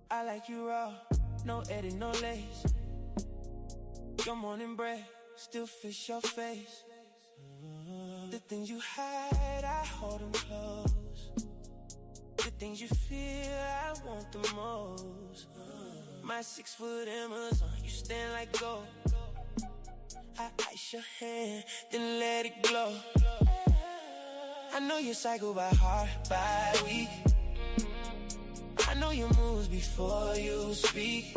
I like you raw, no edit, no lace. Your morning breath still fits your face. The things you hide, I hold them close. The things you feel, I want the most. My 6-foot Amazon, you stand like gold. I ice your hand, then let it glow. I know you cycle by heart, by week. I know your moves before you speak.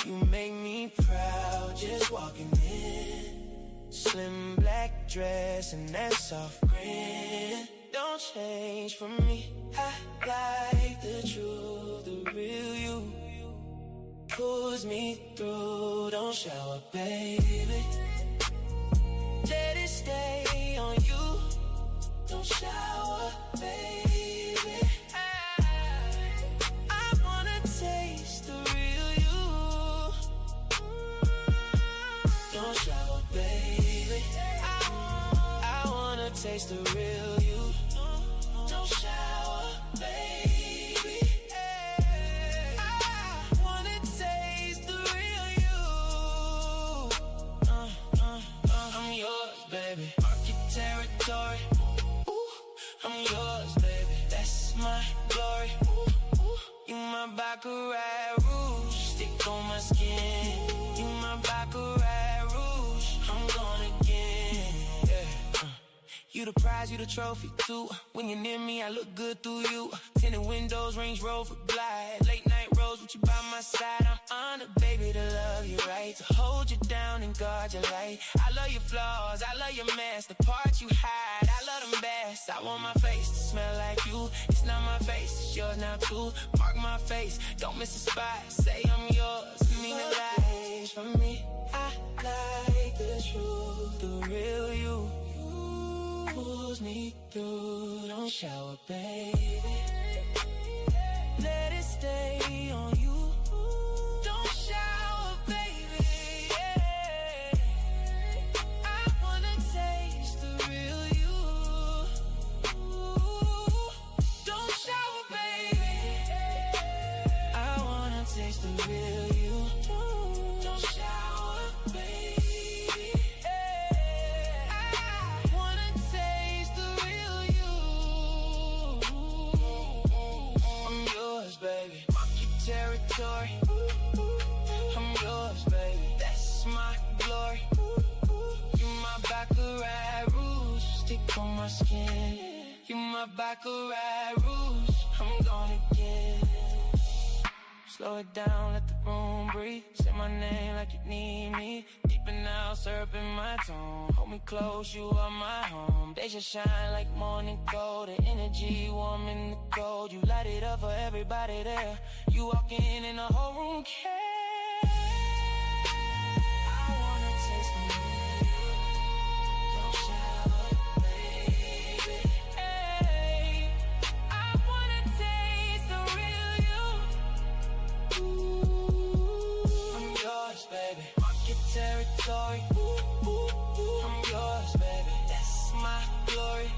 You make me proud just walking in. Slim black dress and that soft grin. Don't change for me. I like the truth, the real you. Pulls me through, don't shower, baby. Let it stay on you. Don't shower, baby. Taste the real you. Don't shower, baby. I wanna taste the real you. Don't shower, baby. I wanna taste the real you. I'm yours, baby. Mark your territory. I'm yours, baby. That's my glory. You my Baccarat rouge, stick on my skin. You my Baccarat rouge, I'm gone again. Yeah. You the prize, you the trophy too. When you're near me, I look good through you. Tinted windows, Range Rover glide. Late night rose with you by my side. I'm honored, baby, to love you right. To hold you down and guard your light. I love your flaws, I love your mess. The parts you hide, I love them best. I want my face to smell like you. It's not my face, it's yours now too. Mark my face, don't miss a spot. Say I'm yours, mean a lot. For me, I like the truth, the real you. Pulls me through, don't shower, baby. Let it stay on you. Don't shower, baby. Yeah. I wanna taste the real you. Don't shower, baby. I wanna taste the real you. Don't shower, baby. Baby, mark your territory. I'm yours, baby. That's my glory. You my Baccarat rouge, stick on my skin. You my Baccarat rouge, I'm gone again. Slow it down, let the room breathe. Say my name like you need me. Deeper now, syrup in my tone. Hold me close, you are my home. They just shine like morning gold. The energy warm in the cold. You light it up for everybody there. You walk in and the whole room cares. I wanna taste the real you. Don't shower, baby. Hey, I wanna taste the real you. I'm yours, baby. Mark your territory. I'm yours, baby. That's my glory.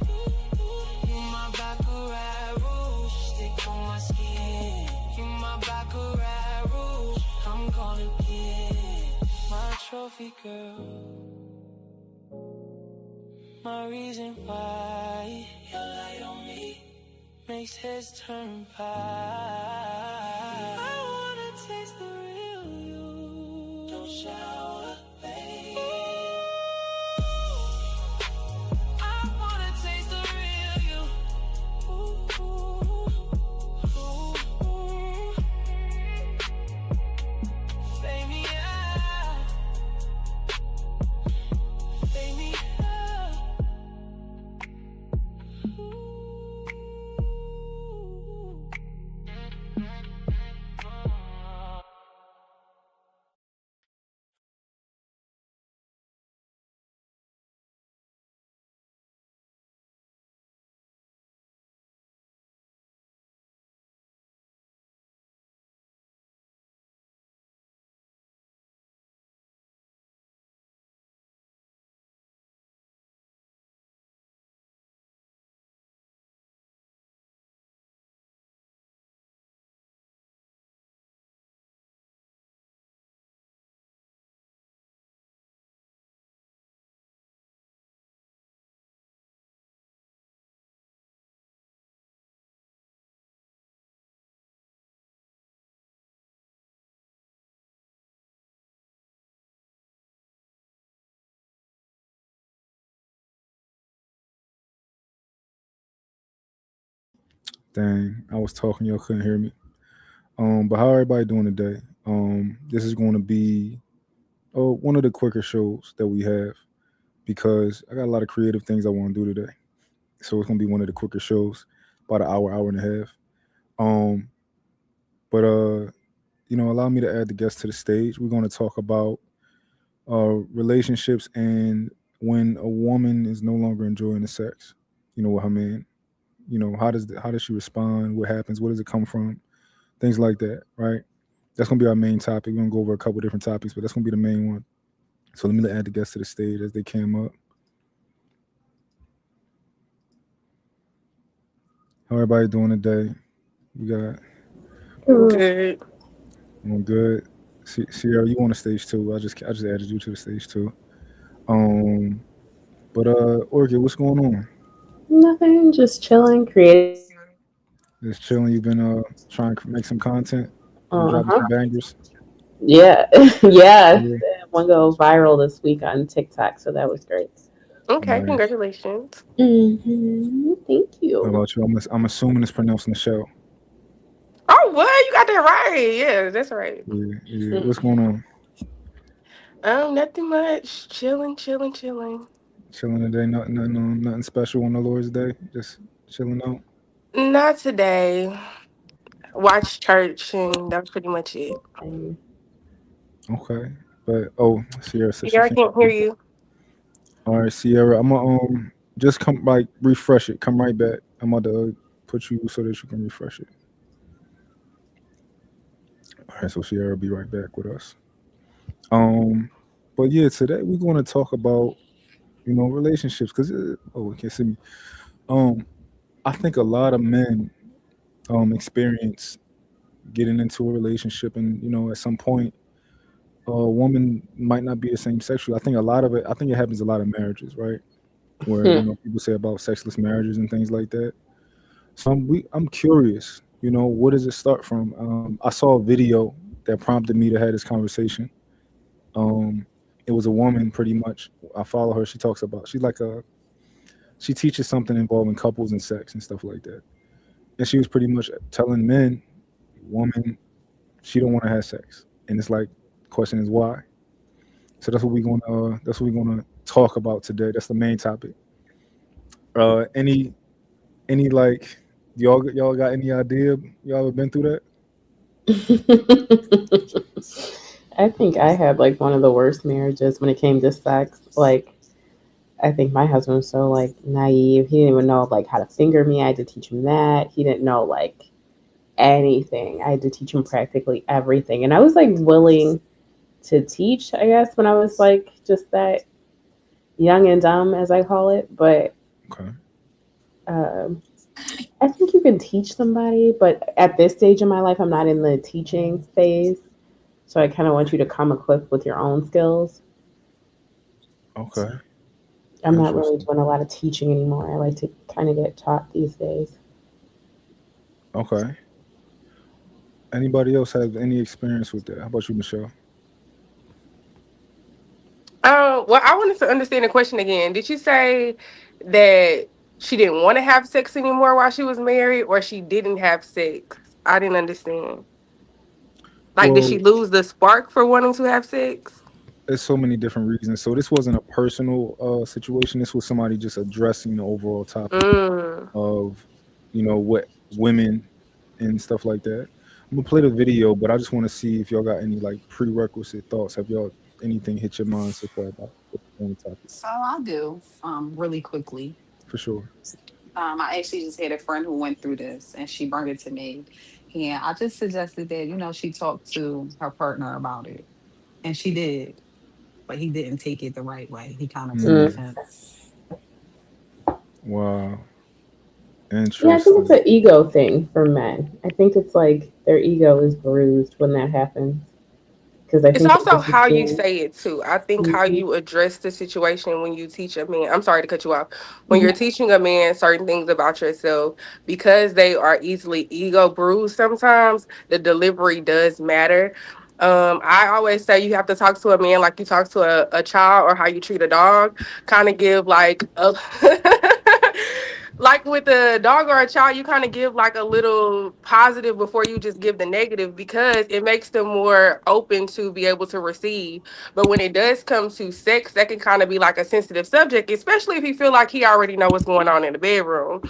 You my Baccarat rouge, stick on my skin. You my Baccarat rouge, I'm gone again. My trophy girl, my reason why your light on me makes heads turn pie. I wanna taste the real you. Don't shower, baby. I wanna taste the real you. Ooh, ooh, ooh, ooh. Fade me out. Fade me out. Ooh. Dang, I was talking, y'all couldn't hear me. But how everybody doing today? This is going to be one of the quicker shows that we have because I got a lot of creative things I want to do today. So it's gonna be one of the quicker shows, about an hour, hour and a half. Um, but allow me to add the guest to the stage. We're gonna talk about relationships and when a woman is no longer enjoying the sex. With her man. How does she respond? What happens? Where does it come from? Things like that, right? That's gonna be our main topic. We're gonna go over a couple different topics, but that's gonna be the main one. So let me add the guests to the stage as they came up. How everybody doing today? We got Good. doing good. Sierra, you on the stage too? I just added you to the stage too. Um, but Orchid, what's going on? Nothing, just chilling, creating some content. Just chilling. You've been trying to make some content. You've been Uh dropping huh. some bangers. Yeah, yeah. Yeah, One go viral this week on TikTok, so that was great. Okay, nice. congratulations. Thank How you. about you? I'm assuming it's pronouncing the show. Oh, what? You got that right. Yeah, that's right. Yeah, yeah. What's going on? Nothing much. Chilling, chilling, chilling. Chilling today. Nothing special on the Lord's Day. Just chilling out. Not today. Watch church, and that's pretty much it. Um, Okay. But oh, Sierra said she Yeah, I can't can't hear speak. you. All right, Sierra, I'm gonna just come like refresh it. Come right back. I'm about to put you so that you can refresh it. All right, so Sierra will be right back with us. Um, but yeah, today we're going to talk about relationships because oh, you can't see me. Um, I think a lot of men experience getting into a relationship, and at some point, a woman might not be the same sexually. I think a lot of it. I think it happens a lot of marriages, right? Where people say about sexless marriages and things like that. So I'm curious. Where does it start from? I saw a video that prompted me to have this conversation. Um, it was a woman, pretty much. I follow her. She talks about she teaches something involving couples and sex and stuff like that. And she was pretty much telling men, woman, she don't want to have sex, and it's like, the question is why. So that's what we're gonna talk about today. That's the main topic. Any like y'all got any idea? Y'all ever been through that? I think I had like one of the worst marriages when it came to sex. Like, I think my husband was so like naive. He didn't even know like how to finger me. I had to teach him that. He didn't know like anything. I had to teach him practically everything. And I was like willing to teach, I guess, when I was like just that young and dumb, as I call it. But Okay. um, I think you can teach somebody. But at this stage in my life, I'm not in the teaching phase. So I kind of want you to come equipped with your own skills. Okay. I'm not really Interesting. doing a lot of teaching anymore. I like to kind of get taught these days. Okay. Anybody else have any experience with that? How about you, Michelle? Well, I wanted to understand the question again. Did you say that she didn't want to have sex anymore while she was married, or she didn't have sex? I didn't understand. Like, did she Well, lose the spark for wanting to have sex? there's so many different reasons. So this wasn't a personal situation. This was somebody just addressing the overall topic Mm. of, what women and stuff like that. I'm gonna play the video, but I just want to see if y'all got any like prerequisite thoughts. Have y'all anything hit your mind so far about the topic? So I'll do really quickly. For sure. I actually just had a friend who went through this and she brought it to me. And I just suggested that, she talked to her partner about it. And she did, but he didn't take it the right way. He kind of took Mm. Mm, offense. wow. Yeah, I think it's Interesting. an ego thing for men. I think it's like their ego is bruised when that happens because I It's think they also just how you assume. say it too. I think how Mhm. you address the situation when you teach a man. I'm sorry to cut you off. When you're teaching a man certain things about yourself, because they are easily ego bruised. Sometimes the delivery does matter. I always say you have to talk to a man like you talk to a child or how you treat a dog. Kind of give like a like with a dog or a child, you kind of give like a little positive before you just give the negative because it makes them more open to be able to receive. But when it does come to sex, that can kind of be like a sensitive subject, especially if you feel like he already know what's going on in the bedroom.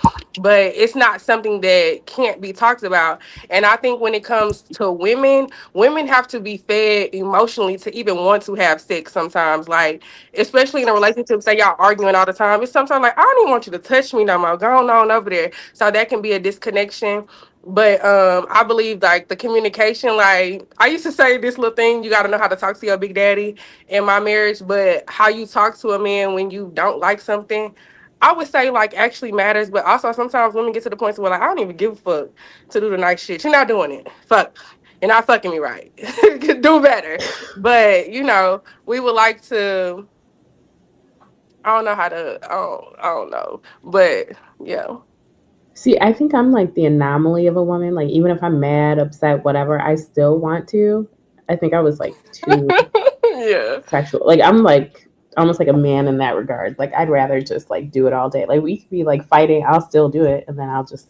But it's not something that can't be talked about. And I think when it comes to women, women have to be fed emotionally to even want to have sex sometimes. Like, especially in a relationship, say y'all arguing all the time. It's sometimes like, I don't even want you to touch me no more. Go on over there. So that can be a disconnection. But I believe like the communication, like I used to say this little thing, you gotta know how to talk to your big daddy in my marriage, but how you talk to a man when you don't like something, I would say like actually matters, but also sometimes women get to the point where like I don't even give a fuck to do the nice shit. You're not doing it. Fuck. You're not fucking me right. Do better. But we would like to. I don't know how to. I don't know. But yeah. See, I think I'm like the anomaly of a woman. Like, even if I'm mad, upset, whatever, I still want to. I think I was like too Yeah. sexual. Like, I'm like almost like a man in that regard. Like, I'd rather just like do it all day. Like, we could be like fighting, I'll still do it, and then I'll just.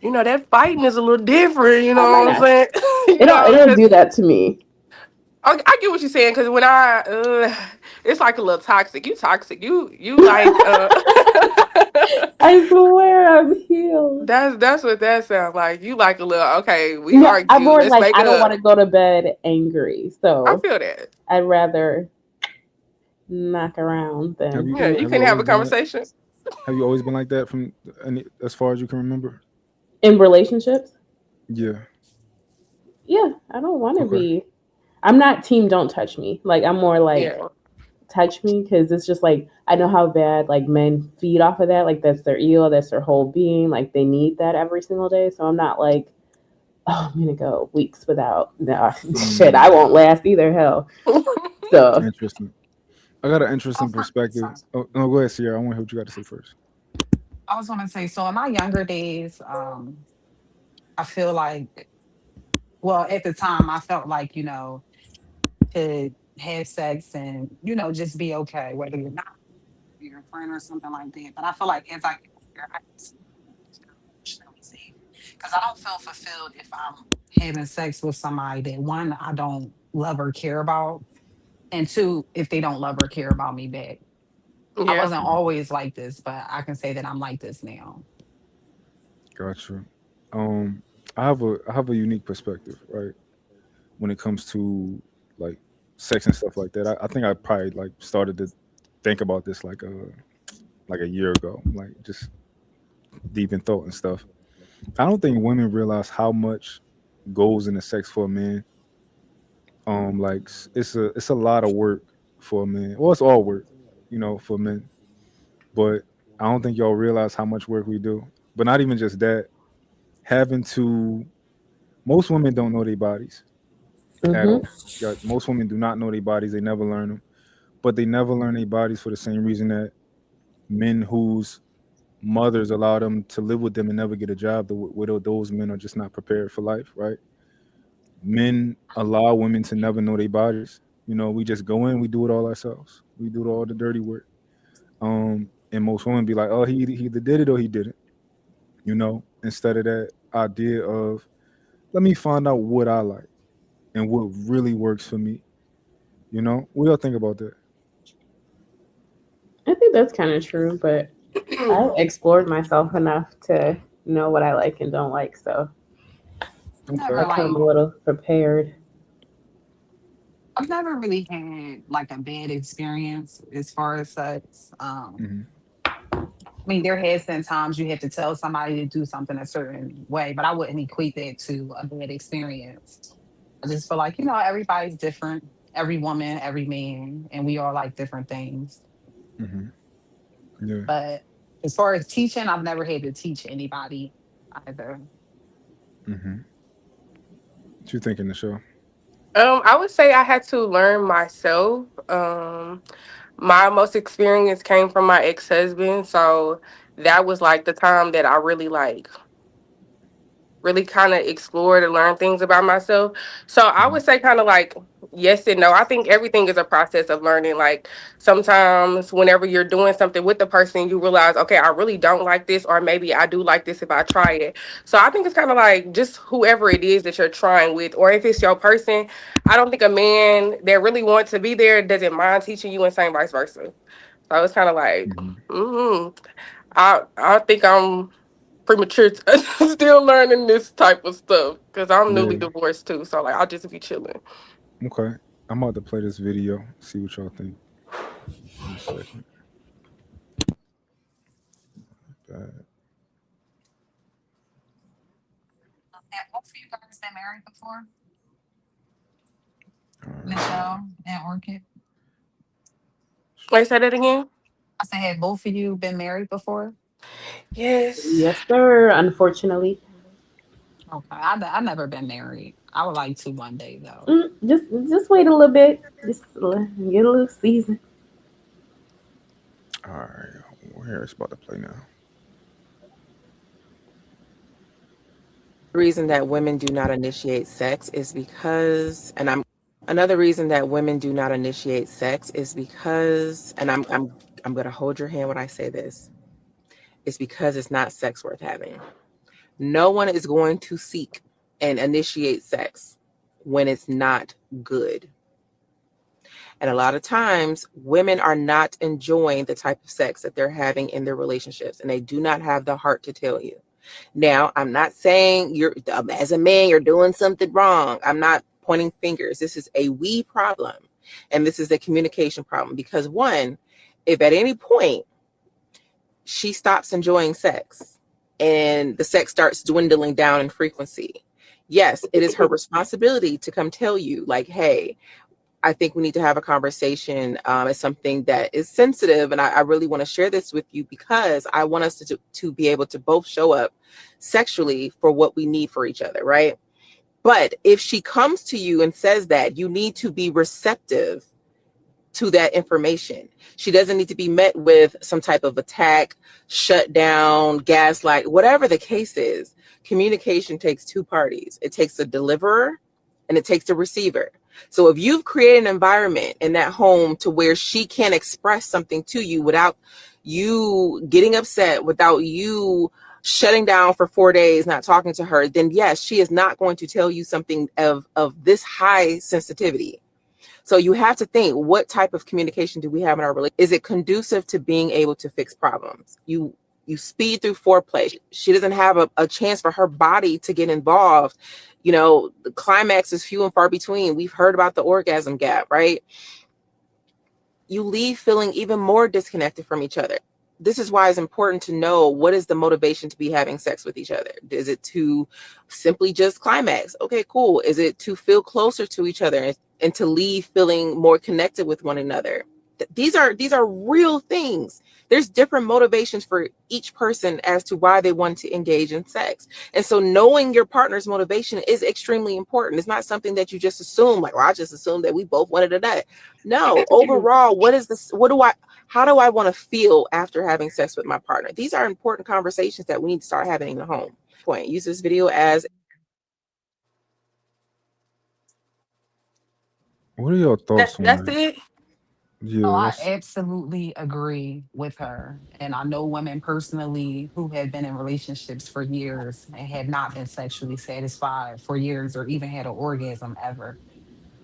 That fighting is a little different. You Oh know my what I'm gosh, saying? it'll Because do that to me. I get what you're saying. Because when it's like a little toxic. You toxic. You like. I swear I'm healed. That's what that sounds like. You like a little. Okay, we No, I'm argue. more Let's like make I it don't want up. to go to bed angry, I so feel that. I'd rather knock around Have than you Yeah, you have you can have always a been like conversation. have you always been like that from as far as you can remember? in relationships. Yeah. Yeah, I don't want to Okay. be. I'm not team don't touch me. Like, I'm more like Yeah. touch me because it's just like I know how bad like men feed off of that. Like, that's their ego, that's their whole being. Like, they need that every single day. So I'm not like, oh, I'm gonna go weeks without. Nah, shit, I Mm, won't last either. Hell, so interesting. I got an Oh, interesting perspective. sorry. Oh no, go ahead, Sierra. I want to hear what you got to say first. I was gonna say, so in my younger days, I feel like, well, at the time, I felt like, to have sex and, just be okay, whether you're not your friend or something like that. But I feel like as I get older, I just emotionally safe because I don't feel fulfilled if I'm having sex with somebody that, one, I don't love or care about, and two, if they don't love or care about me back. I Yeah. wasn't always like this, but I can say that I'm like this now. Gotcha. Um, I have a unique perspective, right? When it comes to like sex and stuff like that. I think I probably like started to think about this like a year ago, like just deep in thought and stuff. I don't think women realize how much goes into sex for a man. Like it's a lot of work for a man. Well, it's all work, for men. But I don't think y'all realize how much work we do. But not even just that. Having to Most women don't know their bodies at hmm all. Most women do not know their bodies. They never learn them. But they never learn their bodies for the same reason that men whose mothers allow them to live with them and never get a job, those men are just not prepared for life, right? Men allow women to never know their bodies. We just go in, we do it all ourselves. We do all the dirty work. And most women be like, oh, he either did it or he didn't. Instead of that idea of let me find out what I like and what really works for me. What y'all think about that? I think that's kind of true, but I explored myself enough to know what I like and don't like, so I've I never Okay. come like, a little prepared. I've never really had like a bad experience as far as sex. Hmm. I mean, there has been times you have to tell somebody to do something a certain way, but I wouldn't equate that to a bad experience. I just feel like, everybody's different, every woman, every man, and we all like different things. Hmm. Yeah. But as far as teaching, I've never had to teach anybody either. Hmm. What you think in the show? I would say I had to learn myself. My most experience came from my ex husband, so that was like the time that I really like really kind of explore to learn things about myself. So I Mhm. would say kind of like yes and no. I think everything is a process of learning. Like sometimes whenever you're doing something with the person, you realize, okay, I really don't like this, or maybe I do like this if I try it. So I think it's kind of like just whoever it is that you're trying with, or if it's your person. I don't think a man that really wants to be there doesn't mind teaching you, and same vice versa. So it's kind of like, Mhm. I think I'm premature still learning this type of stuff because I'm newly Yeah. divorced too. So like I'll just be chilling. Okay. I'm about to play this video. See what y'all think. In a second. Bad. Have both of you guys been married before? All right. Michelle and Orchid? Wait, say that again. I said, have both of you been married before? Yes. Yes, sir. Unfortunately, Okay, I've never been married. I would like to one day though. just wait a little bit. Get a little season. All right. Well, here it's about to play now. Reason that women do not initiate sex is because and I'm another reason that women do not initiate sex is because and I'm going to hold your hand when I say this. It's because it's not sex worth having. No one is going to seek and initiate sex when it's not good. And a lot of times women are not enjoying the type of sex that they're having in their relationships, and they do not have the heart to tell you. Now, I'm not saying you're, as a man, you're doing something wrong. I'm not pointing fingers. This is a we problem. And this is a communication problem because, one, if at any point she stops enjoying sex and the sex starts dwindling down in frequency, yes, it is her responsibility to come tell you, like, hey, I think we need to have a conversation. It's something that is sensitive, and I really want to share this with you because I want us to be able to both show up sexually for what we need for each other, right? But if she comes to you and says that, you need to be receptive to that information. She doesn't need to be met with some type of attack, shut down, gaslight, whatever the case is. Communication takes two parties. It takes the deliverer and it takes the receiver. So if you've created an environment in that home to where she can't express something to you without you getting upset, without you shutting down for 4 days, not talking to her, then yes, she is not going to tell you something of this high sensitivity. So you have to think, what type of communication do we have in our relationship? Is it conducive to being able to fix problems? You speed through foreplay. She doesn't have a chance for her body to get involved. You know, the climax is few and far between. We've heard about the orgasm gap, right? You leave feeling even more disconnected from each other. This is why it's important to know what is the motivation to be having sex with each other. Is it to simply just climax? Okay, cool. Is it to feel closer to each other and to leave feeling more connected with one another? These are real things. There's different motivations for each person as to why they want to engage in sex. And so knowing your partner's motivation is extremely important. It's not something that you just assume, like, well, I just assumed that we both wanted a nut. No, overall, what is this? How do I want to feel after having sex with my partner? These are important conversations that we need to start having in the home. Point. Use this video as What are your thoughts on That's that? it. Oh, Yeah, I that's absolutely agree with her. And I know women personally who have been in relationships for years and have not been sexually satisfied for years or even had an orgasm ever.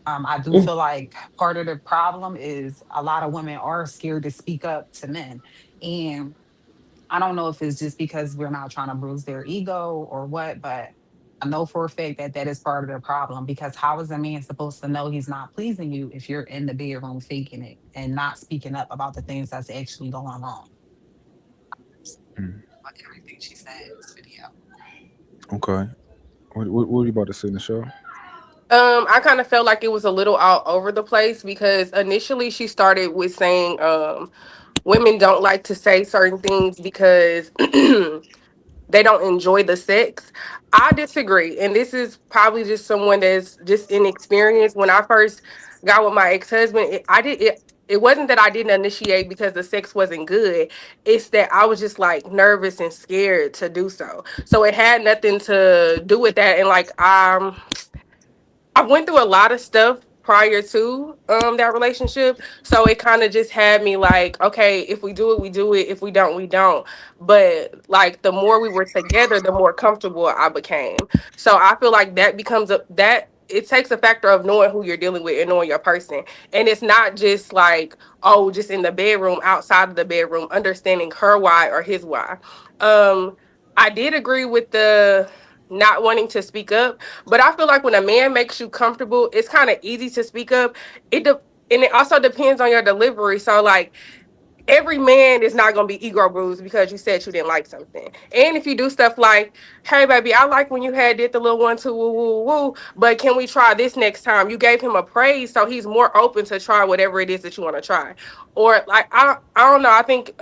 I do Mm. feel like part of the problem is a lot of women are scared to speak up to men. And I don't know if it's just because we're not trying to bruise their ego or what, but I know for a fact that that is part of the problem because how is a man supposed to know he's not pleasing you if you're in the bedroom faking it and not speaking up about the things that's actually going wrong? mm, But everything she said in this video. okay. What are you about to say in the show? I kind of felt like it was a little all over the place because initially she started with saying women don't like to say certain things because they don't enjoy the sex. I disagree. And this is probably just someone that's just inexperienced. When I first got with my ex-husband, I did it. it wasn't that I didn't initiate because the sex wasn't good. It's that I was just like nervous and scared to do so. So it had nothing to do with that. And like I went through a lot of stuff prior to that relationship. So it kind of just had me like, okay, if we do it, we do it. If we don't, we don't. But like the more we were together, the more comfortable I became. So I feel like that becomes a that it takes a factor of knowing who you're dealing with and knowing your person. And it's not just like, oh, just in the bedroom, outside of the bedroom, understanding her why or his why. Um, I did agree with the not wanting to speak up, but I feel like when a man makes you comfortable, it's kind of easy to speak up. And it also depends on your delivery. So like every man is not gonna be ego bruised because you said you didn't like something. And if you do stuff like, "Hey, baby, I like when you had did the little 1 2 woo woo woo, but can we try this next time?" You gave him a praise, so he's more open to try whatever it is that you want to try. Or like I don't know. I think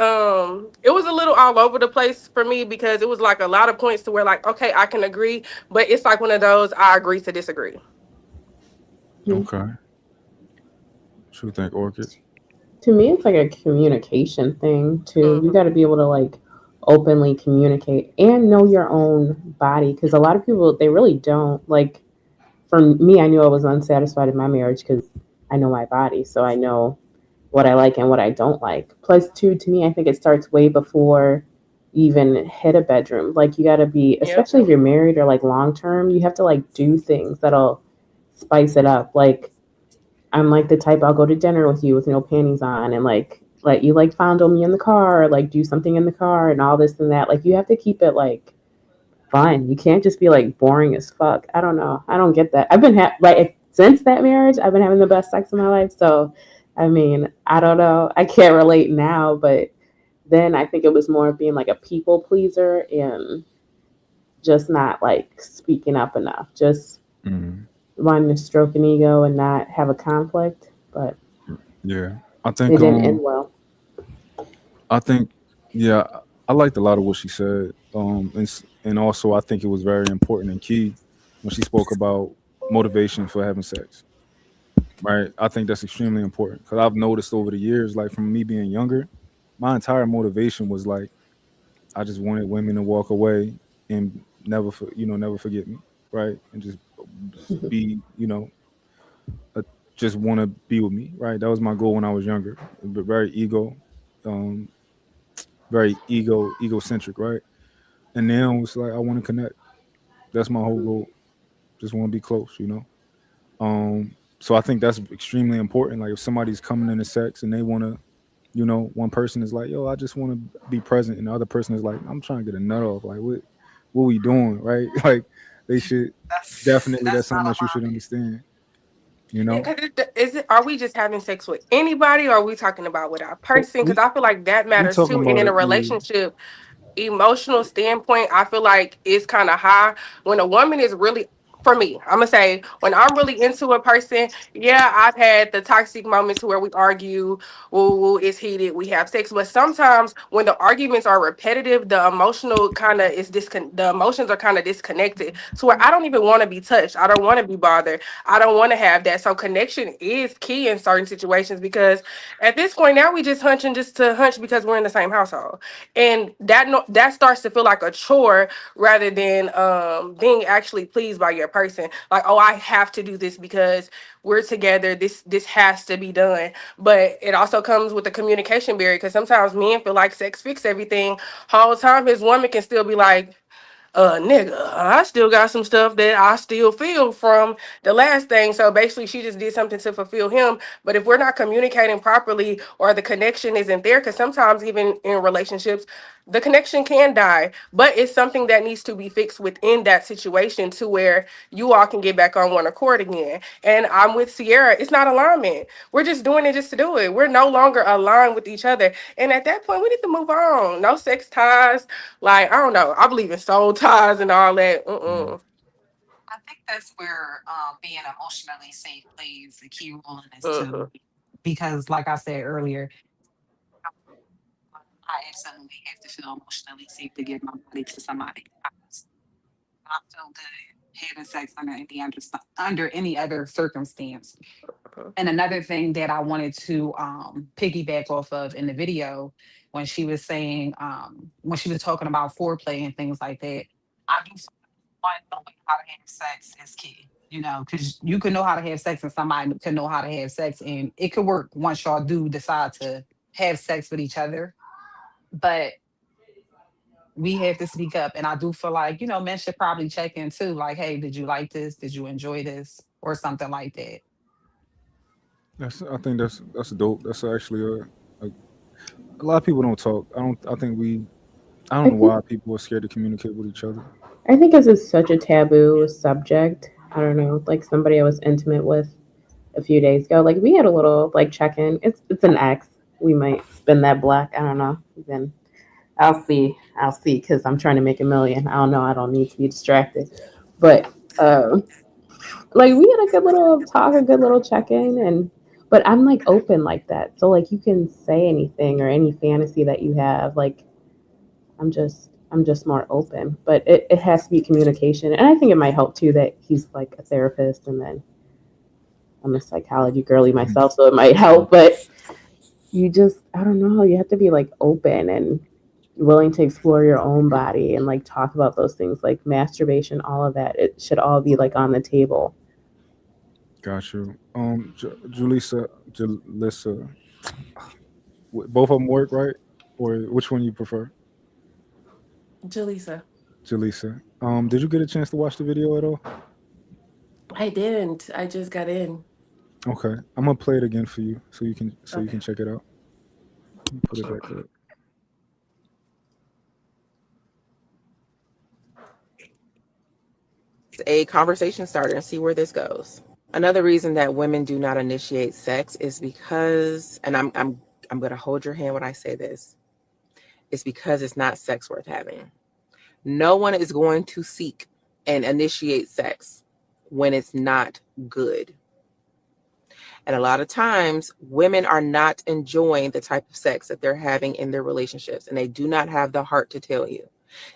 it was a little all over the place for me because it was like a lot of points to where like, okay, I can agree, but it's like one of those I agree to disagree. Okay. What you think, Orchid? To me, it's like a communication thing too. You Hmm. got to be able to like openly communicate and know your own body, because a lot of people, they really don't. Like for me, I knew I was unsatisfied in my marriage because I know my body, so I know what I like and what I don't like. Plus, two, to me, I think it starts way before you even hit a bedroom. Like you got to be, Yep. especially if you're married or like long term, you have to like do things that'll spice it up. Like I'm like the type, I'll go to dinner with you with no panties on, and like let you like fondle me in the car, or like do something in the car and all this and that. Like you have to keep it like fun. You can't just be like boring as fuck. I don't know. I don't get that. I've been like since that marriage, I've been having the best sex of my life. So, I mean, I don't know. I can't relate now, but then I think it was more of being like a people pleaser and just not like speaking up enough. Just Mm, wanting to stroke an ego and not have a conflict. But yeah, I it think didn't end well. I think yeah, I liked a lot of what she said. And also I think it was very important and key when she spoke about motivation for having sex. Right? I think that's extremely important because I've noticed over the years, like from me being younger, my entire motivation was like I just wanted women to walk away and never forget me, right? And just be, uh, just want to be with me, right? That was my goal when I was younger, but um, very egocentric, right? And now it's like I want to connect. That's my whole goal. Just want to be close. So I think that's extremely important. Like if somebody's coming into sex and they want to, one person is like, yo, I just want to be present, and the other person is like, I'm trying to get a nut off. Like what we doing, right? Like they should definitely. That's That's something not that you should allowed. understand. You Yeah, know, because is it? Are we just having sex with anybody, or are we talking about with our but person? Because I feel like that we matters talking too. And about in a it. Yeah. relationship, emotional standpoint, I feel like it's kind of high when a woman is really. For me, I'm gonna say when I'm really into a person, yeah, I've had the toxic moments where we argue, ooh, it's heated, we have sex, but sometimes when the arguments are repetitive, the emotional kind of the emotions are kind of disconnected to where I don't even want to be touched, I don't want to be bothered, I don't want to have that. So connection is key in certain situations because at this point now we just hunching just to hunch because we're in the same household, and that no, that starts to feel like a chore rather than being actually pleased by your person. Like, oh, I have to do this because we're together, this has to be done. But it also comes with the communication barrier because sometimes men feel like sex fix everything. Whole time his woman can still be like, nigga, I still got some stuff that I still feel from the last thing. So basically, she just did something to fulfill him. But if we're not communicating properly or the connection isn't there, because sometimes even in relationships, the connection can die, but it's something that needs to be fixed within that situation to where you all can get back on one accord again. And I'm with Sierra. It's not alignment. We're just doing it just to do it. We're no longer aligned with each other. And at that point, we need to move on. No sex ties, like, I don't know. I believe in soul ties and all that. Mm, Mm-mm. I think that's where being emotionally safe plays a key role in this Mm-hmm. too. Because, like I said earlier, I absolutely have to feel emotionally safe to give my body to somebody. I feel good having sex under any other circumstance. And another thing that I wanted to piggyback off of in the video, when she was saying, when she was talking about foreplay and things like that, I do feel like knowing how to have sex is key. You know, because you can know how to have sex and somebody can know how to have sex, and it could work once y'all do decide to have sex with each other. But we have to speak up. And I do feel like, men should probably check in too. Like, hey, did you like this? Did you enjoy this? Or something like that. I think that's dope. That's actually a lot of people don't talk. I think we. I don't I know think why people are scared to communicate with each other. I think this is such a taboo subject. I don't know, like somebody I was intimate with a few days ago. Like we had a little like check in. It's an ex. We might spin that block. I don't know. Then I'll see. I'll see because I'm trying to make a million. I don't know. I don't need to be distracted. But like we had a good little talk, a good little check in, and but I'm like open like that. So like you can say anything or any fantasy that you have. Like I'm just more open. But it has to be communication, and I think it might help too that he's like a therapist, and then I'm a psychology girly Mhm. myself, so it might help. But you just I don't know. You have to be like open and willing to explore your own body and like talk about those things like masturbation, all of that. It should all be like on the table. Got you. Julissa, both of them work, right? Or which one you prefer? Jaleesa. Julissa. Did you get a chance to watch the video at all? I didn't. I just got in. Okay, I'm gonna play it again for you so you can Okay. check it out. Let me put it back up. A conversation starter and see where this goes. Another reason that women do not initiate sex is because, and I'm going to hold your hand when I say this, it's because it's not sex worth having. No one is going to seek and initiate sex when it's not good. And a lot of times, women are not enjoying the type of sex that they're having in their relationships, and they do not have the heart to tell you.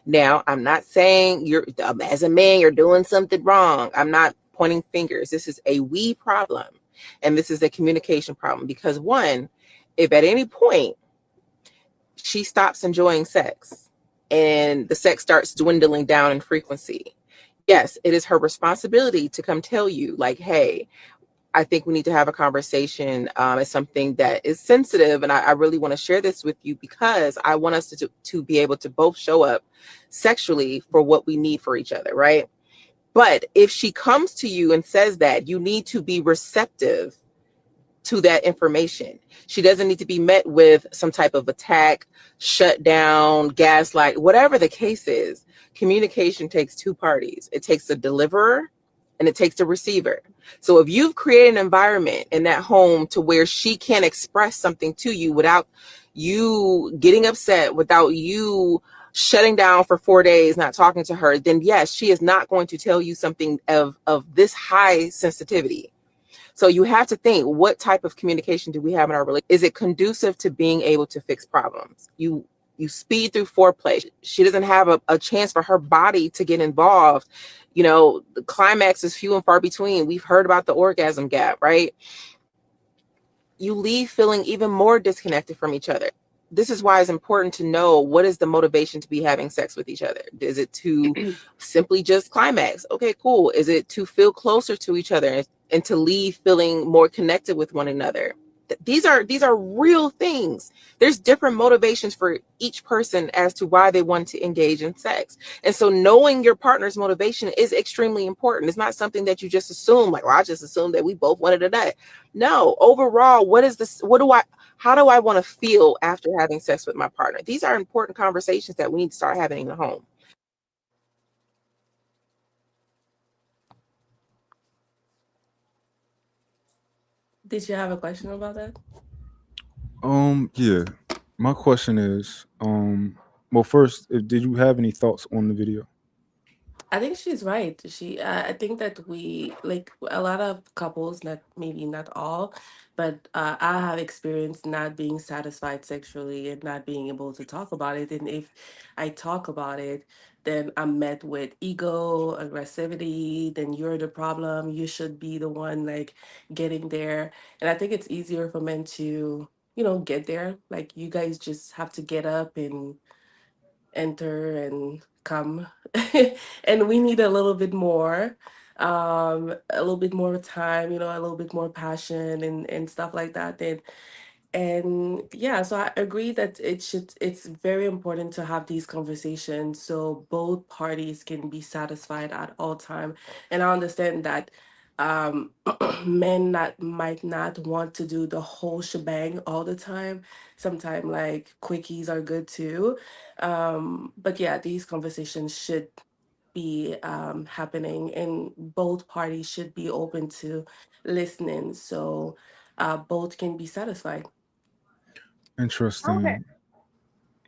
Now, I'm not saying as a man, you're doing something wrong. I'm not pointing fingers. This is a we problem, and this is a communication problem because, one, if at any point she stops enjoying sex and the sex starts dwindling down in frequency, yes, it is her responsibility to come tell you, like, hey, I think we need to have a conversation. It's something that is sensitive, and I really want to share this with you because I want us to be able to both show up sexually for what we need for each other, right? But if she comes to you and says that, you need to be receptive to that information. She doesn't need to be met with some type of attack, shut down, gaslight, whatever the case is. Communication takes two parties. It takes the deliverer and it takes the receiver. So if you've created an environment in that home to where she can't express something to you without you getting upset, without you shutting down for 4 days, not talking to her, then yes, she is not going to tell you something of this high sensitivity. So you have to think, what type of communication do we have in our relationship? Is it conducive to being able to fix problems? You speed through foreplay. She doesn't have a chance for her body to get involved. The climax is few and far between. We've heard about the orgasm gap, right? You leave feeling even more disconnected from each other. This is why it's important to know what is the motivation to be having sex with each other. Is it to simply just climax? Okay, cool. Is it to feel closer to each other and to leave feeling more connected with one another? These are real things. There's different motivations for each person as to why they want to engage in sex. And so knowing your partner's motivation is extremely important. It's not something that you just assume, like, well, I just assumed that we both wanted a nut. No, overall, what is this? How do I want to feel after having sex with my partner? These are important conversations that we need to start having in the home. Did you have a question about that? Yeah. My question is, well, first, did you have any thoughts on the video? I think she's right. I think that we like a lot of couples, not maybe not all, but I have experienced not being satisfied sexually and not being able to talk about it. And if I talk about it, then I'm met with ego, aggressivity. Then you're the problem. You should be the one like getting there. And I think it's easier for men to, get there. Like you guys just have to get up and enter and come. And we need a little bit more, a little bit more time, a little bit more passion and stuff like that. And yeah, so I agree that it's very important to have these conversations so both parties can be satisfied at all time. And I understand that men that might not want to do the whole shebang all the time. Sometimes like quickies are good too. But yeah, these conversations should be happening and both parties should be open to listening so both can be satisfied. I want to. Interesting.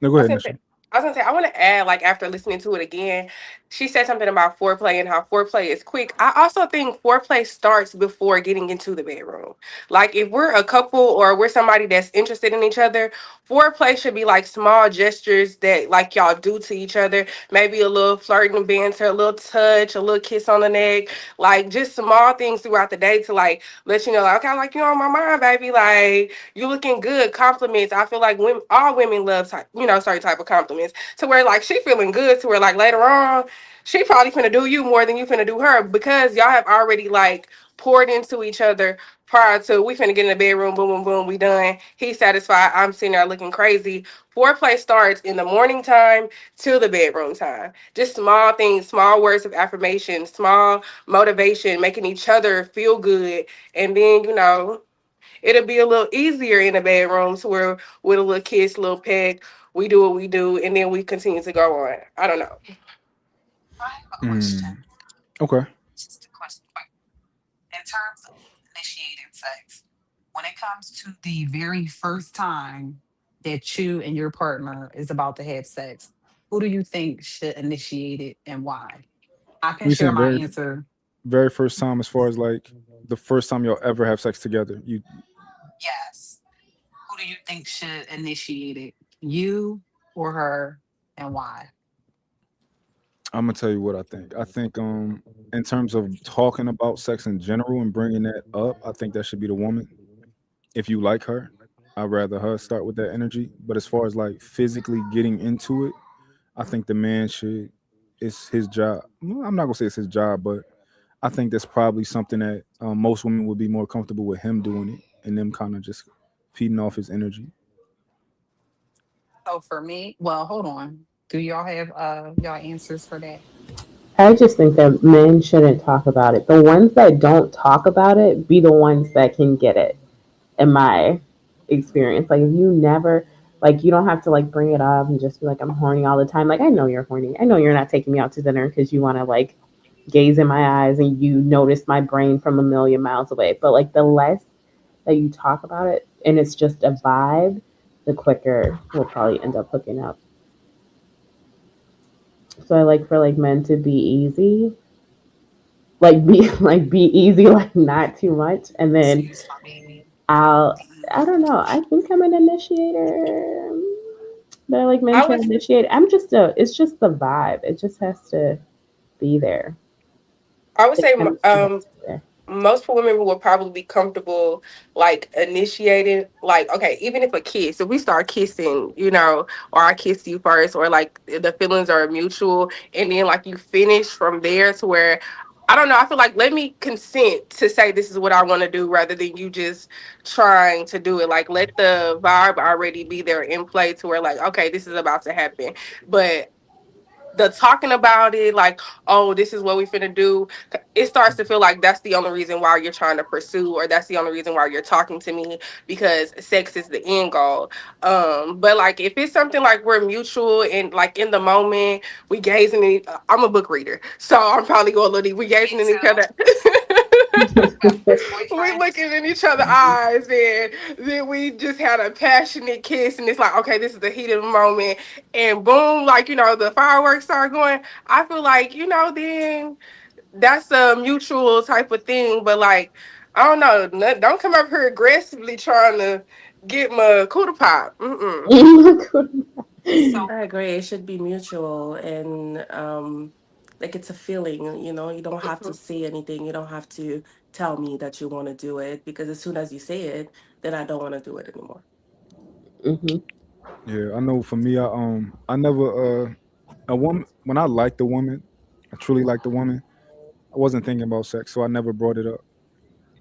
No, go I was ahead, gonna say, Nisha. I want to add, like, after listening to it again, she said something about foreplay and how foreplay is quick. I also think foreplay starts before getting into the bedroom. Like, if we're a couple or we're somebody that's interested in each other, foreplay should be like small gestures that, like, y'all do to each other. Maybe a little flirting, banter, a little touch, a little kiss on the neck, like, just small things throughout the day to, like, let you know, like, okay, like, you on my mind, baby. Like, you looking good, compliments. I feel like women, all women love certain type of compliments. To where like she feeling good to where like later on, she probably finna do you more than you finna do her because y'all have already like poured into each other prior to we finna get in the bedroom, boom, boom, boom, we done. He's satisfied. I'm sitting there looking crazy. Foreplay starts in the morning time till the bedroom time. Just small things, small words of affirmation, small motivation, making each other feel good. And then, it'll be a little easier in the bedrooms where with a little kiss, little peck, we do what we do, and then we continue to go on. I don't know. I have a question. Mm, okay. Just a question. In terms of initiating sex, when it comes to the very first time that you and your partner is about to have sex, who do you think should initiate it and why? I can We share saying my answer. very first time as far as like the first time y'all ever have sex together. Yes. Who do you think should initiate it? You or her, and why? I'm gonna tell you what I think. I think in terms of talking about sex in general and bringing that up, I think that should be the woman. If you like her, I'd rather her start with that energy. But as far as like physically getting into it, I think the man should. It's his job. Well, I'm not gonna say it's his job, but I think that's probably something that most women would be more comfortable with him doing it and them kind of just feeding off his energy. So for me, well, hold on. Do y'all have y'all answers for that? I just think that men shouldn't talk about it. The ones that don't talk about it be the ones that can get it, in my experience. Like if you never like you don't have to like bring it up and just be like I'm horny all the time. Like I know you're horny. I know you're not taking me out to dinner because you want to like gaze in my eyes and you notice my brain from a million miles away. But like the less that you talk about it and it's just a vibe, the quicker we'll probably end up hooking up. So I like for like men to be easy, like be like be easy, like not too much, and then Excuse my baby. I'll I don't know. I think I'm an initiator. But I like men I to was initiate. I'm just a. It's just the vibe. It just has to be there. I would The say chemistry has to be there. most women will probably be comfortable like initiating like okay even if a kiss if we start kissing or I kiss you first or like the feelings are mutual and then like you finish from there to where I don't know I feel like let me consent to say this is what I want to do rather than you just trying to do it like let the vibe already be there in play to where like okay this is about to happen but the talking about it, like, oh, this is what we finna do, it starts to feel like that's the only reason why you're trying to pursue, or that's the only reason why you're talking to me because sex is the end goal. But like if it's something like we're mutual and like in the moment, we gazing in I'm a book reader, so I'm probably going a little deep. We Me gazing in each too. other. We Boyfriend. looking in each other's eyes, and then we just had a passionate kiss, and it's like, okay, this is the heat of the moment, and boom, like the fireworks start going. I feel like then that's a mutual type of thing, but like I don't know, don't come up here aggressively trying to get my cooter pop. Mm-mm. So I agree. It should be mutual and like it's a feeling, you don't have to Mhm. say anything. You don't have to tell me that you want to do it because as soon as you say it, then I don't want to do it anymore. Hmm. Yeah, I know. For me, I never a woman when I liked a woman, I truly liked a woman. I wasn't thinking about sex, so I never brought it up.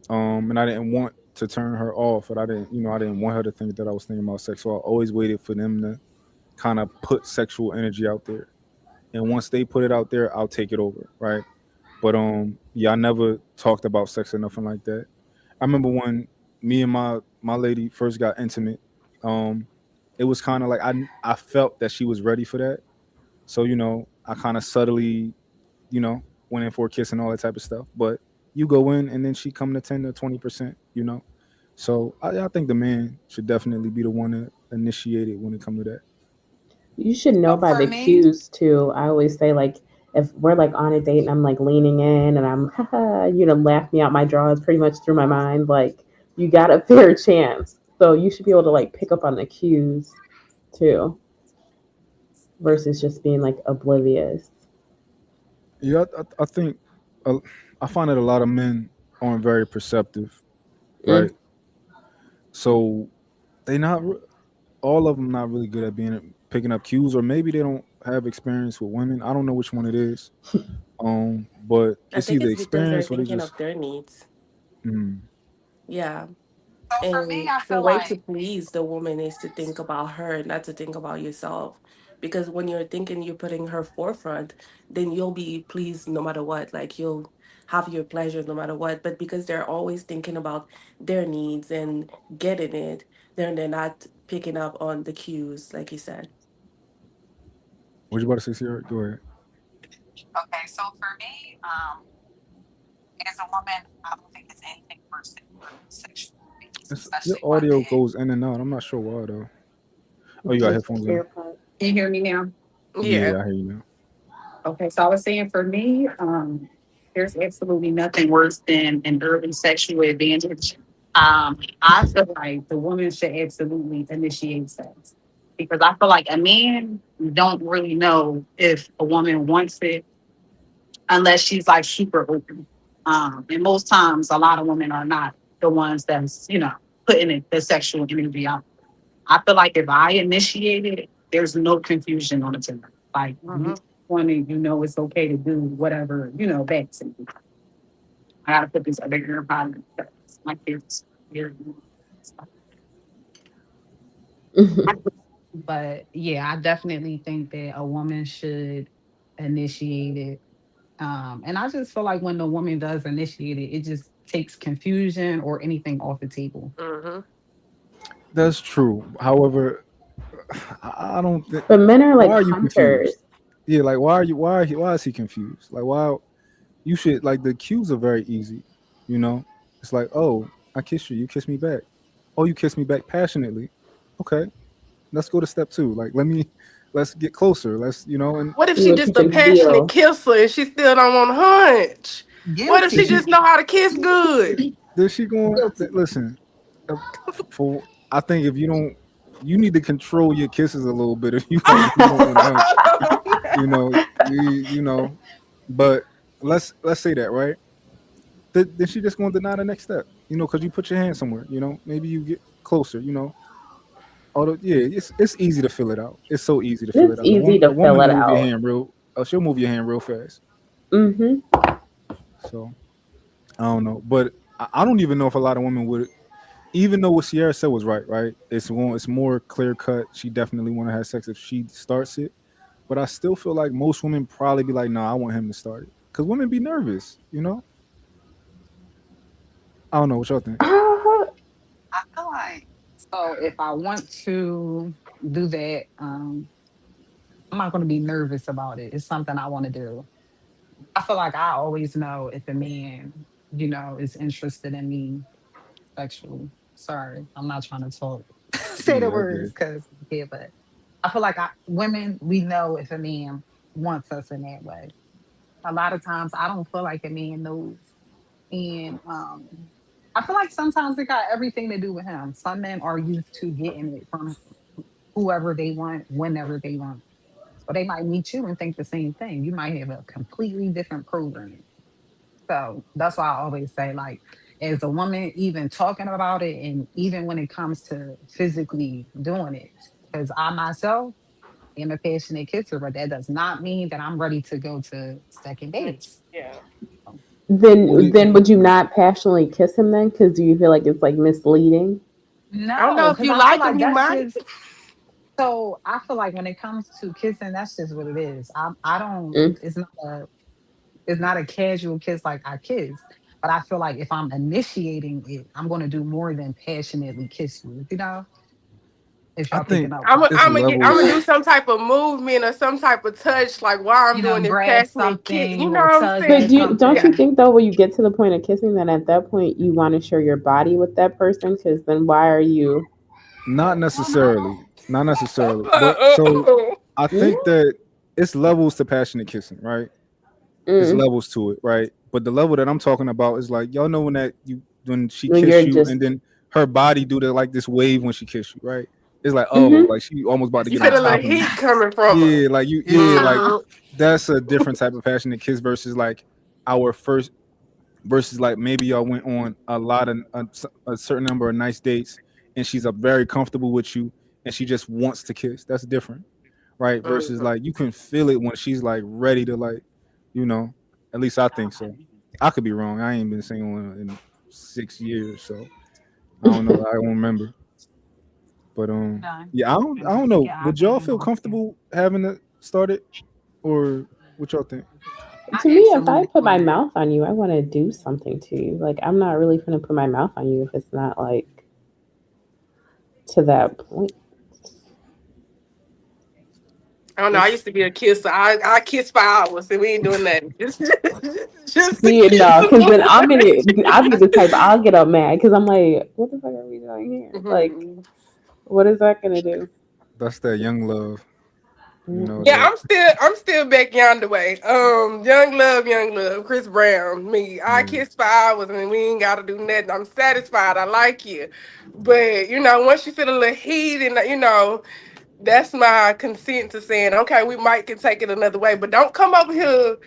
And I didn't want to turn her off, but I didn't want her to think that I was thinking about sex. So I always waited for them to kind of put sexual energy out there, and once they put it out there, I'll take it over, right? But yeah, I never talked about sex or nothing like that. I remember when me and my lady first got intimate. Um, it was kind of like I felt that she was ready for that. So I kind of subtly, went in for a kiss and all that type of stuff. But you go in and then she come to 10 to 20%. So I think the man should definitely be the one to initiate it when it comes to that. You should know by for the me, cues too. I always say like if we're like on a date and I'm like leaning in and I'm haha, laugh me out my drawers pretty much through my mind, like you got a fair chance. So you should be able to like pick up on the cues too, versus just being like oblivious. Yeah, I think uh, I find that a lot of men aren't very perceptive, Mm. right? So they not all of them not really good at being picking up cues, or maybe they don't have experience with women. I don't know which one it is. But I it's think either it's because they're experience or they thinking just. of their needs. Mm. Yeah. for me, And I the feel way to like please the woman is to think about her, not to think about yourself. Because when you're thinking you're putting her forefront, then you'll be pleased no matter what. Like you'll have your pleasure no matter what. But because they're always thinking about their needs and getting it, then they're not picking up on the cues, like you said. What you about to say, Sierra? Go ahead. okay. So for me, as a woman, I don't think it's anything worse than sexual abuse, Your especially one audio that. goes in and out. I'm not sure why though. Oh, you got It's headphones in? AirPod. Can you hear me now? Yeah. Yeah, I hear you now. Okay, so I was saying for me, there's absolutely nothing worse than an early sexual advantage. I feel like the woman should absolutely initiate sex because I feel like a man don't really know if a woman wants it unless she's like super open. And most times, a lot of women are not the ones that's putting the sexual energy out. I feel like if I initiate it, there's no confusion on the table. Like you Mhm. want to, it's okay to do whatever, back to me. I gotta put this other earpod in because my kids hear me. But yeah, I definitely think that a woman should initiate it. And I just feel like when the woman does initiate it, it just takes confusion or anything off the table. Mhm. That's true. However, I don't think. But men are Why like are you confused? hunters. Yeah, like why are you? Why is he confused? Like why you should like the cues are very easy. You know, it's like I kiss you, you kiss me back. Oh, you kiss me back passionately. Okay, let's go to step two. Like let's get closer. Let's and What if See she what you just a can passionate feel. kisser and she still don't want to hunch? What if did she Guilty. she just know how to kiss good? did she going? Guilty. Listen, uh, for I think if you don't, you need to control your kisses a little bit if you don't want to hunch. You know. But let's say that, right? Then she just going to deny the next step. Because you put your hand somewhere. Maybe you get closer. Although yeah, it's easy to fill it out. It's so easy to fill It's it out. A easy woman, to a fill woman it will move your out. hand real. She'll move your hand real fast. Hmm. So I don't know, but I don't even know if a lot of women would. Even though what Sierra said was right, right? It's more clear cut. She definitely want to have sex if she starts it. But I still feel like most women probably be like, "Nah, I want him to start it," because women be nervous. I don't know what y'all think. I feel like so if I want to do that, I'm not going to be nervous about it. It's something I want to do. I feel like I always know if a man is interested in me sexually. Sorry, I'm not trying to talk, say the Yeah, I words get because yeah, but I feel like women, we know if a man wants us in that way. A lot of times, I don't feel like a man knows, and I feel like sometimes it got everything to do with him. Some men are used to getting it from whoever they want, whenever they want. So they might meet you and think the same thing. You might have a completely different program. So that's why I always say, like, as a woman, even talking about it, and even when it comes to physically doing it, because I myself am a passionate kisser, but that does not mean that I'm ready to go to second base. Yeah. So, what do Then would you not passionately kiss him then? Because do you feel like it's like misleading? I don't know no, if because you I feel like like them, you that's might. just so. I feel like when it comes to kissing, that's just what it is. I don't. Mm. It's not a casual kiss like I kiss. But I feel like if I'm initiating it, I'm going to do more than passionately kiss you. If I y'all think picking up I'm what gonna it's I'm I'm gonna saying, I'm gonna levels. do some type of movement or some type of touch, like while I'm doing this grab passionate kick. You something know or what I'm tug But at saying? do you, don't Yeah. you something. think though when you get to the point of kissing, then at that point you want to share your body with that person? Because then why are you? Not Well, no. necessarily. Not necessarily. But so I Mm, think that it's levels to passionate kissing, right? It's mm, levels to it, right? But the level that I'm talking about is like y'all know when that you when she when you're kiss you just and then her body do the like this wave when she kiss you, right? It's like oh, hmm like she almost about to It's You get feel on a little top time. of you. heat coming from her. Yeah, like you, It's yeah, time. like Mm-hmm. that's a different type of passionate kiss versus like our first versus like maybe y'all went on a lot of a certain number of nice dates and she's very comfortable with you and she just wants to kiss. That's different, right? Versus Mm-hmm. like you can feel it when she's like ready to like, you know. At least I think so. I could be wrong. I ain't been single in 6 years, so I don't know. I don't remember. But Done. yeah, And I I don't take know. your Would y'all iPad and feel go upstairs. comfortable having it started, or what y'all think? I to me, if I absolutely put my wouldn't. mouth on you, I want to do something to you. Like I'm not really gonna put my mouth on you if it's not like to that point. I don't know. I It's used to be a kisser. I kiss for hours and we ain't doing nothing. Just to See, kiss. no, because then I'll be the type I'll get up mad because I'm like, what the fuck are we doing here? Like, Mhm. what is that gonna do? that's that young love, you know Yeah, Mm-mm. that. I'm still back yonder way. Young love, Chris Brown. Me, I Yeah. kiss for hours and we ain't gotta do nothing. I'm satisfied. I like you, but once you feel a little heat and that's my consent to saying, okay, we might can take it another way, but don't come over here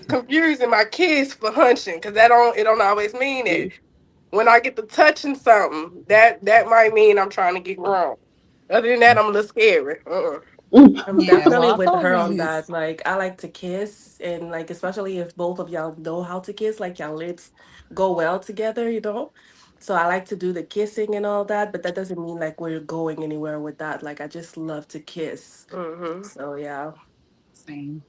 confusing my kiss for hunching, because it don't always mean it. When I get to touching something, that might mean I'm trying to get wrong. Other than that, I'm a little scary. I'm Yeah, well, definitely I feel with like her when on you, that. Like, I like to kiss, and like, especially if both of y'all know how to kiss, like, your lips go well together. So I like to do the kissing and all that, but that doesn't mean like we're going anywhere with that. Like, I just love to kiss. Mm-hmm. So, yeah. same.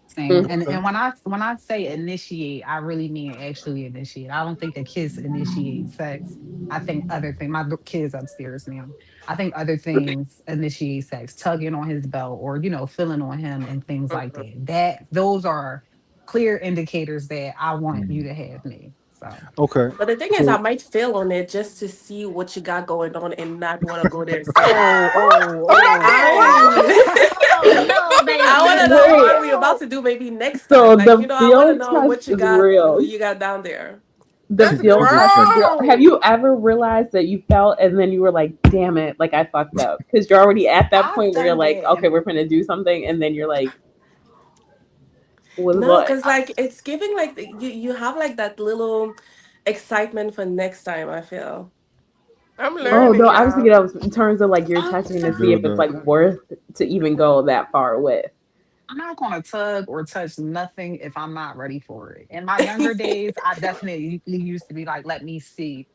Same. Mm. And Okay. when I say initiate, I really mean actually initiate. I don't think a kiss initiates sex. I think other things. Kids upstairs now. I think other things initiate sex, tugging on his belt or feeling on him and things like Mm-hmm. that. Those are clear indicators that I want you Mm. to have me. So Okay. But the thing is, I So might feel on it just to see what you got going on and not want to go there still. oh oh Who that oh did? I oh oh no, I want to baby, know Wait, what we about no. to do maybe next time. so Like, the I want to field know test what is real. you got down there. The That's yeah, I field get what test you're is saying. real. Have wrong. you ever realized that you felt and then you were like, damn it, like I fucked up? Because you're already at that I've point where you're done like, that. okay, we're gonna do something, and then you're like, with No, what? because like it's giving like you have like that little excitement for next time, I feel. I'm Oh learning, no, I was y'all. thinking of in terms of like you're I'm testing to see if Build it's up. like worth to even go that far with. not gonna tug or touch nothing if I'm not ready for it. In my younger days, I definitely used to be like, let me see,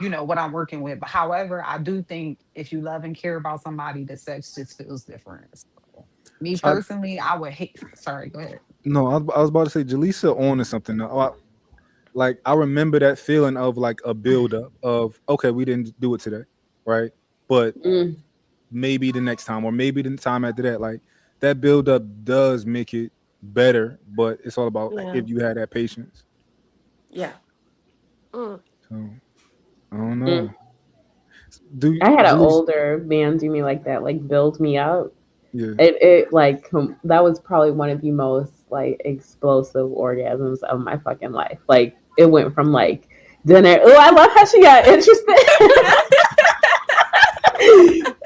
what I'm working with. But however, I do think if you love and care about somebody, the sex just feels different. So, me I personally, I would hate. Sorry, go ahead. no, I was about to say Jaleesa on to something. Now. Like I remember that feeling of like a build up of okay, we didn't do it today, right? But Mm. maybe the next time, or maybe the time after that, like that build up does make it better. But it's all about Yeah. if you had that patience. Yeah. Mm. So I don't know. Mm. Do I had an Julie? older man do me like that, like build me up. Yeah. It like that was probably one of the most like explosive orgasms of my fucking life. Like it went from like dinner. Oh, I love how she got interested.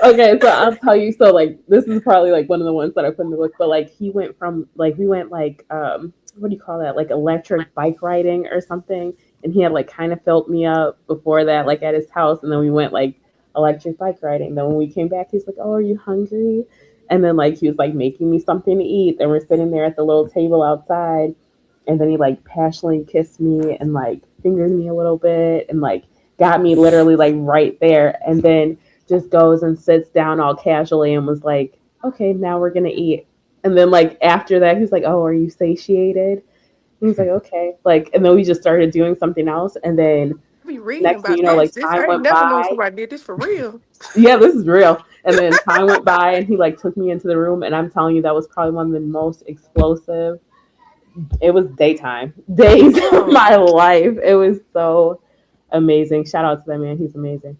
Okay, so I'll tell you. So like this is probably like one of the ones that I put in the book. But like he went from like we went like what do you call that? Like electric bike riding or something. And he had like kind of filled me up before that, like at his house. And then we went like electric bike riding. Then when we came back, he's like, "Oh, are you hungry?" And then like he was like making me something to eat. And we're sitting there at the little table outside. And then he like passionately kissed me and like fingered me a little bit and like got me literally like right there. And then just goes and sits down all casually and was like, "Okay, now we're gonna eat." And then like after that, he's like, "Oh, are you satiated?" And he's like, "Okay." Like, and then we just started doing something else. And then I be reading next thing about you know, like this. This time I ain't went never known by. somebody did this for real. Yeah, this is real. And then time went by, and he like took me into the room, and I'm telling you, that was probably one of the most explosive. It was daytime days of Mm. my life. It was so amazing. Shout out to that man. He's amazing.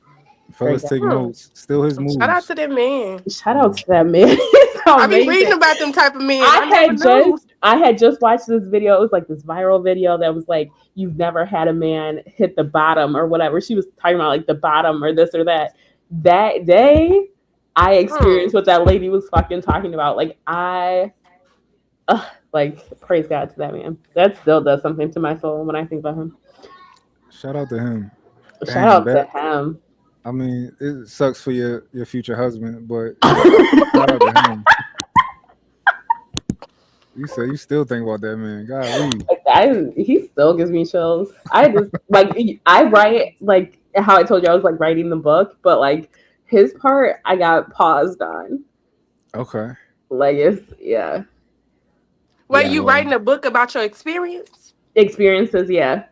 Great Fellas, guy. take Mm. notes. Still his Shout out moves. to that man. Shout out Yeah. to that man. He's I be reading amazing. about them type of men. I never knew. I had just watched this video. It was like this viral video that was like, "You've never had a man hit the bottom or whatever." She was talking about like the bottom or this or that. That day, I experienced Mm. what that lady was fucking talking about. Like like praise God to that man. That still does something to my soul when I think about him. Shout out to him. Shout Damn out to that. him. I mean, it sucks for your future husband, but shout out to him. You say you still think about that man. Golly. He still gives me chills. I just like I write like how I told you I was like writing the book, but like his part I got paused on. Okay. Like it's yeah. Wait, Yeah. you Well, writing a book about your experience? Experiences, yeah.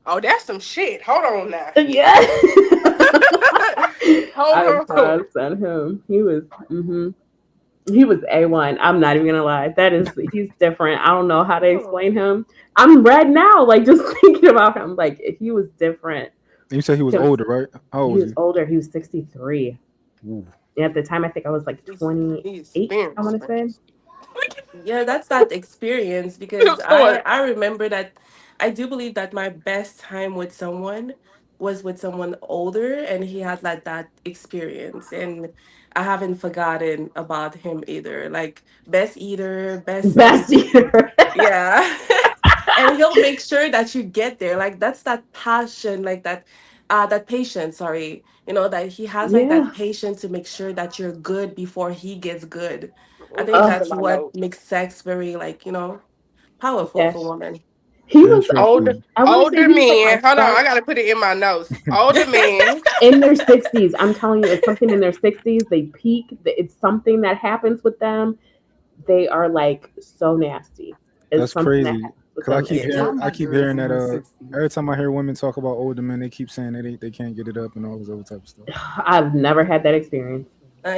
Oh, that's some shit. Hold on now. Yeah. I Hold on. paused on him. He was A1. I'm not even gonna lie. He's different. I don't know how to Hmm. explain him. I'm red now, like just thinking about him. Like he was different. you said he was older, right? How old He was was older. He was 63. he? And at the time, I think I was like He's 28, I experienced, want to man. say. Yeah, that's that experience because Of course. I remember that I do believe that my best time with someone was with someone older and he had like that experience and I haven't forgotten about him either. Like best eater, best Best everything. year. Yeah. And he'll make sure that you get there. Like that's that passion, like that patience, sorry. That he has like that Yeah. patience to make sure that you're good before he gets good. I think These are Oh, that's my what notes. makes sex very like, powerful for yes. women. He was like, Older Interesting. I want to say older he was like my men. Hold on, I start gotta put it in my notes. Older men. in their 60s. I'm telling you, it's something in their 60s. They peak. It's something that happens with them. They are like so nasty. It's That's something that crazy. happens with Cause I them. keep And My hearing, I keep mother is hearing in that. her Every 60s. time I hear women talk about older men, they keep saying they can't get it up and all this other type of stuff. I've never had that experience.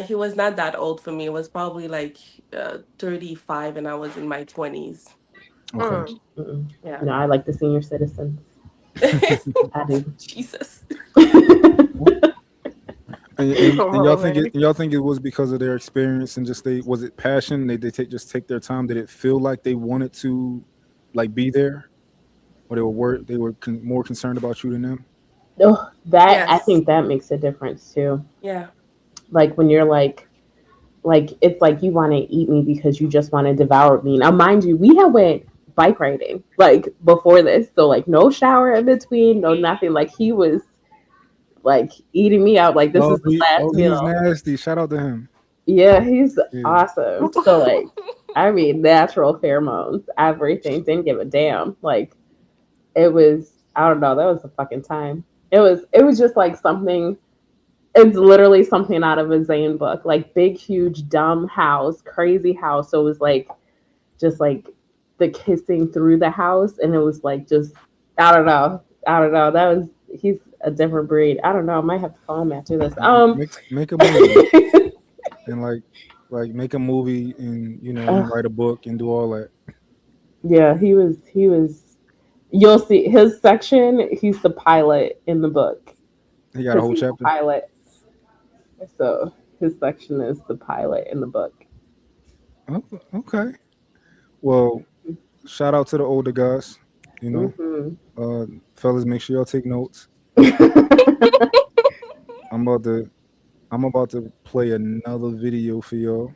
He was not that old for me. It was probably like 35 and I was in my 20s. Okay. Mm. Mm-mm. Yeah. No, I like the senior citizens. I do. Jesus. And Come y'all on, think man. it was because of their experience and just was it passion? They just take their time. Did it feel like they wanted to like be there, or they were more concerned about you than them? Oh, that I Yes. think that makes a difference too. Yeah. Like when you're like it's like you want to eat me because you just want to devour me. Now, mind you, we had went bike riding like before this, so like no shower in between, no nothing. Like he was like eating me out. Like this is the last He's meal. nasty. Shout out to him. Yeah, he's Yeah. awesome. So like, I mean, natural pheromones, everything. Didn't give a damn. Like it was. I don't know. That was a fucking time. It was just like something. It's literally something out of a Zane book. Like big, huge, dumb house, crazy house. So it was like just like the kissing through the house, and it was like just I don't know. I don't know. That was he's a different breed. I don't know. I might have to call him after this. Make a movie and like make a movie and uh, and write a book and do all that. yeah, he was You'll see his section. He's the pilot in the book He got a because whole he's the chapter. pilot. So his section is the pilot in the book. Oh, okay. Well, shout out to the older guys. You know, Hmm. fellas, make sure y'all take notes. I'm about to I'm about to play another video for y'all.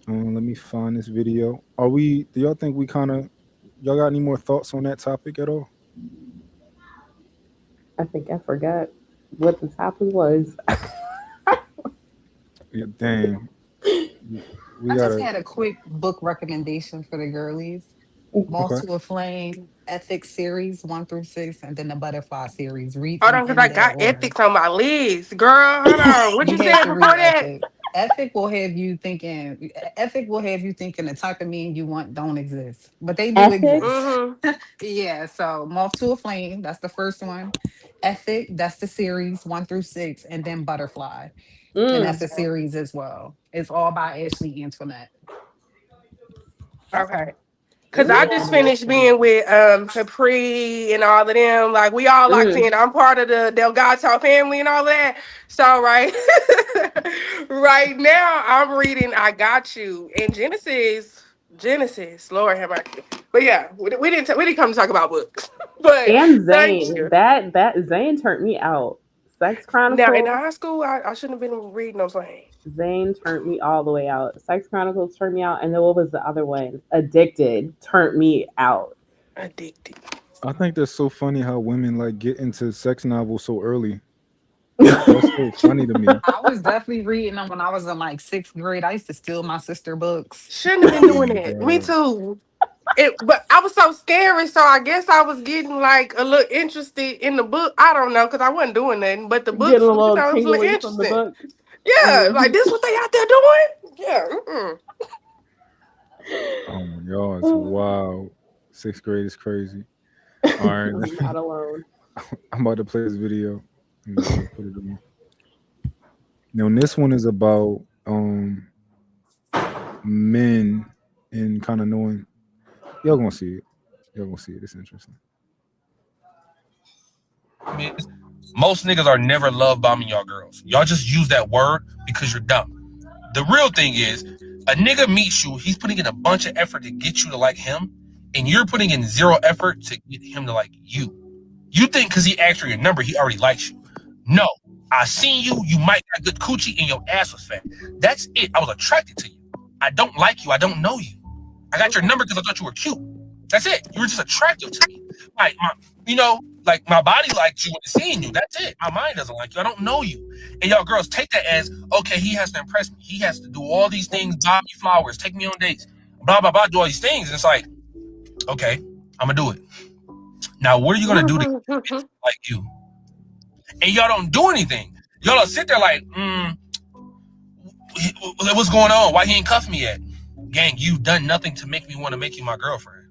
Let me find this video. Do y'all think we kind of, y'all got any more thoughts on that topic at all? I think I forgot what the topic was. Yeah, dang. We I just gotta, had a quick book recommendation for the girlies. Moth okay. to a Flame, Ethics series 1 through 6, and then the Butterfly series. Read Hold them on, because in I that got order. ethics on my list. Girl, hold on. What You you have said to before read that? Ethic. Ethic will have you thinking. Ethic will have you thinking the type of men you want don't exist, but they do Ethics. exist. Mm-hmm. Yeah. So Moth to a Flame, that's the first one. Ethic, that's the series 1 through 6, and then Butterfly, and that's Mm. a series as well. It's all by Ashley Antoinette. Okay. Cause I Yeah, just I'm finished listening. being with Capri and all of them. Like we all locked Mm. in. I'm part of the Delgado family and all that. So right, right now I'm reading I Got You in Genesis. Genesis, Lord have mercy. But yeah, we didn't come to talk about books. But And thank Zane. you. That Zane turned me out. Sex Now in Chronicles. high school, I shouldn't have been reading those things. Zane turned me all the way out. Sex Chronicles turned me out, and then what was the other one? Addicted turned me out. Addicted. I think that's so funny how women like get into sex novels so early. That's so funny to me. I was definitely reading them when I was in like 6th grade. I used to steal my sister books. Shouldn't have been Oh doing my that. Me god. too. But I was so scary, so I guess I was getting like a little interested in the book. I don't know, because I wasn't doing nothing, but the Getting books, a you little know, it was a little tingly from the interesting. book. Yeah, like Mhm. this what they out there doing? Yeah. Mm-mm. Oh my god, it's wild. Sixth grade is crazy. All right, You're not alone. I'm about to play this video. Let me put it on. Now this one is about men and kind of knowing. Y'all gonna see it. Y'all gonna see it. It's interesting. Is most niggas are never love bombing y'all girls. Y'all just use that word because you're dumb. The real thing is, a nigga meets you, he's putting in a bunch of effort to get you to like him, and you're putting in zero effort to get him to like you. You think because he asked for your number, he already likes you. No. I seen you, you might got good coochie, and your ass was fat. That's it. I was attracted to you. I don't like you. I don't know you. I got your number because I thought you were cute. That's it. You were just attractive to me. Like like my body liked you when seeing you. That's it. My mind doesn't like you. I don't know you. And y'all girls take that as okay. He has to impress me. He has to do all these things, buy me flowers, take me on dates, blah blah blah, do all these things. And it's like, okay, I'm gonna do it. Now, what are you gonna do to like you? And y'all don't do anything. Y'all don't sit there like, what's going on? Why he ain't cuffed me yet? Gang, you've done nothing to make me want to make you my girlfriend.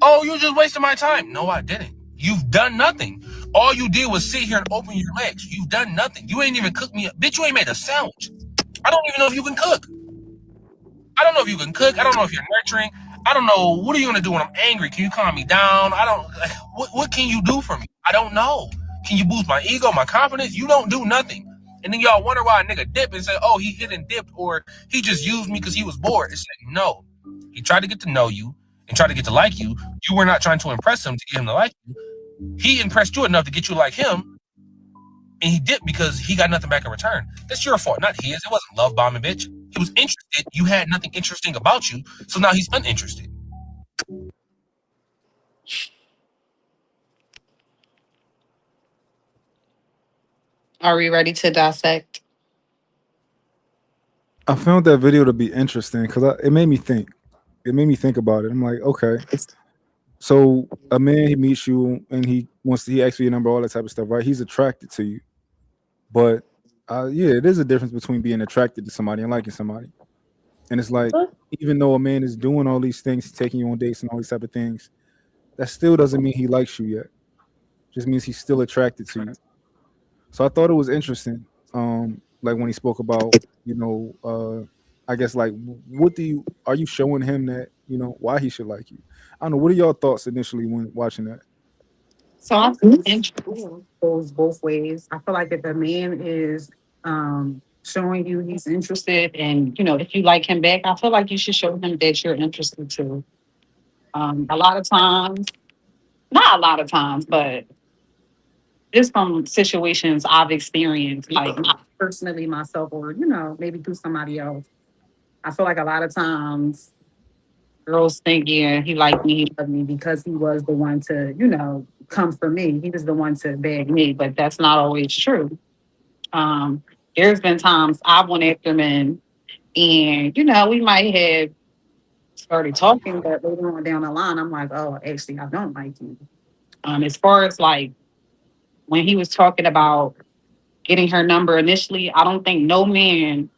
Oh, you just wasted my time. No, I didn't. You've done nothing. All you did was sit here and open your legs. You've done nothing. You ain't even cooked me up. Bitch, you ain't made a sandwich. I don't even know if you can cook. I don't know if you can cook. I don't know if you're nurturing. I don't know. What are you gonna do when I'm angry? Can you calm me down? I don't. What can you do for me? I don't know. Can you boost my ego, my confidence? You don't do nothing. And then y'all wonder why a nigga dip and say, oh, he hit and dipped, or he just used me because he was bored. It's like, no. He tried to get to know you and tried to get to like you. You were not trying to impress him to get him to like you. He impressed you enough to get you to like him, and he dipped because he got nothing back in return. That's your fault, not his. It wasn't love bombing, bitch. He was interested. You had nothing interesting about you, so now he's uninterested. Are we ready to dissect? I found that video to be interesting because it made me think. It made me think about it. I'm like, okay, so a man he meets you and he asks for your number, all that type of stuff, right? He's attracted to you, but yeah, it is a difference between being attracted to somebody and liking somebody. And it's like, But even though a man is doing all these things, taking you on dates and all these type of things, that still doesn't mean he likes you yet. Just means he's still attracted to you. So I thought it was interesting. Like when he spoke about, I guess like what do you are you showing him that why he should like you. I don't know. What are your thoughts initially when watching that? So I think That's interest goes both ways. I feel like if a man is showing you he's interested and if you like him back, I feel like you should show him that you're interested too. A lot of times, not a lot of times, but just from situations I've experienced, like not personally myself or, maybe through somebody else. I feel like a lot of times girls think, yeah, he liked me, he loved me because he was the one to, come for me. He was the one to beg me, but that's not always true. Um, there's been times I've went after men and, we might have started talking, but later on down the line, I'm like, oh, actually, I don't like you. As far as like when he was talking about getting her number initially, I don't think no man,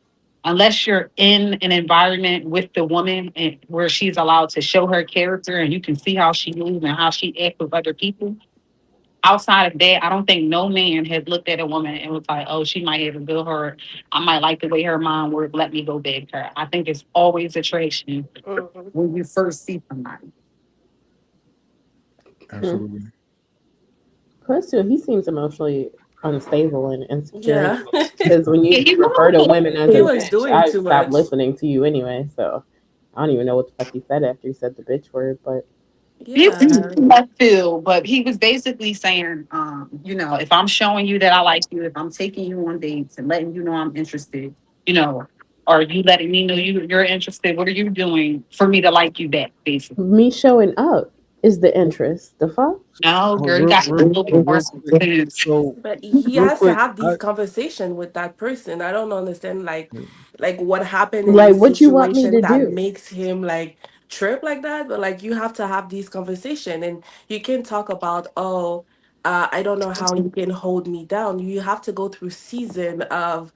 unless you're in an environment with the woman and where she's allowed to show her character and you can see how she moves and how she acts with other people. Outside of that, I don't think no man has looked at a woman and was like, "Oh, she might have a good heart. I might like the way her mind works. Let me go beg her." I think it's always attraction hmm when you first see somebody. Hmm. Absolutely. Plus, too, he seems emotionally unstable and insecure. Yeah. Because when Yeah, you you refer to know. women as He a was bitch, doing I too stopped much. listening to you anyway. So I don't even know what the fuck he said after he said the bitch word. But He Yeah. was left field, but he was basically saying, if I'm showing you that I like you, if I'm taking you on dates and letting you know I'm interested, you know, are you letting me know you're interested? What are you doing for me to like you back, basically? me showing up is the interest. The fuck? No, Oh, girl, you got to be a little bit more real quick. specific. So But he real has to quick, have I these conversation with that person. I don't understand like what happened in Like, this what you want me situation to that do? makes him like trip like that. But like you have to have these conversation and you can talk about, oh, I don't know how you can hold me down. You have to go through season of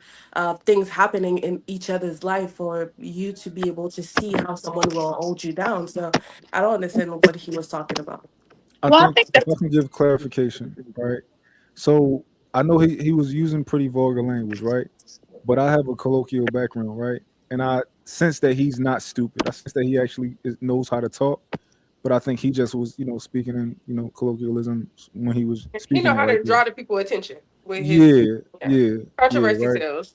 things happening in each other's life for you to be able to see how someone will hold you down. So I don't understand what he was talking about. I Well, I think think if I that's can give clarification, right? So I know he was using pretty vulgar language, right? But I have a colloquial background, right? And I sense that he's not stupid. I sense that he actually knows how to talk. But I think he just was, speaking in, colloquialism when he was He speaking know it how right to there. draw the people attention with his Yeah, yeah. yeah, Controversy right. sells.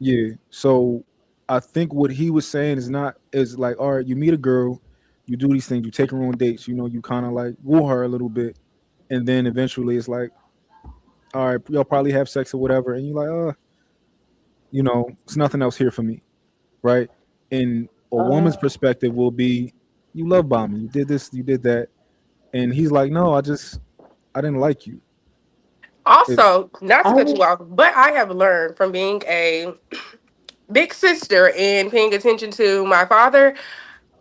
Yeah. So I think what he was saying is like, all right, you meet a girl, you do these things, you take her on dates, you kind of like woo her a little bit, and then eventually it's like, all right, y'all probably have sex or whatever, and you're like, it's nothing else here for me, right? And a woman's Uh, perspective will be, you love bombing, you did this, you did that, and he's like, no, I didn't like you. It, Also, not to I cut you would. off, but I have learned from being a big sister and paying attention to my father.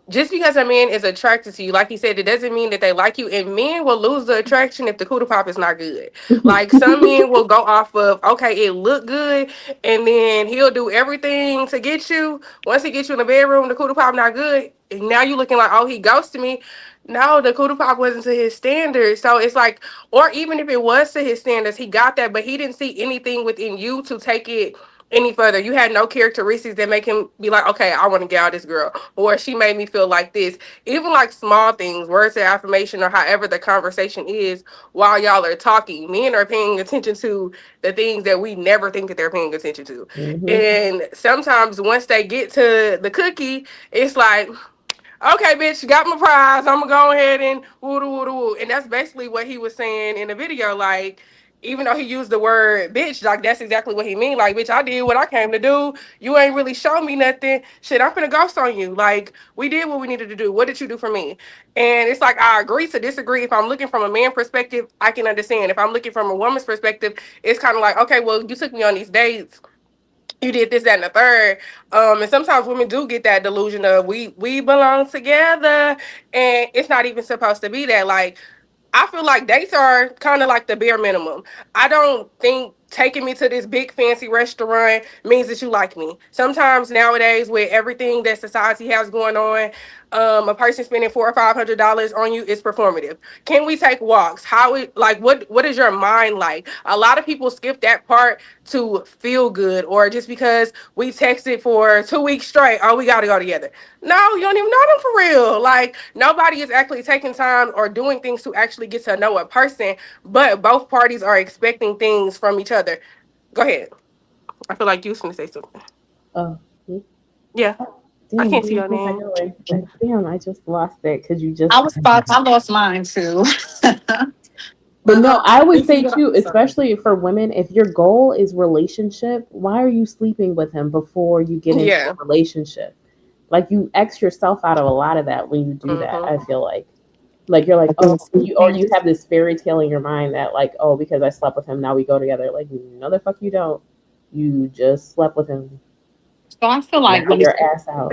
Just because a man is attracted to you, like he said, it doesn't mean that they like you. And men will lose the attraction if the cooter pop is not good. Like some men will go off of, okay, it looked good, and then he'll do everything to get you. Once he gets you in the bedroom, the cooter pop not good. And now you looking like, oh, he ghosted me. No, the cooter pop wasn't to his standards. So it's like, or even if it was to his standards, he got that, but he didn't see anything within you to take it any further. You had no characteristics that make him be like, okay, I want to get out this girl, or she made me feel like this. Even like small things, words of affirmation, or however the conversation is while y'all are talking. Men are paying attention to the things that we never think that they're paying attention to. Hmm. And sometimes once they get to the cookie, it's like, okay, bitch, you got my prize. I'm gonna go ahead and woo woo woo. And that's basically what he was saying in the video. Like, even though he used the word bitch, like that's exactly what he mean. Like, bitch, I did what I came to do. You ain't really show me nothing. Shit, I'm finna ghost on you. Like, we did what we needed to do. What did you do for me? And it's like I agree to disagree. If I'm looking from a man perspective, I can understand. If I'm looking from a woman's perspective, it's kind of like, okay, well, you took me on these dates, you did this, that, and the third. And sometimes women do get that delusion of we belong together, and it's not even supposed to be that. Like, I feel like dates are kind of like the bare minimum. I don't think taking me to this big fancy restaurant means that you like me. Sometimes nowadays, with everything that society has going on, A person spending $400 or $500 on you is performative. Can we take walks? How it like what is your mind like? A lot of people skip that part to feel good, or just because we texted for 2 weeks straight, oh, we gotta go together. No, you don't even know them for real. Like nobody is actually taking time or doing things to actually get to know a person, but both parties are expecting things from each other. Go ahead. I feel like you was gonna say something. Oh, me? Yeah, I Damn, can't where see you your think I name. going? Damn, I just lost it because you I just. was about, I lost mine too. But But no, I would this is say what too, I'm sorry. especially for women, if your goal is relationship, why are you sleeping with him before you get into Yeah. a relationship? Like you X yourself out of a lot of that when you do that. Mm-hmm. I feel like you're like, oh, you or you have this fairy tale in your mind that like, oh, because I slept with him, now we go together. Like, no, the fuck you don't. You just slept with him. So I feel Now like when your ass out.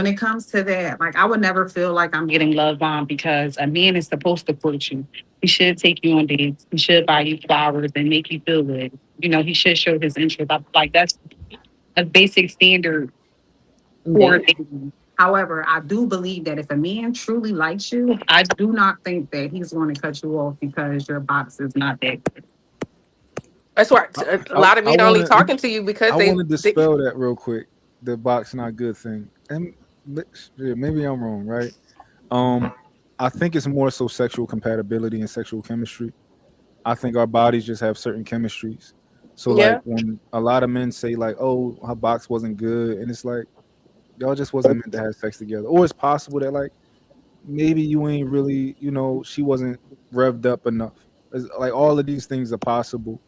it comes to that, like I would never feel like I'm getting love bombed because a man is supposed to court you. He should take you on dates. He should buy you flowers and make you feel good. You know, he should show his interest. Like that's a basic standard for Date. dating. However, I do believe that if a man truly likes you, I do not think that he's going to cut you off because your box is not that good. That's why I, a I, lot of I men only wanna talking to you because I wanna they dispel that real quick. The box not good thing, and yeah, maybe I'm wrong, right? Um, I think it's more so sexual compatibility and sexual chemistry. I think our bodies just have certain chemistries. So like yeah. when a lot of men say like, "Oh, her box wasn't good," and it's like y'all just wasn't meant to have sex together, or it's possible that like maybe you ain't really, she wasn't revved up enough. Like all of these things are possible.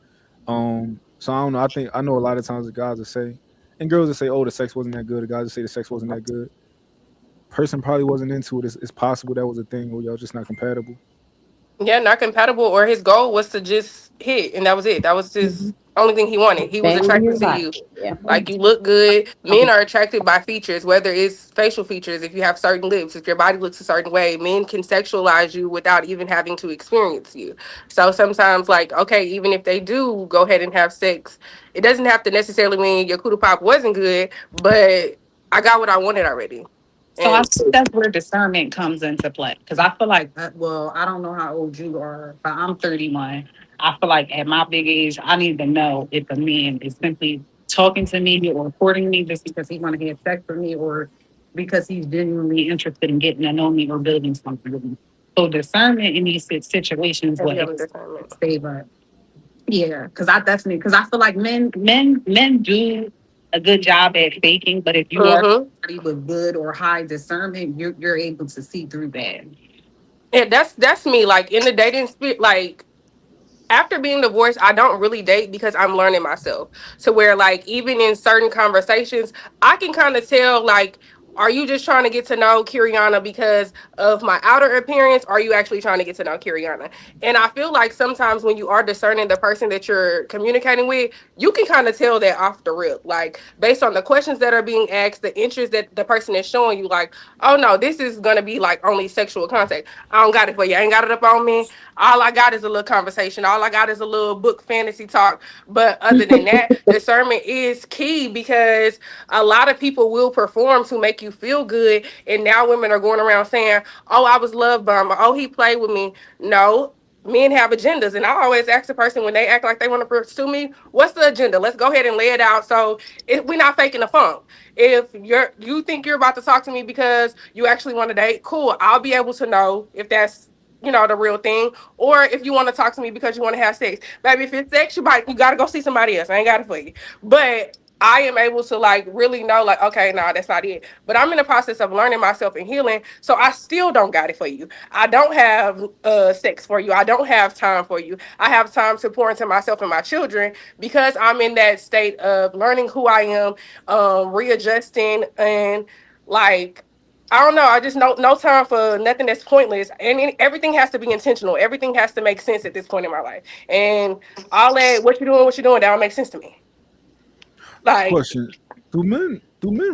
So I don't know. I know a lot of times the guys will say, and girls will say, "Oh, the sex wasn't that good." The guys will say the sex wasn't that good. Person probably wasn't into it. It's possible that was a thing, or y'all just not compatible. Yeah, not compatible, or his goal was to just hit and that was it. That was his only thing he wanted. He was Bang attracted your to body. you. Yeah. Like you look good. Men are attracted by features, whether it's facial features, if you have certain lips, if your body looks a certain way, men can sexualize you without even having to experience you. So sometimes like, okay, even if they do go ahead and have sex, it doesn't have to necessarily mean your cootie pop wasn't good, but I got what I wanted already. So I And think that's where discernment comes into play. Because I feel like, well, I don't know how old you are, but I'm 31. I feel like at my big age, I need to know if a man is simply talking to me or reporting me just because he want to have sex with me or because he's genuinely interested in getting to know me or building something with me. So discernment in these situations have will you help ever discernment? save us. Yeah, because I feel like men do a good job at faking, but if you are Mm-hmm. somebody with good or high discernment, you're able to see through that. Yeah, that's me. Like in the dating spirit, like after being divorced, I don't really date because I'm learning myself. To where like even in certain conversations, I can kind of tell like, are you just trying to get to know Kiriana because of my outer appearance? Or are you actually trying to get to know Kiriana? And I feel like sometimes when you are discerning the person that you're communicating with, you can kind of tell that off the rip. Like based on the questions that are being asked, the interest that the person is showing you, like, oh no, this is gonna be like only sexual contact. I don't got it for you. I ain't got it up on me. All I got is a little conversation. All I got is a little book fantasy talk. But other than that, discernment is key because a lot of people will perform to make you feel good. And now women are going around saying, oh, I was love bombed. Oh, he played with me. No, men have agendas. And I always ask the person when they act like they want to pursue me, what's the agenda? Let's go ahead and lay it out. So we're not faking the funk. If you think you're about to talk to me because you actually want to date, cool. I'll be able to know if that's the real thing, or if you want to talk to me because you want to have sex. Baby, if it's sex, you gotta go see somebody else. I ain't got it for you. But I am able to like really know, like, okay, no, that's not it. But I'm in the process of learning myself and healing. So I still don't got it for you. I don't have sex for you. I don't have time for you. I have time to pour into myself and my children because I'm in that state of learning who I am, readjusting and like I don't know. I just no time for nothing that's pointless, and everything has to be intentional. Everything has to make sense at this point in my life, and all that what you're doing, that don't make sense to me. Like Question: Do men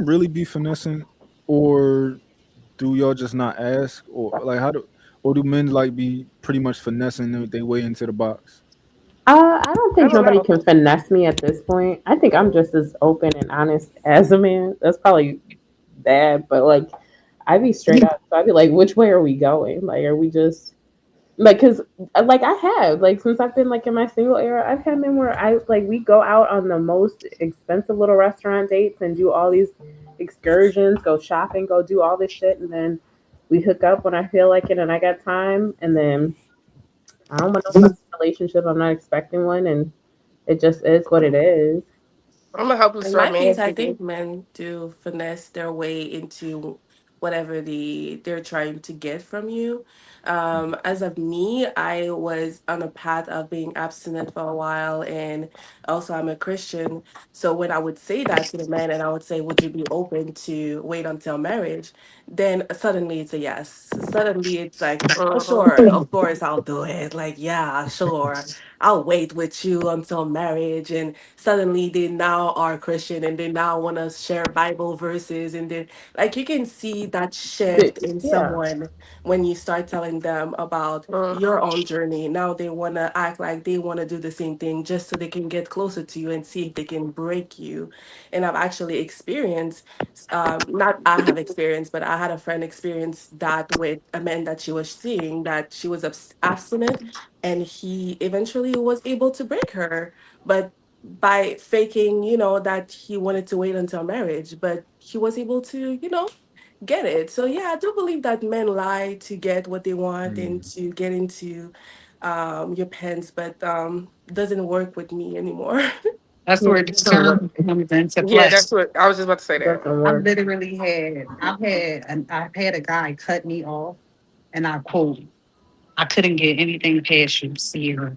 really be finessing, or do y'all just not ask, or like or do men like be pretty much finessing their way into the box? I don't I think don't nobody know. can finesse me at this point. I think I'm just as open and honest as a man. That's probably bad, but like I'd be straight up. So I'd be like, which way are we going? Like, are we just like, cause like I have like since I've been like in my single era, I've had men where I like we go out on the most expensive little restaurant dates and do all these excursions, go shopping, go do all this shit, and then we hook up when I feel like it and I got time, and then I don't want no fucking relationship. I'm not expecting one, and it just is what it is. I'm a hopeless In my case, I romantic. think men do finesse their way into whatever they're trying to get from you. As of me, I was on a path of being abstinent for a while, and also I'm a Christian. So when I would say that to the man, and I would say, "Would you be open to wait until marriage?" Then suddenly it's a yes. Suddenly it's like, "Oh, Mm-hmm. sure, of course I'll do it." Like, yeah, sure, I'll wait with you until marriage, and suddenly they now are Christian and they now want to share Bible verses, and they like you can see that shift in Yeah. someone when you start telling them about your own journey. Now they want to act like they want to do the same thing just so they can get closer to you and see if they can break you. And I've actually experienced, not I have experienced, but I had a friend experience that with a man that she was seeing, that she was abstinent, and he eventually was able to break her. But by faking, that he wanted to wait until marriage, but he was able to, get it. So yeah, I do believe that men lie to get what they want and Mm. to get into your pants, but doesn't work with me anymore. That's Yeah, where it doesn't work. discernment comes into Yeah, play. that's what I was just about to say It that. doesn't I've work. literally I've had a guy cut me off, and I quote, "I couldn't get anything past you, Sierra,"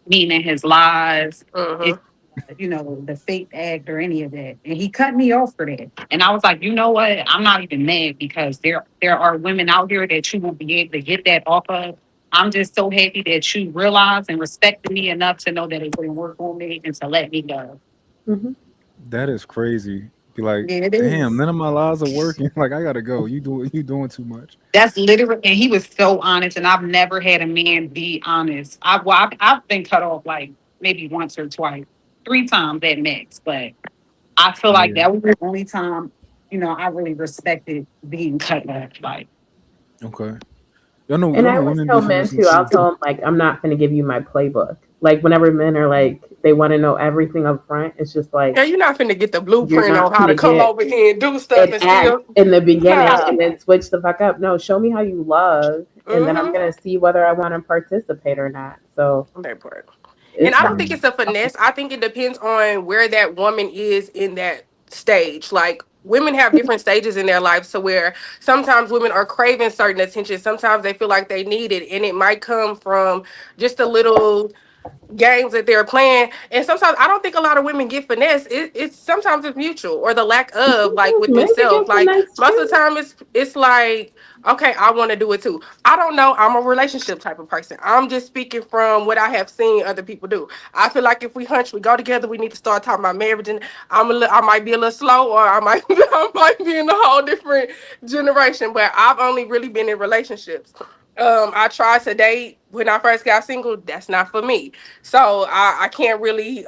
meaning his lies, it, Mm-hmm. the fake act or any of that. And he cut me off for that. And I was like, you know what? I'm not even mad because there are women out here that you won't be able to get that off of. I'm just so happy that you realized and respected me enough to know that it wouldn't work on me and to let me go. Hmm. That is crazy. Be like, Yeah, it damn, is. none of my lies are working. Like I gotta go. You doing too much. That's literally, and he was so honest. And I've never had a man be honest. I've been cut off like maybe once or twice, three times at max. But I feel like Yeah. that was the only time, I really respected being cut off. Like, Okay. Y'all And I know always women be tell doing men some too, I'll shit tell too. them, like, I'm not going to give you my playbook. Like, whenever men are like, they want to know everything up front, it's just like, Yeah, you're not finna get the you're blueprint not on how going to to come get over here and do stuff an and act still in the beginning nah. and then switch the fuck up. No, show me how you love, and then I'm Mm-hmm. going to see whether I want to participate or not. So That part. And it's I not. don't think Mm. it's a finesse. I think it depends on where that woman is in that stage. Like women have different stages in their lives to where sometimes women are craving certain attention. Sometimes they feel like they need it. And it might come from just a little games that they're playing. And sometimes I don't think a lot of women get finesse. It's sometimes it's mutual or the lack of like Sometimes with men can themselves. get Like finesse most of the too. time it's like, okay, I want to do it too. I don't know. I'm a relationship type of person. I'm just speaking from what I have seen other people do. I feel like if we hunch, we go together, we need to start talking about marriage. And I might be a little slow or I might I might be in a whole different generation. But I've only really been in relationships. I tried to date when I first got single. That's not for me. So I can't really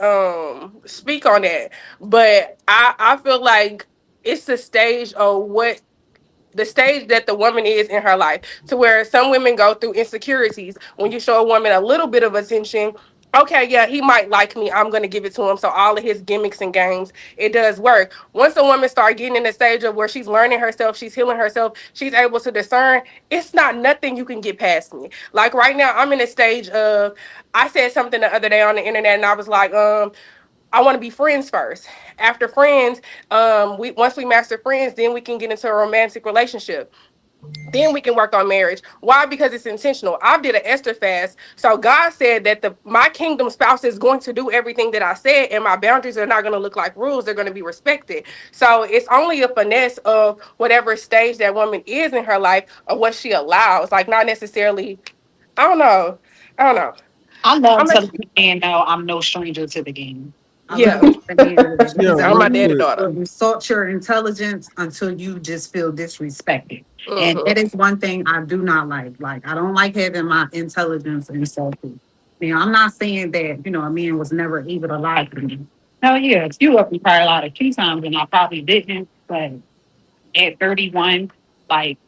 speak on that. But I feel like it's the stage of what the stage that the woman is in her life to where some women go through insecurities when you show a woman a little bit of attention. Okay, yeah, he might like me, I'm gonna give it to him. So all of his gimmicks and games, it does work. Once a woman start getting in the stage of where she's learning herself, she's healing herself, she's able to discern, it's not nothing you can get past me. Like right now I'm in a stage of, I said something the other day on the internet and I was like, I want to be friends first. After friends, we once we master friends, then we can get into a romantic relationship. Then we can work on marriage. Why? Because it's intentional. I did an Esther fast. So God said that my kingdom spouse is going to do everything that I said, and my boundaries are not going to look like rules. They're going to be respected. So it's only a finesse of whatever stage that woman is in her life or what she allows. Like not necessarily, I don't know. I don't know. I love I'm a, telling a man, no, I'm no stranger to the game. I love yeah. telling a man that Yeah, he's a I'm real my man daddy quick. daughter. will insult your intelligence until you just feel disrespected. And Hmm. that is one thing I do not like. Like, I don't like having my intelligence insulted. Now, I'm not saying that, a man was never able to lie to me. Hell yeah, a few of them probably lied a few times, and I probably didn't. But at 31. Like,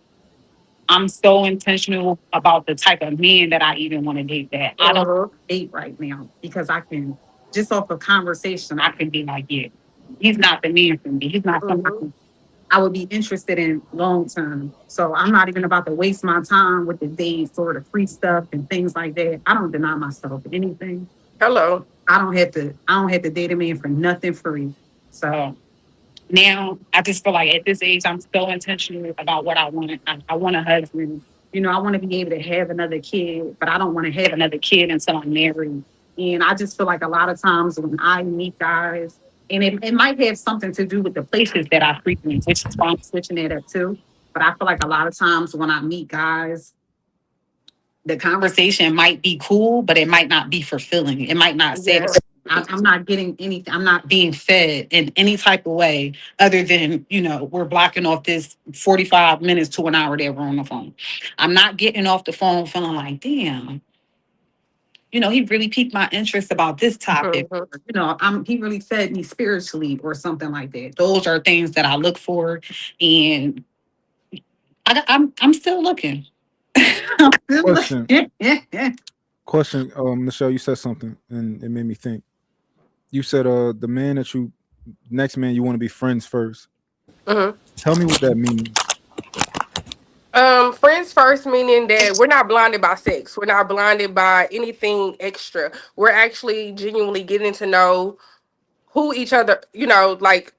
I'm so intentional about the type of man that I even want to date that I don't Mhm. date right now because I can, just off of conversation, I can be like, yeah, he's not the man for me. He's not Mhm. somebody I would be interested in long term. So I'm not even about to waste my time with the dates or the free stuff and things like that. I don't deny myself anything. Hello. I don't have to date a man for nothing free. So now I just feel like at this age I'm so intentional about what I want. I want a husband. I want to be able to have another kid, but I don't want to have another kid until I'm married. And I just feel like a lot of times when I meet guys, and it might have something to do with the places that I frequent, which is why I'm switching that up too. But I feel like a lot of times when I meet guys, the conversation might be cool, but it might not be fulfilling. It might not Yeah. satisfy. I'm not getting anything. I'm not being fed in any type of way other than, we're blocking off this 45 minutes to an hour that we're on the phone. I'm not getting off the phone feeling like, damn, he really piqued my interest about this topic. Mhm. He really fed me spiritually or something like that. Those are things that I look for. And I'm still looking. I'm still Question, looking. question. Michelle, you said something, and it made me think. You said, the man that you next man you want to be friends first. Mhm. Tell me what that means. Friends first, meaning that we're not blinded by sex. We're not blinded by anything extra. We're actually genuinely getting to know who each other, like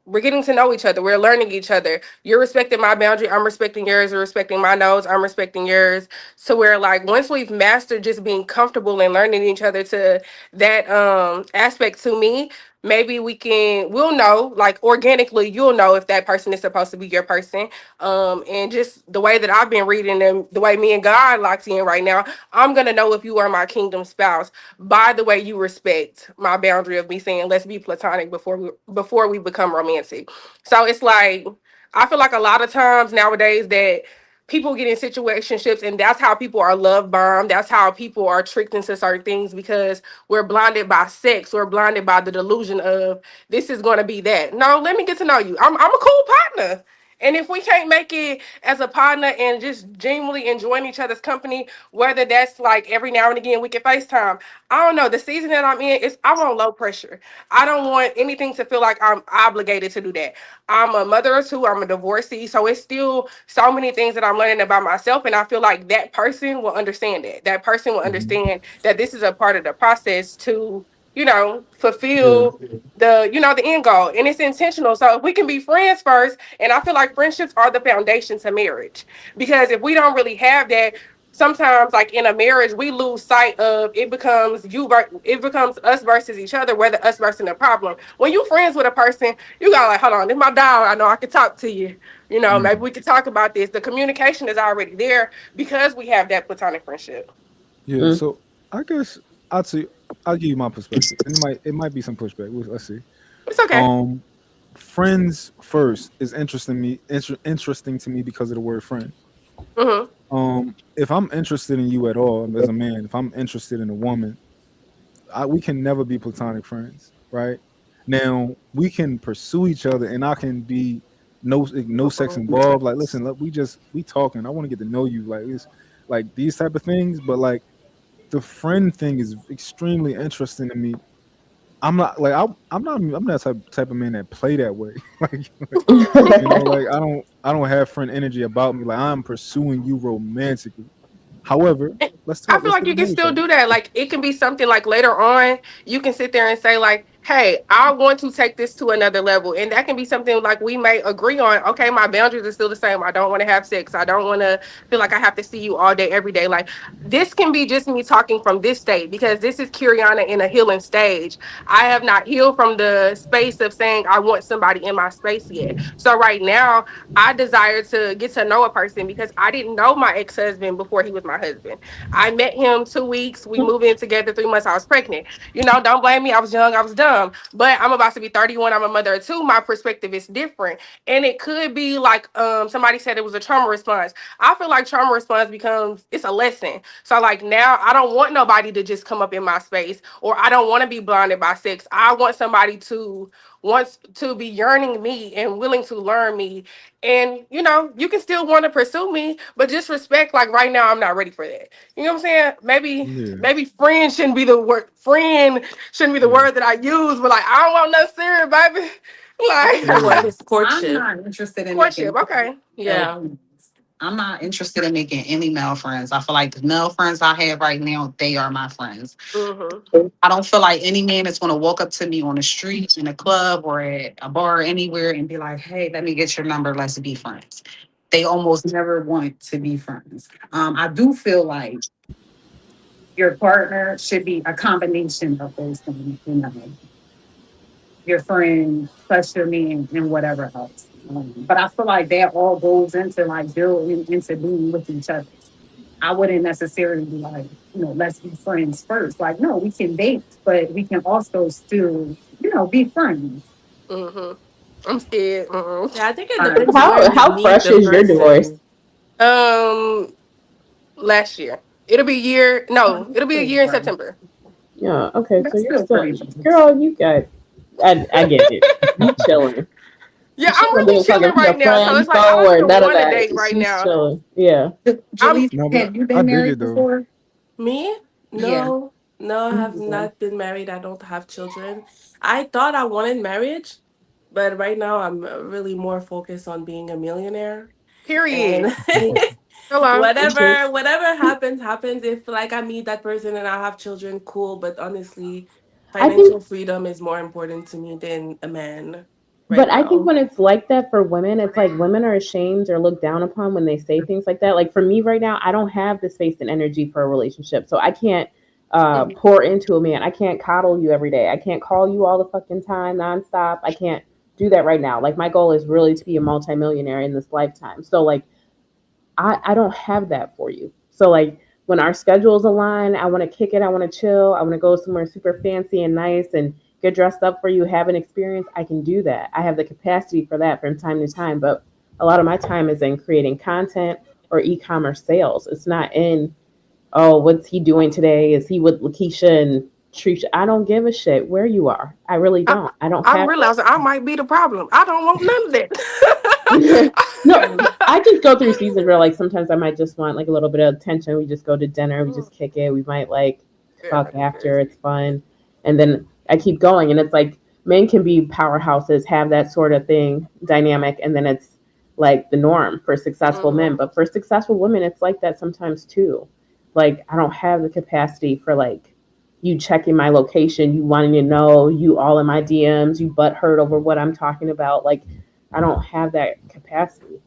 we're getting to know each other. We're learning each other. You're respecting my boundary. I'm respecting yours. You're respecting my nose. I'm respecting yours. So we're like, once we've mastered just being comfortable and learning each other to that aspect to me, maybe we'll know, like organically, you'll know if that person is supposed to be your person. And just the way that I've been reading them, the way me and God locked in right now, I'm gonna know if you are my kingdom spouse by the way you respect my boundary of me saying let's be platonic before we become romantic. So it's like I feel like a lot of times nowadays that people get in situationships and that's how people are love bombed. That's how people are tricked into certain things because we're blinded by sex. We're blinded by the delusion of this is going to be that. No, let me get to know you. I'm a cool partner. And if we can't make it as a partner and just genuinely enjoying each other's company, whether that's like every now and again we can FaceTime. I don't know. The season that I'm in is I want low pressure. I don't want anything to feel like I'm obligated to do that. I'm a mother of two, I'm a divorcee. So it's still so many things that I'm learning about myself. And I feel like that person will understand that. That person will Hmm. understand that this is a part of the process to, Yeah. fulfill the end goal. And it's intentional. So if we can be friends first, and I feel like friendships are the foundation to marriage. Because if we don't really have that, sometimes like in a marriage we lose sight of it becomes us versus each other, whether us versus the problem. When you friends with a person, you got like, hold on, this my dog, I know I can talk to you, maybe Hmm. we could talk about this. The communication is already there because we have that platonic friendship. Yeah. Mm. So I guess I'd say I'll give you my perspective, and it might be some pushback. Let's see. It's okay. Um, friends first is interesting to me because of the word friend. Mm-hmm. If I'm interested in you at all as a man, if I'm interested in a woman, we can never be platonic friends, right? Now we can pursue each other, and I can be no sex involved. Like, listen, look, we talking. I want to get to know you, like it's like these type of things. But like the friend thing is extremely interesting to me. I'm not like I'm not type of man that play that way. Like I don't have friend energy about me. Like I'm pursuing you romantically. However, let's I talk. feel Let's like get to you can know each still other. do that. Like it can be something like later on, you can sit there and say like, "Hey, I want to take this to another level," and that can be something like we may agree on. Okay, my boundaries are still the same. I don't want to have sex. I don't want to feel like I have to see you all day, every day. Like this can be just me talking from this state because this is Curiana in a healing stage. I have not healed from the space of saying I want somebody in my space yet. So right now, I desire to get to know a person because I didn't know my ex husband before he was my husband. I met him 2 weeks. We moved in together 3 months. I was pregnant. Don't blame me. I was young. I was dumb. But I'm about to be 31. I'm a mother of two. My perspective is different. And it could be like somebody said it was a trauma response. I feel like trauma response becomes it's a lesson. So like now I don't want nobody to just come up in my space or I don't want to be blinded by sex. I want somebody to wants to be yearning me and willing to learn me. And you can still want to pursue me, but just respect, like right now I'm not ready for that. You know what I'm saying? Maybe Yeah, maybe friend shouldn't be the word, yeah, that I use, but like I don't want no serious, baby. The Like yeah. word is I'm courtship. not interested in courtship, making okay. male Yeah. friends. I'm not interested in making any male friends. I feel like the male friends I have right now, they are my friends. Mm-hmm. I don't feel like any man is going to walk up to me on the street, in a club, or at a bar, or anywhere, and be like, "Hey, let me get your number. Let's be friends." They almost never want to be friends. I do feel like your partner should be a combination of those things. Your friend plus your man and whatever else. But I feel like that all goes into like building into being with each other. I wouldn't necessarily be like, let's be friends first. Like, no, we can date, but we can also still, be friends. Mm-hmm. I'm scared. Yeah, I think it All right. depends where you How meet fresh the is your divorce? person. Um, last year. It'll be a year. No, it'll be a year in September. Yeah. Okay. So That's you're still still, pretty fresh. girl. You got. I get it. You chilling. Yeah, She I'm don't really give a fuck chilling if he a right now. So friend, it's like I foe, don't or even none of want to that. date right She's now. chilling. Yeah. I'm Jaleesa, No, but have you I been dig it married though. before? Me? Yeah. No. No, I have Mhm. not been married. I don't have children. I thought I wanted marriage, but right now I'm really more focused on being a millionaire. And period. Hello. Okay. whatever happens, happens. If like I meet that person and I have children, cool. But honestly, I think financial freedom is more important to me than a man right But I think now. when it's like that for women, it's like women are ashamed or looked down upon when they say things like that. Like for me right now, I don't have the space and energy for a relationship. So I can't Mhm. pour into a man. I can't coddle you every day. I can't call you all the fucking time nonstop. I can't do that right now. Like my goal is really to be a multimillionaire in this lifetime. So like I don't have that for you. So like when our schedules align, I want to kick it. I want to chill. I want to go somewhere super fancy and nice and get dressed up for you, have an experience. I can do that. I have the capacity for that from time to time. But a lot of my time is in creating content or e-commerce sales. It's not in, oh, what's he doing today? Is he with Lakeisha and Trisha? I don't give a shit where you are. I really I, don't. I don't I'm have realizing I might be the problem. I don't want none of no, that. I just go through seasons where like sometimes I might just want like a little bit of attention. We just go to dinner, we just kick it. We might like Girl, fuck that'd be after, crazy. it's fun. And then I keep going and it's like men can be powerhouses, have that sort of thing dynamic, and then it's like the norm for successful men. Mm-hmm. But for successful women, it's like that sometimes too. Like I don't have the capacity for like you checking my location, you wanting to know, you all in my DMs, you butt hurt over what I'm talking about. Like I don't have that capacity.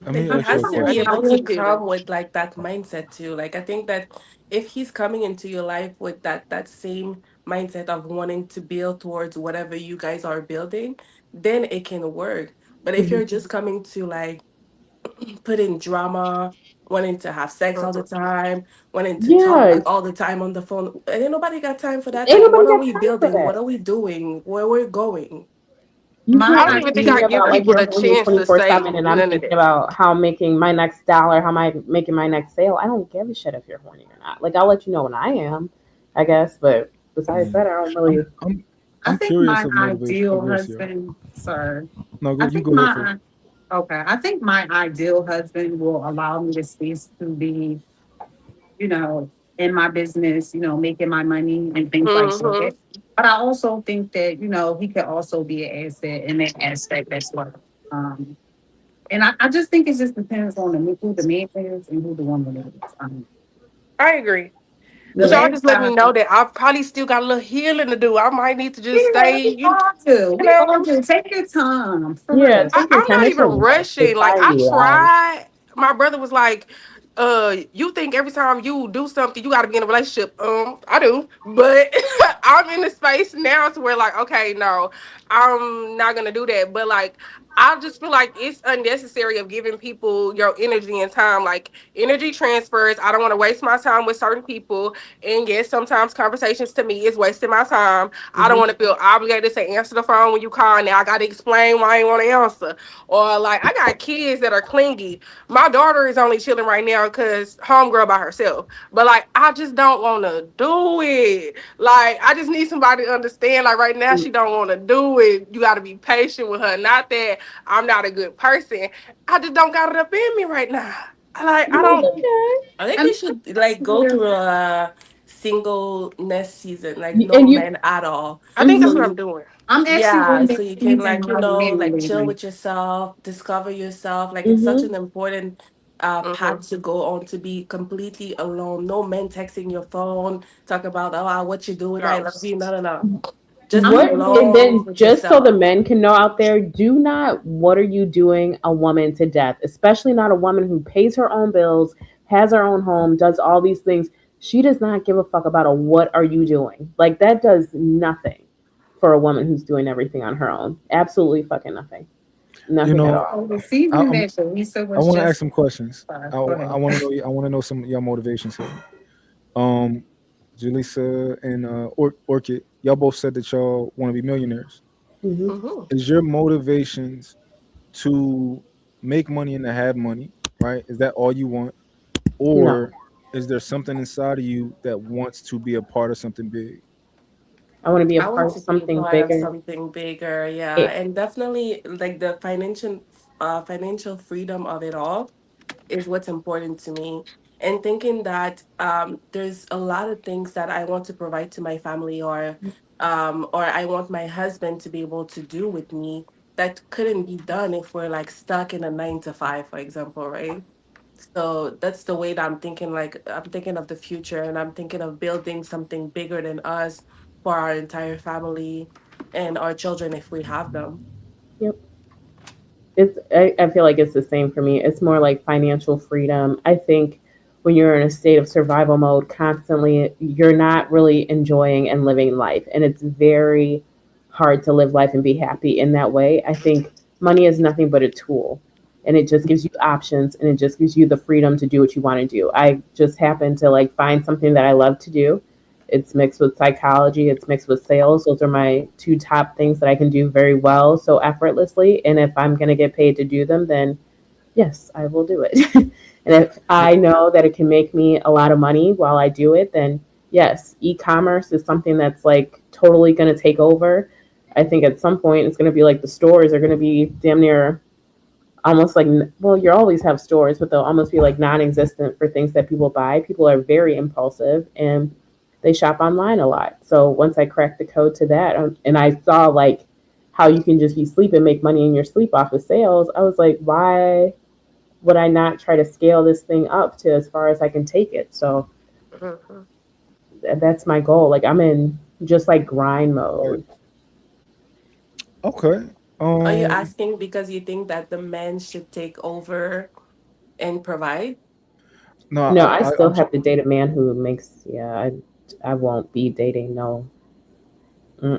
Let But me he ask you has a to be I question. able to need you. come with like that mindset too. Like I think that if he's coming into your life with that same mindset of wanting to build towards whatever you guys are building, then it can work. But if Mhm. you're just coming to like put in drama, wanting to have sex all the Mm-mm. time, wanting to Yeah, talk all the time on the phone, and ain't nobody got time for that. ain't Like, nobody what are got we time for building? What that. are we doing? Where we're going? You My I can't don't talk even to think idea, me I give about like people you're the horny chance to say 24/7 and I'm none of thinking that. about how I'm making my next dollar, how am I making my next sale. I don't give a shit if you're horny or not. Like I'll let you know when I am, I guess, but besides Yeah, that, I don't I'm really. I'm I I'm think curious my of motivation. Oh, ideal go ahead, Sierra. husband, sir. No, I you think go ahead first. my Okay. I think my ideal husband will allow me the space to be, you know, in my business, making my money and things like Mm-hmm. that. But I also think that, he could also be an asset in that aspect as well. Um, and I just think it just depends on who the man is and who the woman is. I agree. The But y'all Yeah. last just let me time, know that I probably still got a little healing to do. I might need to just yeah, stay, we all do. you We all know. do. Take your time, for Yeah, real. take your I'm time. not It's even a rushing. Like I society life. tried. My brother was like, you think every time you do something you gotta be in a relationship. I do. But I'm in the space now to where like, okay, no, I'm not gonna do that. But like I just feel like it's unnecessary of giving people your energy and time. Like energy transfers. I don't want to waste my time with certain people. And yes, sometimes conversations to me is wasting my time. I don't Hmm. want to feel obligated to answer the phone when you call. Now I got to explain why I ain't want to answer. Or like I got kids that are clingy. My daughter is only chilling right now because homegirl by herself. But like I just don't want to do it. Like I just need somebody to understand. Like right now she don't want to do it. You got to be patient with her. Not that I'm not a good person. I just don't got it up in me right now. I That's don't. okay. I think And we should that's like go weird. through a singleness season, like no And you, men at all. I think So that's Mhm. what I'm you, doing. I'm actually yeah, on so that you can season like, like chill lately. with yourself, discover yourself. Like it's such hmm an important Hmm. path to go on, to be completely alone. No men texting your phone, talk about, oh, what you doing, I No. love you. No, no, no. Just I'm what, and alone then with just so the yourself. men can know out there, do not, what are you doing a woman to death? Especially not a woman who pays her own bills, has her own home, does all these things. She does not give a fuck about a what are you doing. Like that does nothing for a woman who's doing everything on her own. Absolutely fucking nothing. You Nothing at know, all. so the I, season I'm that Teresa I was want to ask just some questions. go I ahead. want to know. I want to know some of your motivations here. Um, Julissa and Orchid, y'all both said that y'all want to be millionaires. Hmm. Hmm. Is your motivations to make money and to have money, right? Is that all you want, No, or is there something inside of you that wants to be a part of something big? I want to be a I want part of to be something part of bigger. something bigger, yeah, It, and definitely like the financial freedom of it all is what's important to me. And thinking that there's a lot of things that I want to provide to my family, or I want my husband to be able to do with me that couldn't be done if we're like stuck in a 9 to 5, for example, right? So that's the way that I'm thinking. Like I'm thinking of the future, and I'm thinking of building something bigger than us for our entire family and our children if we have them. yep. I feel like it's the same for me. It's more like financial freedom. I think when you're in a state of survival mode constantly, you're not really enjoying and living life. And it's very hard to live life and be happy in that way. I think money is nothing but a tool. And it just gives you options and it just gives you the freedom to do what you want to do. I just happen to like find something that I love to do. It's mixed with psychology, it's mixed with sales. Those are my two top things that I can do very well, so effortlessly. And if I'm going to get paid to do them, then yes, I will do it. And if I know that it can make me a lot of money while I do it, then yes, e-commerce is something that's like totally going to take over. I think at some point it's going to be like the stores are going to be damn near almost like, well, you always have stores, but they'll almost be like non-existent for things that people buy. People are very impulsive and they shop online a lot. So once I cracked the code to that, and I saw like how you can just be sleep and make money in your sleep off of sales, I was like, why would I not try to scale this thing up to as far as I can take it? So Hmm. that's my goal. Like I'm in just like grind Right. mode. Okay. Are you Um. asking because you think that the men should take over and provide? No. No, I I'm. still have to date a man who makes, yeah, I won't be dating no.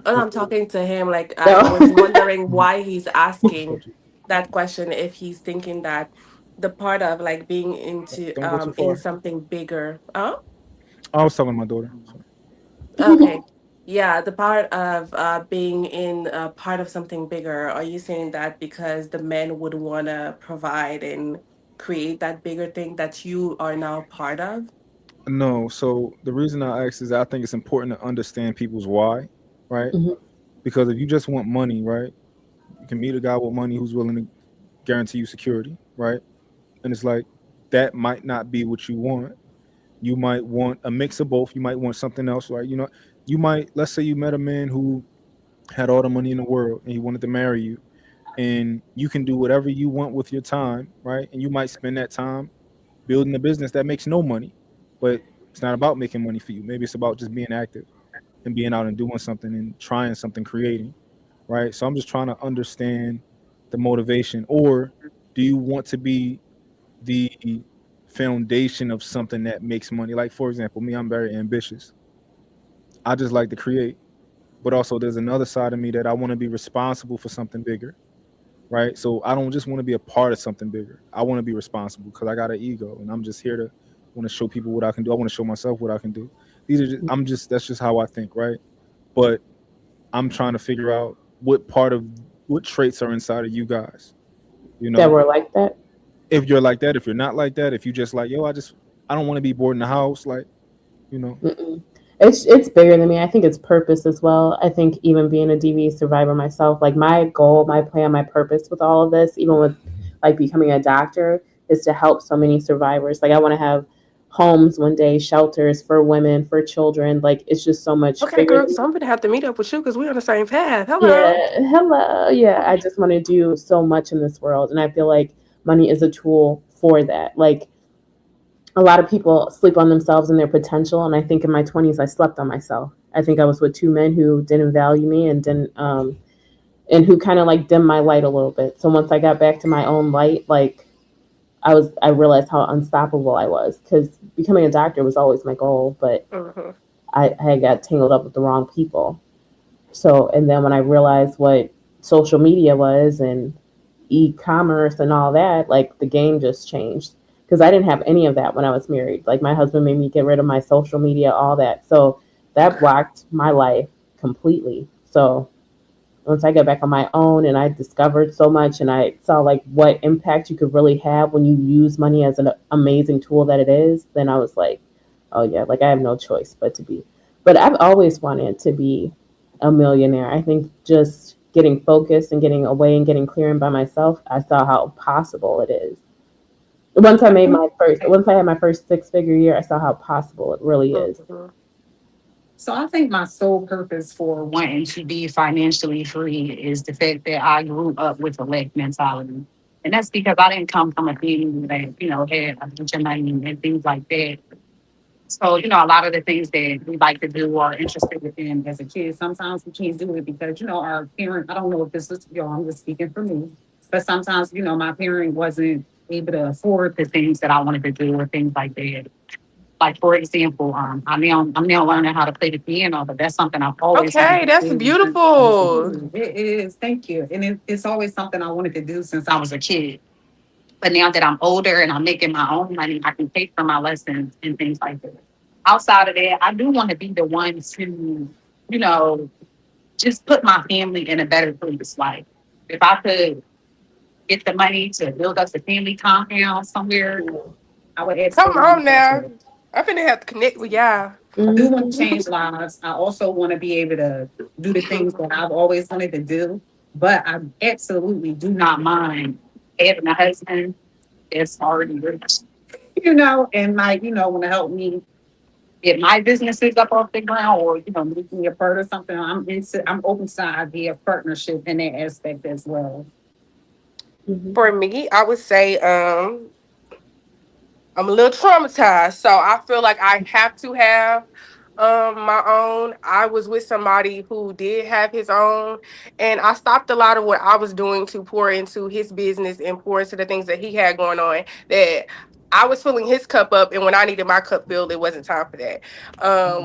And I'm Mm-mm. talking to him, like I No. was wondering why he's Got asking you. that question, if he's thinking that the part of like being into Don't go too in far. something bigger. Oh, I was telling my daughter. Sorry. okay. Yeah, the part of being in part of something bigger. Are you saying that because the men would want to provide and create that bigger thing that you are now part of? No. So the reason I asked is I think it's important to understand people's why, right? Mhm. Because if you just want money, right, you can meet a guy with money who's willing to guarantee you security, right? And it's like that might not be what you want. You might want a mix of both. You might want something else, right? You might, let's say you met a man who had all the money in the world and he wanted to marry you, and you can do whatever you want with your time, right? And you might spend that time building a business that makes no money, but it's not about making money for you. Maybe it's about just being active and being out and doing something and trying something, creating, right? So I'm just trying to understand the motivation. Or do you want to be the foundation of something that makes money? Like, for example, me, I'm very ambitious. I just like to create, but also there's another side of me that I want to be responsible for something bigger. right? So I don't just want to be a part of something bigger. I want to be responsible because I got an ego, and I'm just here to want to show people what I can do. I want to show myself what I can do. These are just, I'm just that's just how I think, right? But I'm trying to figure out what traits are inside of you guys. You that know, were like that. if you're like that, if you're not like that, if you just like, yo, I don't want to be bored in the house, like, you know. Mm-mm. It's bigger than me. I think it's purpose as well. I think even being a DV survivor myself, like my goal, my plan, my purpose with all of this, even with like becoming a doctor, is to help so many survivors. Like I want to have homes one day, shelters for women, for children. Like it's just so much Okay, bigger girl, than so I'm gonna have to meet up with you because we're on the same path. Hello. yeah, hello. Yeah, I just want to do so much in this world. And I feel like money is a tool for that. Like a lot of people sleep on themselves and their potential. And I think in my 20s, I slept on myself. I think I was with two men who didn't value me and didn't, and who kind of like dimmed my light a little bit. So once I got back to my own light, like I realized how unstoppable I was because becoming a doctor was always my goal, but Hmm. I got tangled up with the wrong people. So, and then when I realized what social media was and e-commerce and all that, like the game just changed because I didn't have any of that when I was married. Like my husband made me get rid of my social media, all that. So that blocked my life completely. So once I got back on my own and I discovered so much and I saw like what impact you could really have when you use money as an amazing tool that it is, then I was like, oh yeah, like I have no choice but to be. But I've always wanted to be a millionaire. I think just getting focused and getting away and getting clear and by myself, I saw how possible it is. I think Once I had my first 6-figure year, I saw how possible it really is. Hmm. so. I think my sole purpose for wanting to be financially free is the fact that I grew up with a lack mentality, and that's because I didn't come from a family that had a bunch of money and things like that. So, a lot of the things that we like to do or interested in as a kid, sometimes we can't do it because, our parent, I don't know if this is, I'm just speaking for me, but sometimes, my parent wasn't able to afford the things that I wanted to do or things like that. Like, for example, I'm now learning how to play the piano, but that's something I've always wanted Okay, to that's do since I was a beautiful. kid. It is, thank you. And it's always something I wanted to do since I was a kid. But now that I'm older and I'm making my own money, I can pay for my lessons and things like that. Outside of that, I do want to be the one to, you know, just put my family in a better place. Like, if I could get the money to build us a family compound somewhere, I would Come absolutely on love now. to. I'm finna have to connect with y'all. I do want to Mhm. change lives. I also want to be able to do the things that I've always wanted to do. But I absolutely do not mind having a husband that's already rich, and might, want to help me get my businesses up off the ground or, make me a part of something. I'm open to the idea of partnership in that aspect as well. Mhm. For me, I would say I'm a little traumatized, so I feel like I have to have my own. I was with somebody who did have his own, and I stopped a lot of what I was doing to pour into his business and pour into the things that he had going on. That I was filling his cup up, and when I needed my cup filled, it wasn't time for that.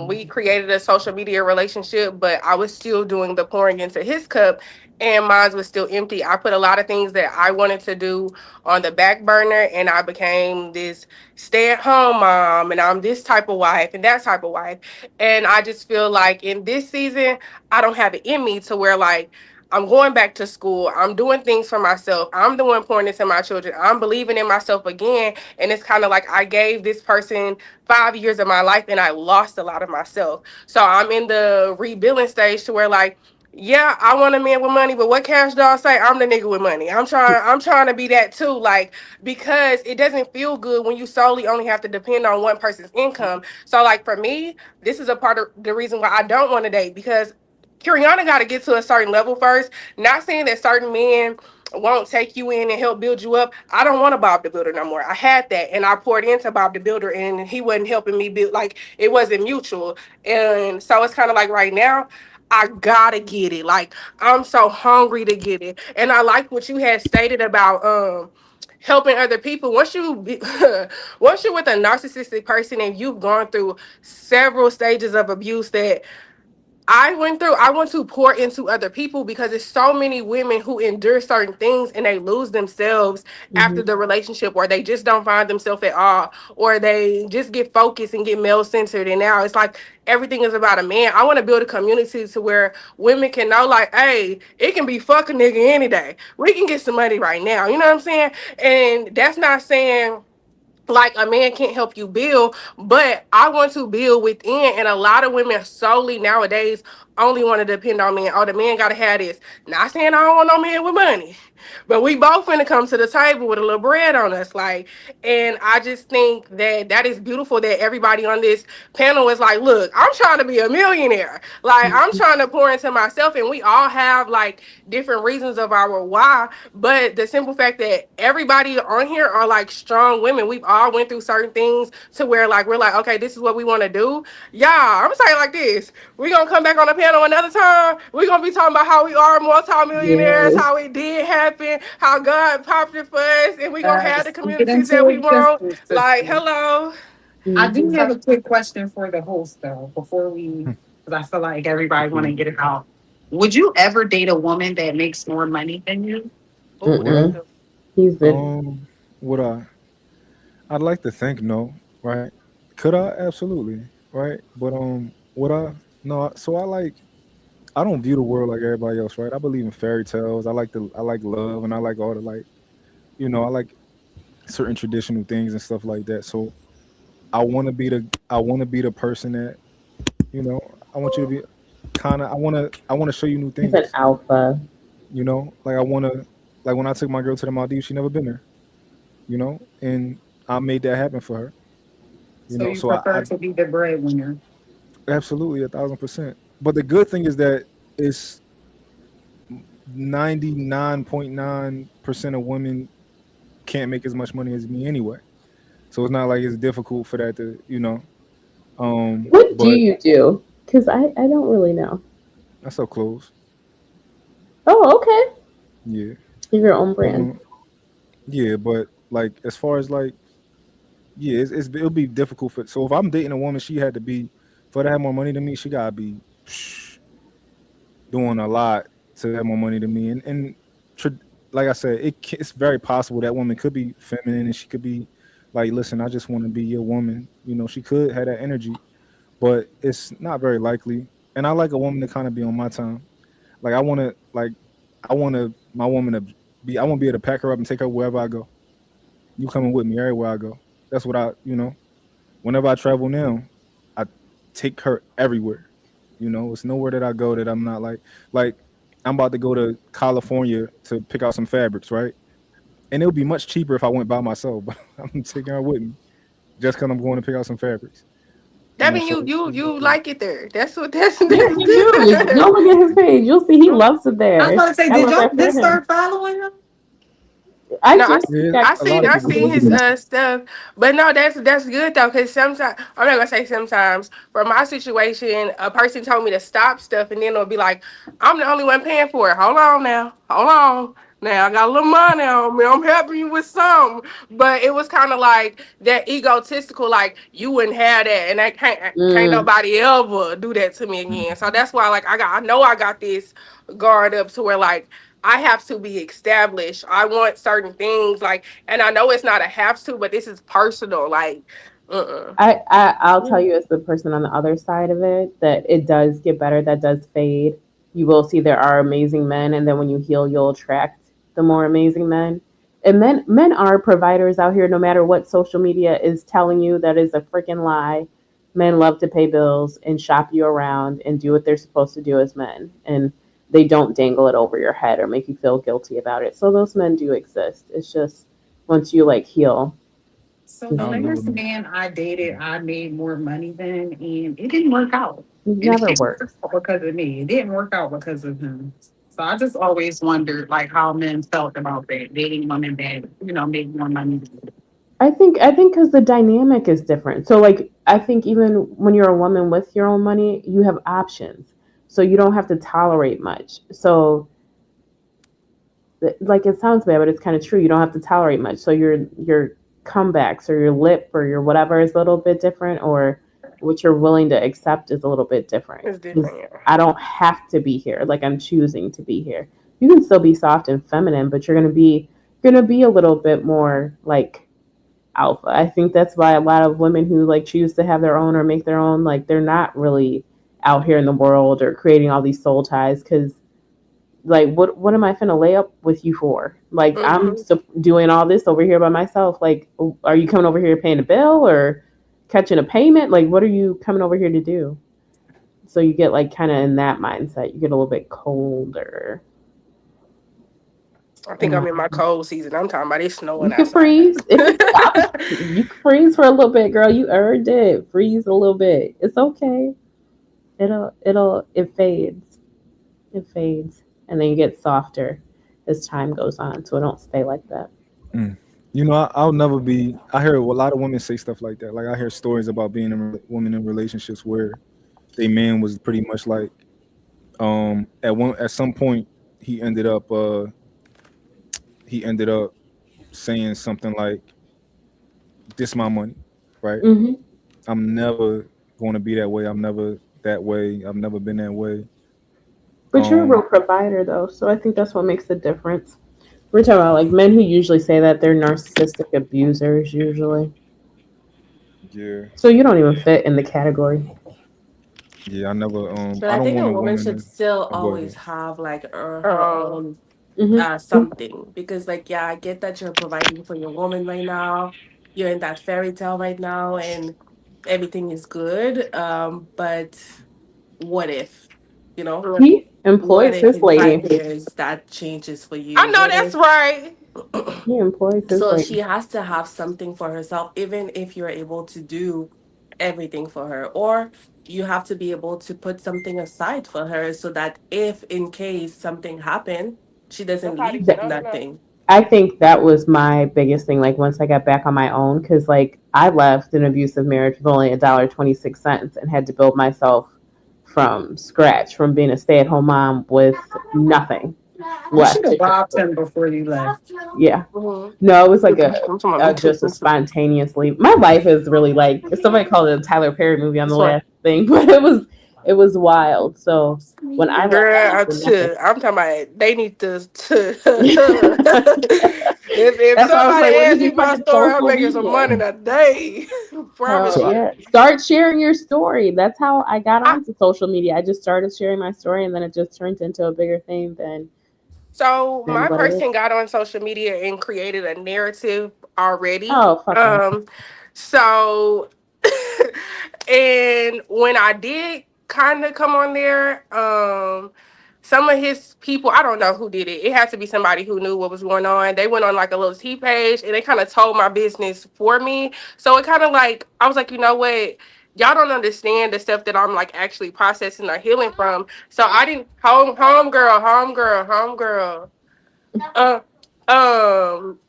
We created a social media relationship, but I was still doing the pouring into his cup, and mine was still empty. I put a lot of things that I wanted to do on the back burner, and I became this stay-at-home mom, and I'm this type of wife and that type of wife. And I just feel like in this season, I don't have it in me to where like I'm going back to school. I'm doing things for myself. I'm the one pouring into my children. I'm believing in myself again. And it's kind of like I gave this person 5 years of my life and I lost a lot of myself. So I'm in the rebuilding stage to where like, yeah, I want a man with money, but what Cash Doll say? I'm the nigga with money. I'm trying to be that too. Like, because it doesn't feel good when you solely only have to depend on one person's income. So like for me, this is a part of the reason why I don't want to date because Kiriana got to get to a certain level first. Not saying that certain men won't take you in and help build you up. I don't want a Bob the Builder no more. I had that and I poured into Bob the Builder and he wasn't helping me build, like it wasn't mutual. And so it's kind of like right now, I gotta get it. Like I'm so hungry to get it. And I like what you had stated about helping other people. Once you're with a narcissistic person and you've gone through several stages of abuse that I want to pour into other people because there's so many women who endure certain things and they lose themselves after Hmm. the relationship, or they just don't find themselves at all, or they just get focused and get male centered. And now it's like everything is about a man. I want to build a community to where women can know, like, hey, it can be fuck a nigga any day. We can get some money right now. You know what I'm saying? And that's not saying like a man can't help you build, but I want to build within. And a lot of women solely nowadays only want to depend on men. Oh, the man gotta have this. Not saying I don't want no man with money, but we both finna come to the table with a little bread on us. Like, and I just think that that is beautiful that everybody on this panel is like, look, I'm trying to be a millionaire. Like, I'm trying to pour into myself, and we all have like different reasons of our why. But the simple fact that everybody on here are like strong women. We've all went through certain things to where like we're like, okay, this is what we want to do. Yeah, I'm gonna say it like this. We're gonna come back on the panel another time. We're gonna be talking about how we are multimillionaires, Yes. how it did happen, how God popped it for us, and we're gonna have the We'll get communities into that we it just want. Like, hello. I do Hmm. have a quick question for the host though, before we, because I feel like everybody want to Shoot. get it out. Would you ever date a woman that makes more money than you? Ooh, Would I? that's Mm-mm. good. He's the. Would I? I'd like to think no, right? Could I? Absolutely, right? But would I? No. So I like. I don't view the world like everybody else, right? I believe in fairy tales. I like love, and I like all the like. I like certain traditional things and stuff like that. So I want to be the person that I want you to be kind of. I want to show you new He's an things. alpha. Like I want to. Like when I took my girl to the Maldives, she never been there. And I made that happen for her. So you So I prefer to be the breadwinner? absolutely 1,000%. But the good thing is that it's 99.9% of women can't make as much money as me anyway. So it's not like it's difficult for that to. What do But you do? Because I don't really know. that's so close. Oh, okay. Yeah. You're your own brand. Um, yeah, but like as far as like yeah, it'll be difficult for. So if I'm dating a woman, she had to be for her to have more money than me. She gotta be doing a lot to have more money than me. And like I said, it's very possible that woman could be feminine and she could be like, listen, I just want to be your woman. She could have that energy, but it's not very likely. And I like a woman to kind of be on my time. Like I want to my woman to be. I want to be able to pack her up and take her wherever I go. You coming with me everywhere I go. That's what whenever I travel now, I take her everywhere. It's nowhere that I go that I'm not like I'm about to go to California to pick out some fabrics, right? And it would be much cheaper if I went by myself, but I'm taking her with me just because I'm going to pick out some fabrics. That mean So you like it there. That's what that's Yeah, that's you do. Go good. look at his page. You'll see he loves it I was there. about to say, I did love y'all that for just him. start following him? I No, just yeah, got a lot of I people seen do. his stuff, but no, that's good though. Cause sometimes I'm not gonna say sometimes. For my situation, a person told me to stop stuff, and then it'll be like, I'm the only one paying for it. Hold on now, hold on. Now I got a little money on me. I'm helping you with some, but it was kind of like that egotistical. Like you wouldn't have that, and that can't mm, nobody ever do that to me again. So that's why, like, I know I got this guard up to where like I have to be established. I want certain things like, and I know it's not a have to, but this is personal. Like, uh-uh. I'll tell you as the person on the other side of it that it does get better. That does fade. You will see there are amazing men, and then when you heal, you'll attract the more amazing men. And men are providers out here. No matter what social media is telling you, that is a freaking lie. Men love to pay bills and shop you around and do what they're supposed to do as men, and they don't dangle it over your head or make you feel guilty about it. So those men do exist. It's just once you like heal, So I the don't know what last I'm. man I dated, I made more money than, and it didn't work out. it And it never didn't works. work out because of me. It didn't work out because of him. So I just always wondered, like, how men felt about that, dating women that made more money. I think because the dynamic is different. So like I think even when you're a woman with your own money, you have options. So you don't have to tolerate much. So like it sounds bad, but it's kind of true. You don't have to tolerate much. So your comebacks or your lip or your whatever is a little bit different, or what you're willing to accept is a little bit different. It's Because different, yeah. I don't have to be here. Like I'm choosing to be here. You can still be soft and feminine, but you're gonna be a little bit more like alpha. I think that's why a lot of women who like choose to have their own or make their own, like they're not really out here in the world or creating all these soul ties because like what am I finna lay up with you for? Like I'm Hmm. doing all this over here by myself. Like are you coming over here paying a bill or catching a payment? Like what are you coming over here to do? So you get like kind of in that mindset. You get a little bit colder. I think And I'm in my cold season. I'm talking about it's snowing you can outside. freeze. Stop. You can freeze for a little bit, girl. You earned it. Freeze a little bit. It's okay. It fades. It fades. And then you get softer as time goes on. So it don't stay like that. Mm. You know, I'll never be. I hear a lot of women say stuff like that. Like I hear stories about being in women in relationships where they man was pretty much like at some point he ended up he ended up saying something like, "This my money, right? Hmm. I'm never going to be that way. I'm never that way. I've never been that way." But you're a Um, real provider though, so I think that's what makes the difference. We're talking about like men who usually say that they're narcissistic abusers usually. yeah, So you don't even fit in the category. yeah. I never. But I I don't think want a a woman woman should to. still Oh, go ahead. always have like her um, own Hmm. something, because like yeah, I get that you're providing for your woman right now. You're in that fairy tale right now and everything is good. But what if, you know, He what employs if his in five lady. years that changes for I you? know What that's if right. He employs his so she lady. has to have something for herself, even if you're able to do everything for her, or you have to be able to put something aside for her so that if in case something happened, she doesn't Nobody, leave Th- with no, no, no. nothing. I think that was my biggest thing. Like once I got back on my own, because like I left an abusive marriage with only $1.26 and had to build myself from scratch, from being a stay-at-home mom with nothing You should left. have robbed him before you left. Yeah. Mm-hmm. No, it was like I'm talking about me too. just a spontaneous leave. My life is really like somebody called it a Tyler Perry movie on the This one. last thing, but it was wild. So when I left, I Girl, left with nothing. I'm talking about they need to if That's why I was somebody like, what asks did me you put my to story, I'm social making some money media? in a day. Hell Promise So you. yeah. Start sharing your story. That's how I got I, onto social media. I just started sharing my story and then it just turned into a bigger thing so than my what it is. person got on social media and created a narrative already. Oh, fuck them. So and when I did kind of come on there, some of his people, I don't know who did it. It had to be somebody who knew what was going on. They went on like a little T page and they kind of told my business for me. So it kind of like I was like, you know what? Y'all don't understand the stuff that I'm like actually processing or healing from. So I didn't home girl. Uh, um,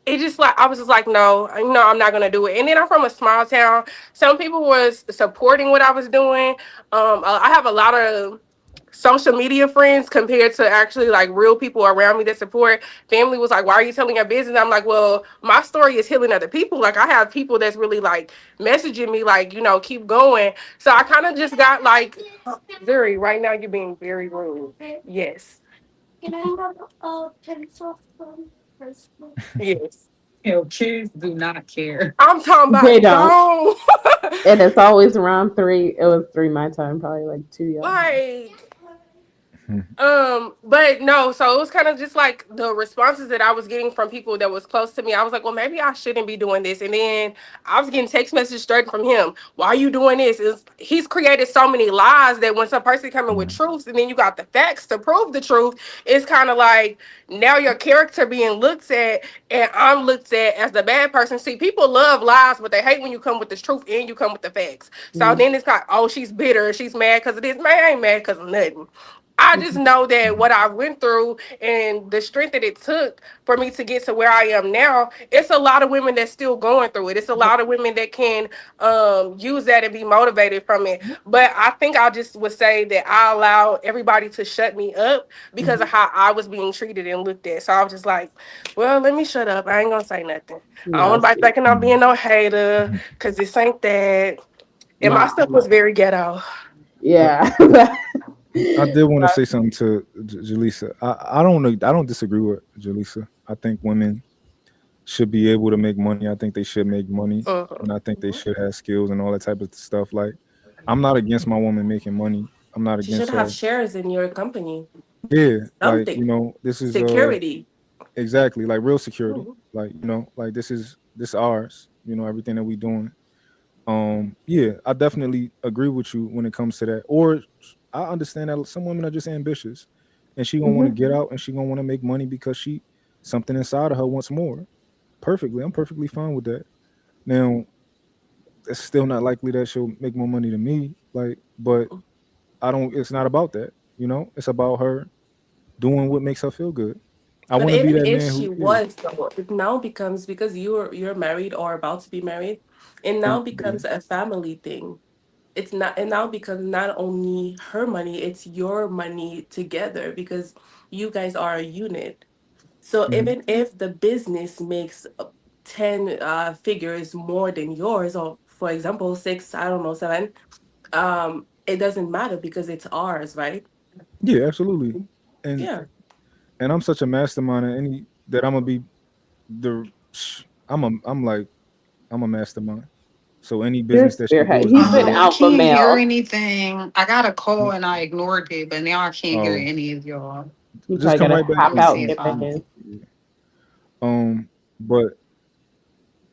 it just like I was just like, no, I'm not gonna do it. And then I'm from a small town. Some people was supporting what I was doing. I have a lot of social media friends compared to actually like real people around me that support. Family was like, why are you telling your business? I'm like, well, my story is healing other people. Like I have people that's really like messaging me like, keep going. So I kind of just got like, Zuri, right now you're being very rude. Yes. Yes. Kids do not care. I'm talking They about don't. gone. And it's always around 3. It was 3 my time, probably like 2 y'all. Like, but no, so it was kind of just like the responses that I was getting from people that was close to me. I was like, well, maybe I shouldn't be doing this. And then I was getting text messages straight from him. Why are you doing this? He's created so many lies that when some person coming with mm, truths and then you got the facts to prove the truth, it's kind of like now your character being looked at and I'm looked at as the bad person. See, people love lies, but they hate when you come with the truth and you come with the facts. So Mm-hmm. then it's like, oh, she's bitter, she's mad because of this. Man, I ain't mad because of nothing. I just know that mhm, what I went through and the strength that it took for me to get to where I am now, it's a lot of women that's still going through it. It's a Yep. lot of women that can use that and be motivated from it. But I think I just would say that I allow everybody to shut me up because Mm-hmm. of how I was being treated and looked at. So I was just like, well, let me shut up. I ain't gonna say nothing. I don't No, want nobody see. thinking I'm mhm, being no hater mhm. because this ain't that. And Now, my stuff was very ghetto. uh, Yeah. I did want to say something to Jaleesa. I don't know. I don't disagree with Jaleesa. I think women should be able to make money. I think they should make money, and I think they Mhm. should have skills and all that type of stuff. Like, I'm not against my woman making money. I'm not She should against have her. shares in your company. Yeah, like Something. this is Security. exactly like real security. Mhm. Like like this ours. Everything that we doing. Yeah, I definitely agree with you when it comes to that. Or I understand that some women are just ambitious, and she gonna want to Hmm. get out and she gonna want to make money because she something inside of her wants more. Perfectly, I'm perfectly fine with that. Now, it's still not likely that she'll make more money than me. Like, but I don't. It's not about that. It's about her doing what makes her feel good. I But want to be even that if man she who, yeah, was, though, it now becomes because you're married or about to be married, it now yeah, becomes a family thing. It's not, it now becomes not only her money, it's your money together because you guys are a unit. So mhm. even if the business makes 10 figures more than yours, or for example, six, I don't know, seven, it doesn't matter because it's ours, right? Yeah, absolutely. And Yeah. and I'm such a mastermind at any that I'm gonna be the I'm a mastermind. So any You're business that she spearhead. do is He's gonna an be I alpha can't hear male. anything. I got a call mm, and I ignored it, but now I can't hear oh, any of y'all. You just probably come gotta right back hop Let me in. out see and if get back I'm. in. Yeah. But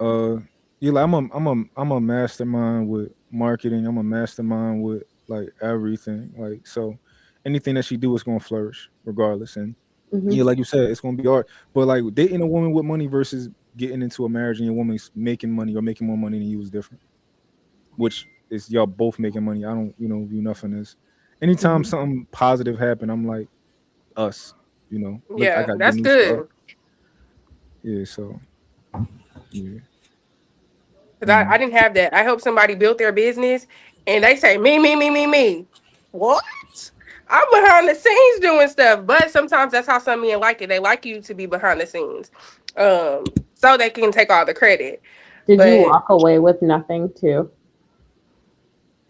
uh yeah, like I'm a mastermind with marketing. I'm a mastermind with like everything. Like so anything that she do is gonna flourish regardless. And Hmm. yeah, like you said, it's gonna be art. But like dating a woman with money versus getting into a marriage and your woman's making money or making more money than you is different. Which is y'all both making money. I don't, view nothing as anytime Hmm. something positive happen, I'm like us, look, I Yeah, got good that's news for us. good. Yeah, so yeah. Because I Um didn't have that. I hope somebody built their business and they say, me, me, me, me, me. What? I'm behind the scenes doing stuff. But sometimes that's how some men like it. They like you to be behind the scenes. So they can take all the credit. Did you But walk away with nothing too?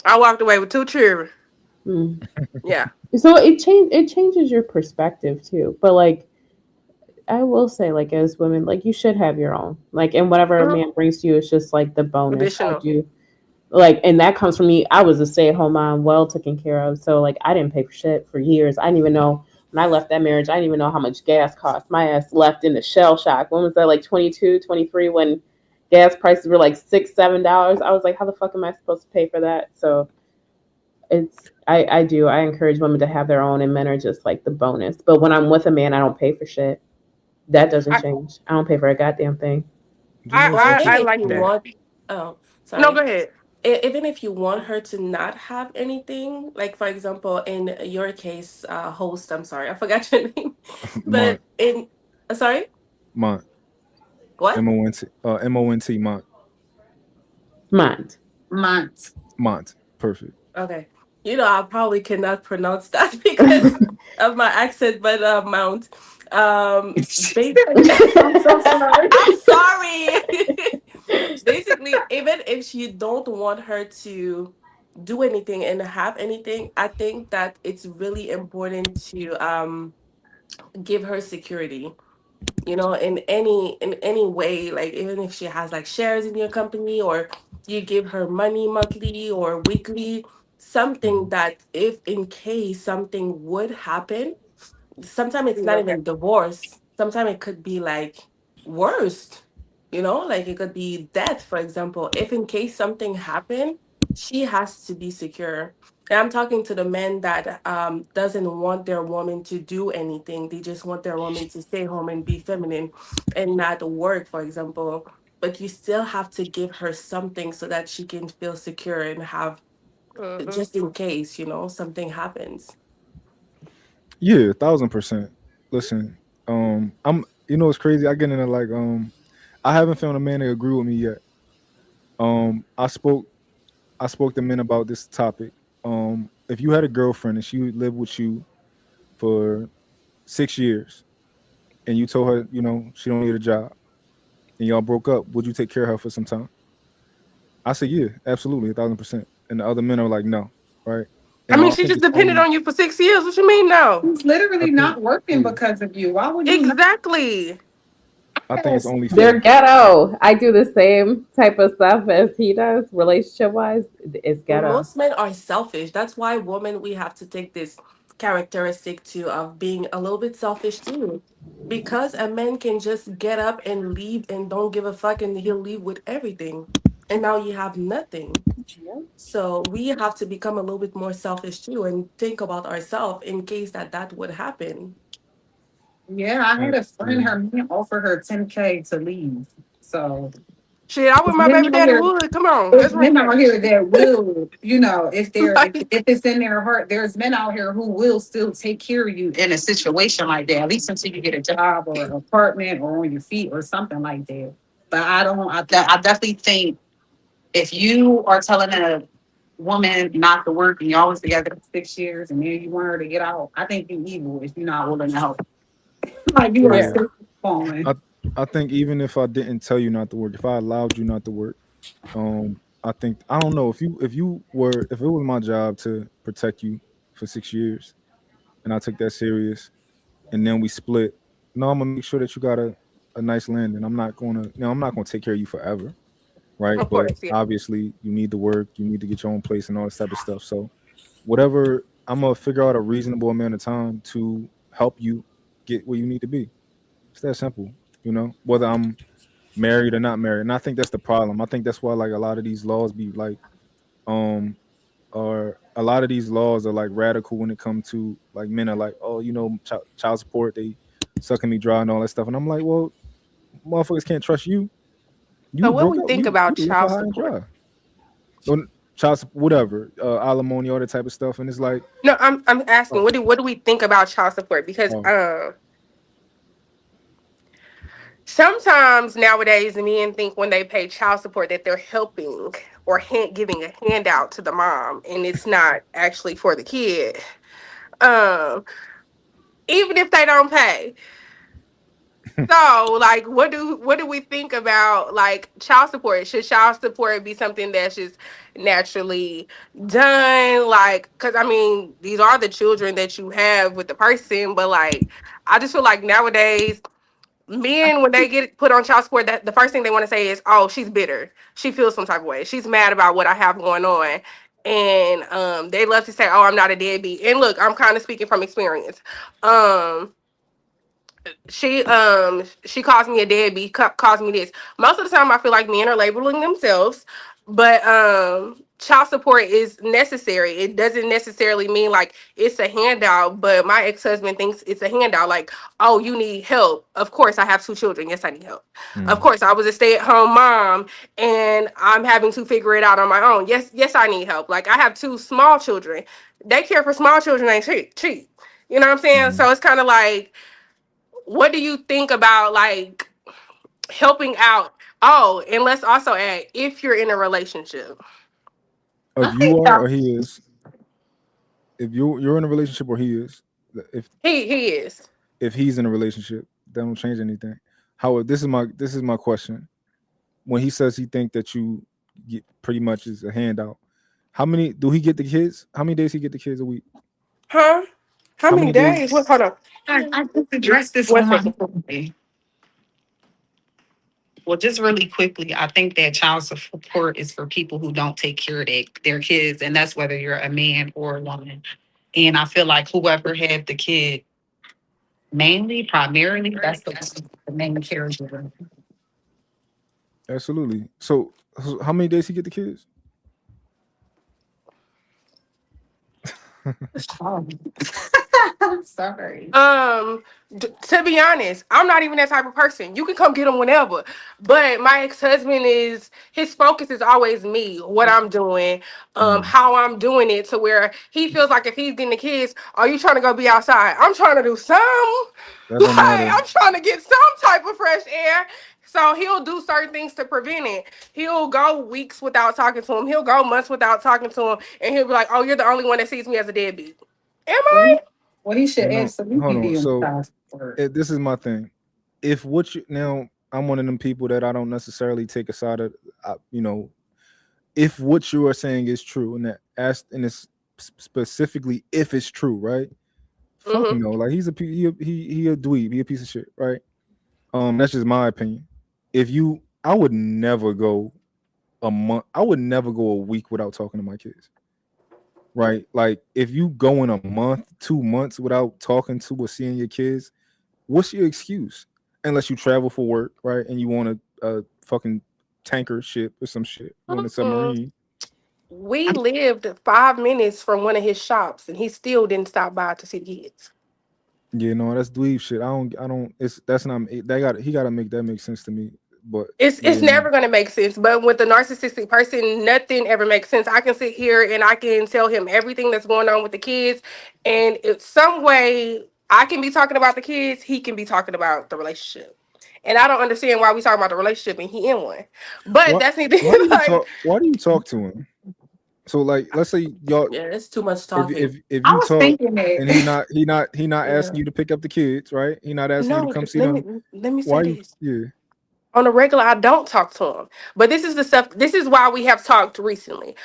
I walked away with two children. Mm. Yeah. So it changes your perspective too. But like I will say, like as women, like you should have your own. Like and whatever a Mhm. man brings to you is just like the bonus. I Additional. do like and that comes from me. I was a stay at home mom, well taken care of. So like I didn't pay for shit for years. I didn't even know when I left that marriage, I didn't even know how much gas cost. My ass left in the shell shock. When was that like 22, 23 when gas prices were like $6, $7? I was like, how the fuck am I supposed to pay for that? So I encourage women to have their own and men are just like the bonus. But when I'm with a man, I don't pay for shit. That doesn't I, change. I don't pay for a goddamn thing. Or even I if like you that. want, oh, No, go sorry. ahead. Even if you want her to not have anything, like for example, in your case, host, I'm sorry, I forgot your name, Mont, but in, sorry, Mont, what? Mont, Mont, Mind. Months. Mont. Perfect. Okay. I probably cannot pronounce that because of my accent, but Mount. Basically, I'm so sorry. I'm sorry. Basically, even if you don't want her to do anything and have anything, I think that it's really important to give her security, in any way, like even if she has like shares in your company or you give her money monthly or weekly, something Mhm. that if in case something would happen, sometimes it's not Yeah. even divorce. Sometimes it could be like worst, like it could be death, for example. If in case something happened, she has to be secure. And I'm talking to the men that doesn't want their woman to do anything. They just want their woman to stay home and be feminine and not work, for example. But you still have to give her something so that she can feel secure and have Hmm. just in case, something happens. Yeah, 1000%. Listen, it's crazy. I get into like I haven't found a man that agree with me yet. Um I spoke I spoke to men about this topic. If you had a girlfriend and she would live with you for 6 years and you told her, she don't need a job and y'all broke up, would you take care of her for some time? I said, yeah, absolutely, 1000%. and the other men are like, no, right? I And mean, I she think just it's depended only, on you for 6 years. What you mean, no? He's I literally think, not working yeah, because of you. Why would you not? Exactly. I think it's only They're fair. ghetto. I do the same type of stuff as he does, relationship wise. It's ghetto. Most men are selfish. That's why women, we have to take this characteristic too of being a little bit selfish too. Because a man can just get up and leave and don't give a fuck and he'll leave with everything. And now you have nothing. Yep. So we have to become a little bit more selfish too and think about ourselves in case that would happen. Yeah, I had a friend, Yeah. her man offered her 10K to leave. So Shit, I with it's my men baby out daddy here, would. Come on, there's let's run men out that. here that will, if they're Like, if it's in their heart, there's men out here who will still take care of you in a situation like that, at least until you get a job or an apartment or on your feet or something like that. But I don't I definitely think if you are telling a woman not to work and y'all was together for 6 years and then you want her to get out, I think you evil if you're not willing to help. Like you are Yeah. yeah. still falling. I I think even if I didn't tell you not to work, if I allowed you not to work, I think I don't know if it was my job to protect you for 6 years and I took that serious and then we split. No, I'm gonna make sure that you got a nice landing. I'm not gonna take care of you forever, right? Of But course, yeah. obviously you need to work, you need to get your own place and all this type of stuff. So whatever, I'm gonna figure out a reasonable amount of time to help you get where you need to be. It's that simple, whether I'm married or not married. And I think that's the problem. I think that's why like a lot of these laws be like um or a lot of these laws are like radical when it comes to like men are like, oh, child support, they sucking me dry and all that stuff. And I'm like, well, motherfuckers can't trust you. So You what broke we up. think You about left her child high and support? dry. Or whatever, alimony, all that type of stuff. And it's like, No, I'm asking oh, what do we think about child support? Because oh, sometimes nowadays men think when they pay child support that they're helping or giving a handout to the mom, and it's not actually for the kid. Um, Even if they don't pay. So, like, what do we think about like child support? Should child support be something that's just naturally done? Like, because I mean, these are the children that you have with the person, but like, I just feel like nowadays men, when they get put on child support, that the first thing they want to say is, "Oh, she's bitter. She feels some type of way. She's mad about what I have going on." And they love to say, "Oh, I'm not a deadbeat." And look, I'm kind of speaking from experience. Um, she calls me a deadbeat, calls me this. Most of the time I feel like men are labeling themselves, but child support is necessary. It doesn't necessarily mean like it's a handout, but my ex-husband thinks it's a handout. Like, oh, you need help. Of course I have two children. Yes, I need help. Of mm, course I was a stay-at-home mom and I'm having to figure it out on my own. Yes, I need help. Like, I have two small children. Daycare for small children ain't cheap. You know what I'm saying? mm. So it's kind of like, what do you think about like helping out? Oh, and let's also add, if you're in a relationship. If I you think are or he is, if you're in a relationship or he is, if He is. if he's in a relationship, that don't change anything. How this is my question. When he says he think that you get pretty much is a handout, how many do he get the kids? How many days he get the kids a week? Huh? How How many many days? days? What, hold on. I just addressed this One on my second. birthday. Well, just really quickly, I think that child support is for people who don't take care of their kids, and that's whether you're a man or a woman. And I feel like whoever had the kid primarily, that's the main caregiver. Absolutely. So how many days he get the kids? Oh. Sorry. To be honest, I'm not even that type of person. You can come get him whenever. But my ex-husband his focus is always me, what I'm doing, Mm, how I'm doing it, to where he feels like if he's getting the kids, are you trying to go be outside? I'm trying to do some. that Like, don't matter. I'm trying to get some type of fresh air. So he'll do certain things to prevent it. He'll go weeks without talking to him. He'll go months without talking to him. And he'll be like, "Oh, you're the only one that sees me as a deadbeat." Am Well, I? he should Hold absolutely on. be on So child support. this is my thing. If what you now, I'm one of them people that I don't necessarily take a side of, you know, if what you are saying is true, and that asked and it's specifically if it's true, right? Fuck Mm-hmm. no, like he a dweeb, he a piece of shit, right? That's just my opinion. If you, I would never go a month. I would never go a week without talking to my kids, right? Like if you go in a month, 2 months without talking to or seeing your kids, what's your excuse? Unless you travel for work, right? And you want a fucking tanker ship or some shit, you want a Mm-mm. submarine. We lived 5 minutes from one of his shops, and he still didn't stop by to see the kids. Yeah, no, that's dweeb shit. I don't. It's that's not. That got he got to make that make sense to me. But It's yeah, no. never gonna make sense. But with the narcissistic person, nothing ever makes sense. I can sit here and I can tell him everything that's going on with the kids, and it's some way I can be talking about the kids, he can be talking about the relationship. And I don't understand why we talking about the relationship and he in one. But Why that's neither why do you like talk? Why do you talk to him? So like, let's say y'all, Yeah, it's too much if talking. if I you was talk thinking and that. he not Yeah. asking you to pick up the kids, right? He not asking you to no, come see let them. me let me say Why you? this. Yeah, On a regular, I don't talk to him. But this is the stuff. This is why we have talked recently,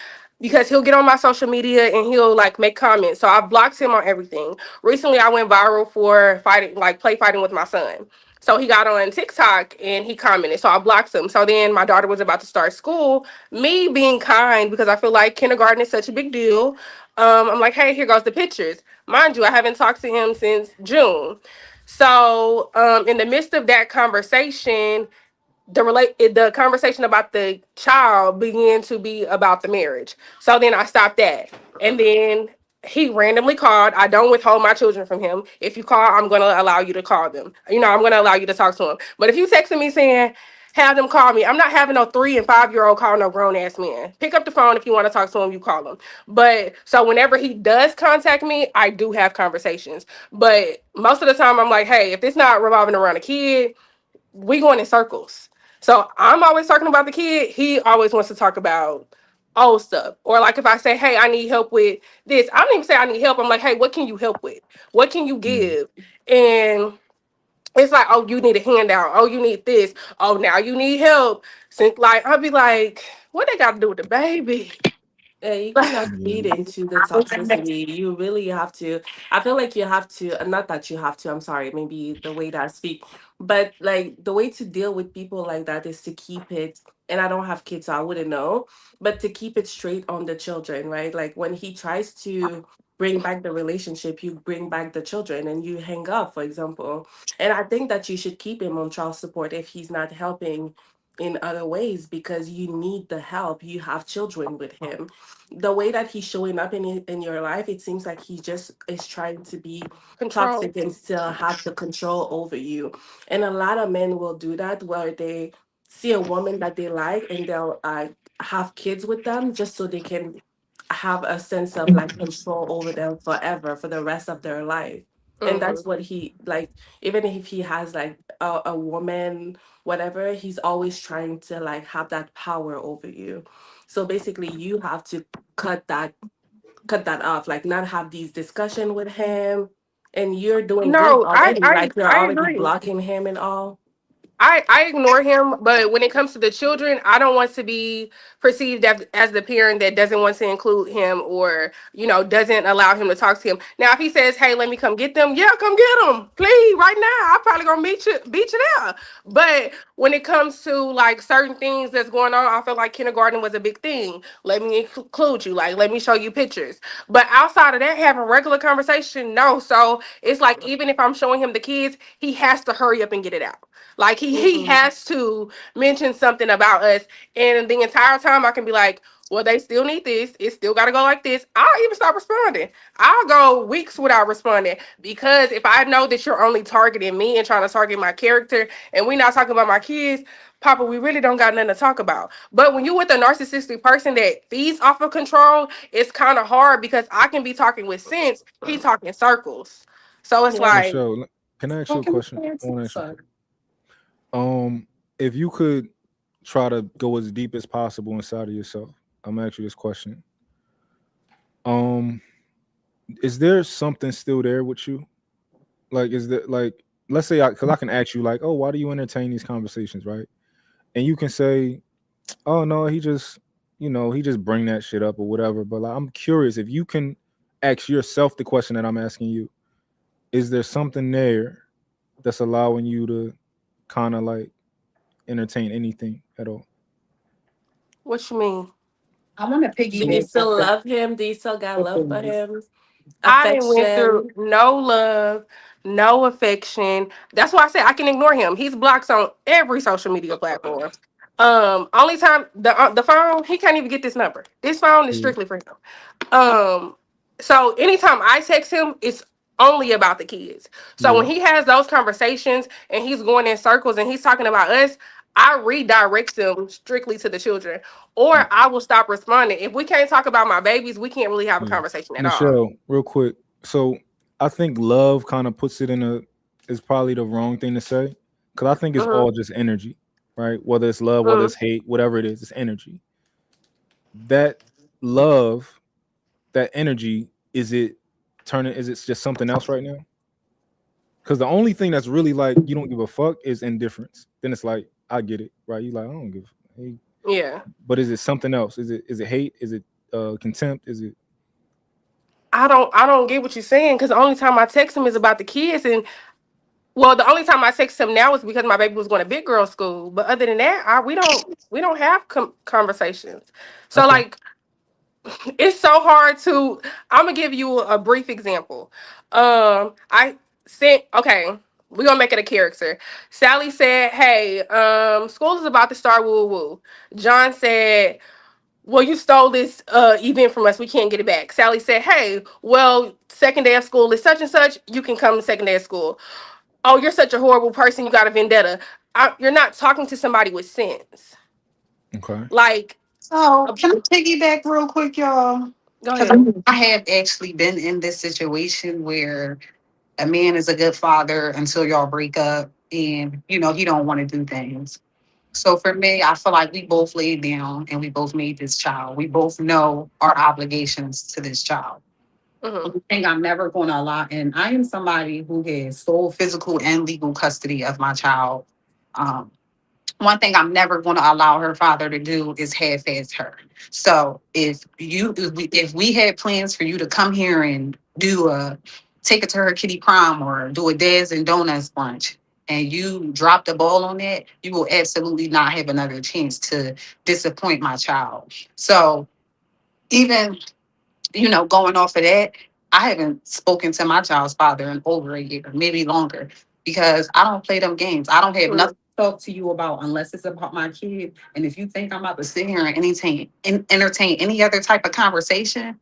because he'll get on my social media and he'll like make comments. So I blocked him on everything. Recently, I went viral for fighting, like play fighting with my son. So he got on TikTok and he commented. So I blocked him. So then my daughter was about to start school. Me being kind because I feel like kindergarten is such a big deal. I'm like, hey, here goes the pictures. Mind you, I haven't talked to him since June. So in the midst of that conversation, the conversation about the child began to be about the marriage. So then I stopped that. And then he randomly called. I don't withhold my children from him. If you call, I'm gonna allow you to call them. I'm gonna allow you to talk to them. But if you texting me saying have them call me, I'm not having no 3 and 5 year old call no grown ass man. Pick up the phone if you want to talk to him, you call him. But so whenever he does contact me, I do have conversations. But most of the time I'm like, hey, if it's not revolving around a kid, we going in circles. So I'm always talking about the kid. He always wants to talk about old stuff. Or like if I say, hey, I need help with this, I don't even say I need help. I'm like, hey, what can you help with? What can you yeah, give? And it's like, oh, you need a handout. Oh, you need this. Oh, now you need help. Since like I'll be like, what they got to do with the baby? Yeah, you cannot feed yeah. into the toxicity. You really have to. I feel like you have to, not that you have to, I'm sorry, maybe the way that I speak, but like the way to deal with people like that is to keep it, and I don't have kids, so I wouldn't know, but to keep it straight on the children, right? Like when he tries to bring back the relationship, you bring back the children and you hang up, for example. And I think that you should keep him on child support if he's not helping in other ways because you need the help. You have children with him. The way that he's showing up in your life, it seems like he just is trying to be Control. toxic and still have the control over you. And a lot of men will do that where they see a woman that they like and they'll have kids with them just so they can have a sense of like control over them forever for the rest of their life. And Hmm. that's what he like, even if he has like a woman, whatever, he's always trying to like have that power over you. So basically you have to cut that cut that off, like not have these discussion with him. And you're doing good No, I, already, I like you're I already agree. blocking him and all. I ignore him, but when it comes to the children, I don't want to be perceived as the parent that doesn't want to include him or, doesn't allow him to talk to him. Now, if he says, hey, let me come get them, yeah, come get them. Please, right now. I'm probably going to beat you there. But when it comes to like certain things that's going on, I feel like kindergarten was a big thing. Let me include you. Like, let me show you pictures. But outside of that, having regular conversation, no. So it's like, even if I'm showing him the kids, he has to hurry up and get it out. Like he Mm-hmm. has to mention something about us, and the entire time I can be like, "Well, they still need this. It still got to go like this." I'll even stop responding. I'll go weeks without responding because if I know that you're only targeting me and trying to target my character, and we're not talking about my kids, Papa, we really don't got nothing to talk about. But when you're with a narcissistic person that feeds off of control, it's kind of hard because I can be talking with sense. He talking circles. So it's Yeah. like, Michelle, can I ask you a Okay, question? I it's want to ask you. sorry. If you could try to go as deep as possible inside of yourself, I'm gonna ask you this question. Um, is there something still there with you? Like, is there like, let's say, because I can ask you like, oh, why do you entertain these conversations, right? And you can say, oh no, he just he just bring that shit up or whatever. But like, I'm curious if you can ask yourself the question that I'm asking you: is there something there that's allowing you to kind of like entertain anything at all? What you mean? I want to Do you piggyback off still of love him? Do you still got both love of for you. him? I didn't went through Affection? no love, no affection. That's why I said I can ignore him. He's blocked on every social media platform. Only time the phone, he can't even get this number. This phone is Yeah. strictly for him. Um, so anytime I text him, it's only about the kids. So when Yeah. he has those conversations and he's going in circles and he's talking about us, I redirect them strictly to the children, or I will stop responding. If we can't talk about my babies, we can't really have a Yeah. conversation at all. Michelle, real quick. So I think love kind of puts it in a is probably the wrong thing to say because I think it's Hmm. all just energy, right? Whether it's love, whether Hmm. it's hate, whatever it is, it's energy. That love, that energy, is it turning? Is it just something else right now? Because the only thing that's really like you don't give a fuck is indifference. Then it's like I get it, right? You like I don't give. Hey. Yeah. But is it something else? Is it hate? Is it contempt? Is it I don't get what you're saying because the only time I text him is about the kids, and well, the only time I text him now is because my baby was going to big girl school. But other than that, we don't have conversations. So okay? like it's so hard to. I'm gonna give you a brief example. I sent. Okay, we're gonna make it a character. Sally said, "Hey, school is about to start. Woo woo woo." John said, well, you stole this event from us. We can't get it back. Sally said, hey, well, second day of school is such and such. You can come to second day of school. Oh, you're such a horrible person. You got a vendetta. You're not talking to somebody with sense. Okay. Like, So, uh, can I piggyback real quick, y'all? go Because ahead. I have actually been in this situation where a man is a good father until y'all break up and, he don't want to do things. So for me, I feel like we both laid down and we both made this child. We both know our obligations to this child. Hmm. One thing I'm never going to allow, and I am somebody who has sole physical and legal custody of my child. Um, One thing I'm never going to allow her father to do is half-ass her. So if we had plans for you to come here and take it to her kitty prom or do a dads and donuts brunch, and you drop the ball on that, you will absolutely not have another chance to disappoint my child. So even going off of that, I haven't spoken to my child's father in over a year, maybe longer, because I don't play them games. I don't have Hmm. nothing to talk to you about unless it's about my kid. And if you think I'm about to sit here and entertain any other type of conversation,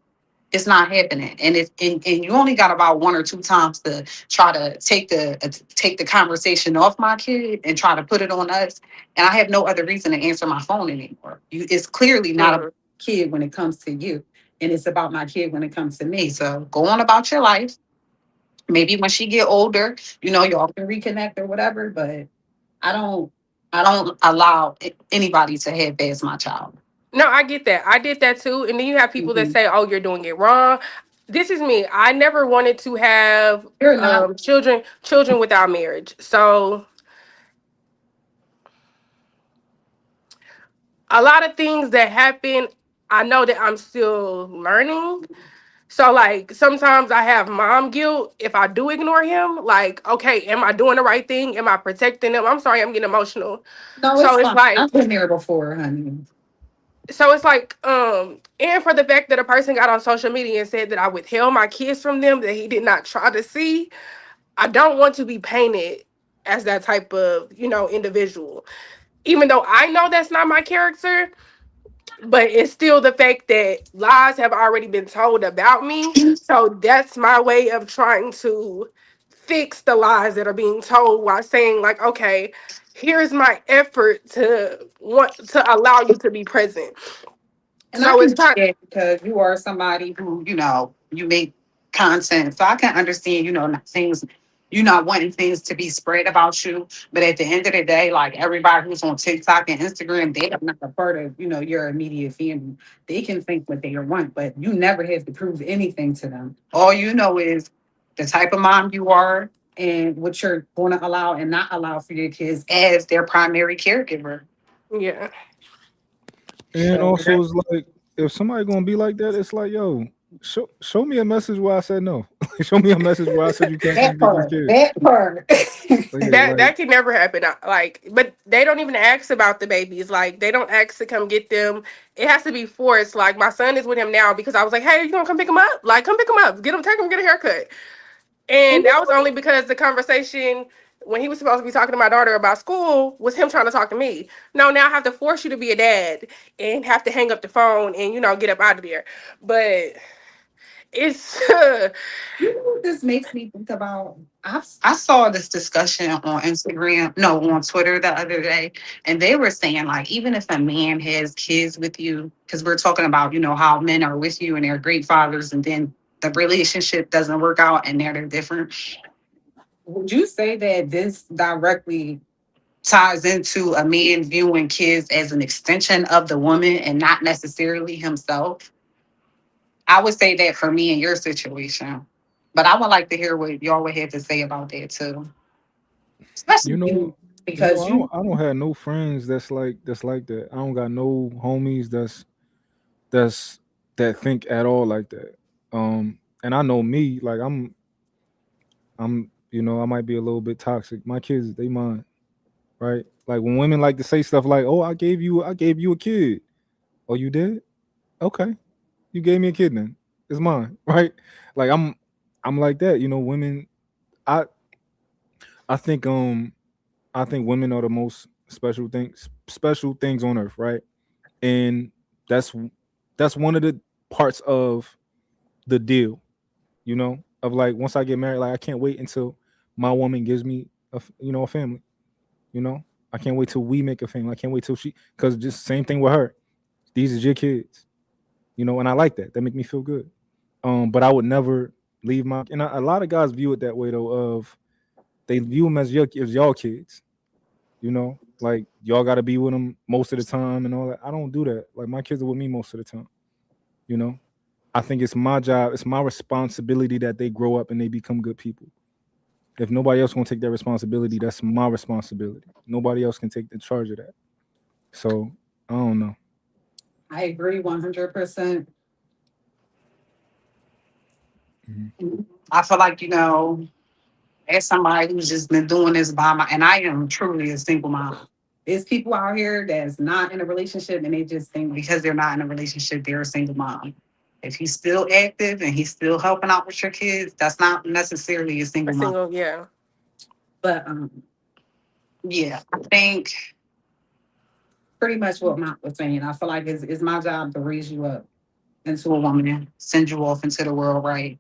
it's not happening. And if and you only got about one or two times to try to take the conversation off my kid and try to put it on us, and I have no other reason to answer my phone anymore. It's clearly not a Hmm. kid when it comes to you, and it's about my kid when it comes to me. So go on about your life. Maybe when she get older, y'all can reconnect or whatever. But I don't I don't allow anybody to have as my child. No, I get that. I did that too. And then you have people that Mhm. say, oh, you're doing it wrong. This is me. I never wanted to have You're not. children without marriage. So a lot of things that happen, I know that I'm still learning. So like sometimes I have mom guilt if I do ignore him. Like, okay, am I doing the right thing? Am I protecting him? I'm sorry, I'm getting emotional. No, So it's it's fine. like I've been there before, honey. and for the fact that a person got on social media and said that I withheld my kids from them, that he did not try to see, I don't want to be painted as that type of, individual. Even though I know that's not my character, but it's still the fact that lies have already been told about me. So that's my way of trying to fix the lies that are being told while saying like, okay, here's my effort to want to allow you to be present. And I So can it's get kind. that because you are somebody who, you make content. So I can understand, not things, you not wanting things to be spread about you. But at the end of the day, like everybody who's on TikTok and Instagram, they are not a part of, your immediate family. They can think what they want, but you never have to prove anything to them. All you know is the type of mom you are and what you're going to allow and not allow for your kids as their primary caregiver. Yeah. And also, it's like if somebody gonna be like that, it's like, yo, show me a message where I said no. Show me a message where I said you can't come That get these part. kids. That part. So yeah, That like that can never happen. Like, but they don't even ask about the babies. Like, they don't ask to come get them. It has to be forced. Like, my son is with him now because I was like, "Hey, you gonna come pick him up? Like, come pick him up. Get him, take him, get a haircut." And that was only because the conversation when he was supposed to be talking to my daughter about school was him trying to talk to me. No, now I have to force you to be a dad and have to hang up the phone and get up out of there. But it's You know what this makes me think about? I saw this discussion on Instagram, no, on Twitter the other day, and they were saying like even if a man has kids with you, because we're talking about how men are with you and they're great fathers, and then the relationship doesn't work out and they're different. Would you say that this directly ties into a man viewing kids as an extension of the woman and not necessarily himself? I would say that for me in your situation. But I would like to hear what y'all would have to say about that too. you Especially know, you, because you I don't have no friends that's like that. I don't got no homies that's that think at all like that. And I know me, like I might be a little bit toxic. My kids, they mine, right? Like when women like to say stuff like, "Oh, I gave you a kid." Oh, you did? Okay, you gave me a kid then. It's mine, right? Like I'm like that. Women. I I think I think women are the most special things on earth, right? And that's that's one of the parts of the deal, of like once I get married, like I can't wait until my woman gives me a family, you know. I can't wait till we make a family. I can't wait till because just same thing with her. These are your kids, and I like that. That make me feel good. But I would never leave a lot of guys view it that way though. Of they view them as y'all kids, like y'all got to be with them most of the time and all that. I don't do that. Like my kids are with me most of the time. You know, I think it's my job, it's my responsibility that they grow up and they become good people. If nobody else gonna take that responsibility, that's my responsibility. Nobody else can take the charge of that. So I don't know. I agree 100%. Mhm. I feel like, as somebody who's just been doing this by and I am truly a single mom. There's people out here that's not in a relationship and they just think because they're not in a relationship, they're a single mom. If he's still active and he's still helping out with your kids, that's not necessarily a a single mom. single, yeah. But yeah, I think pretty much what Mike was saying. I feel like it's my job to raise you up into a woman, send you off into the world, right?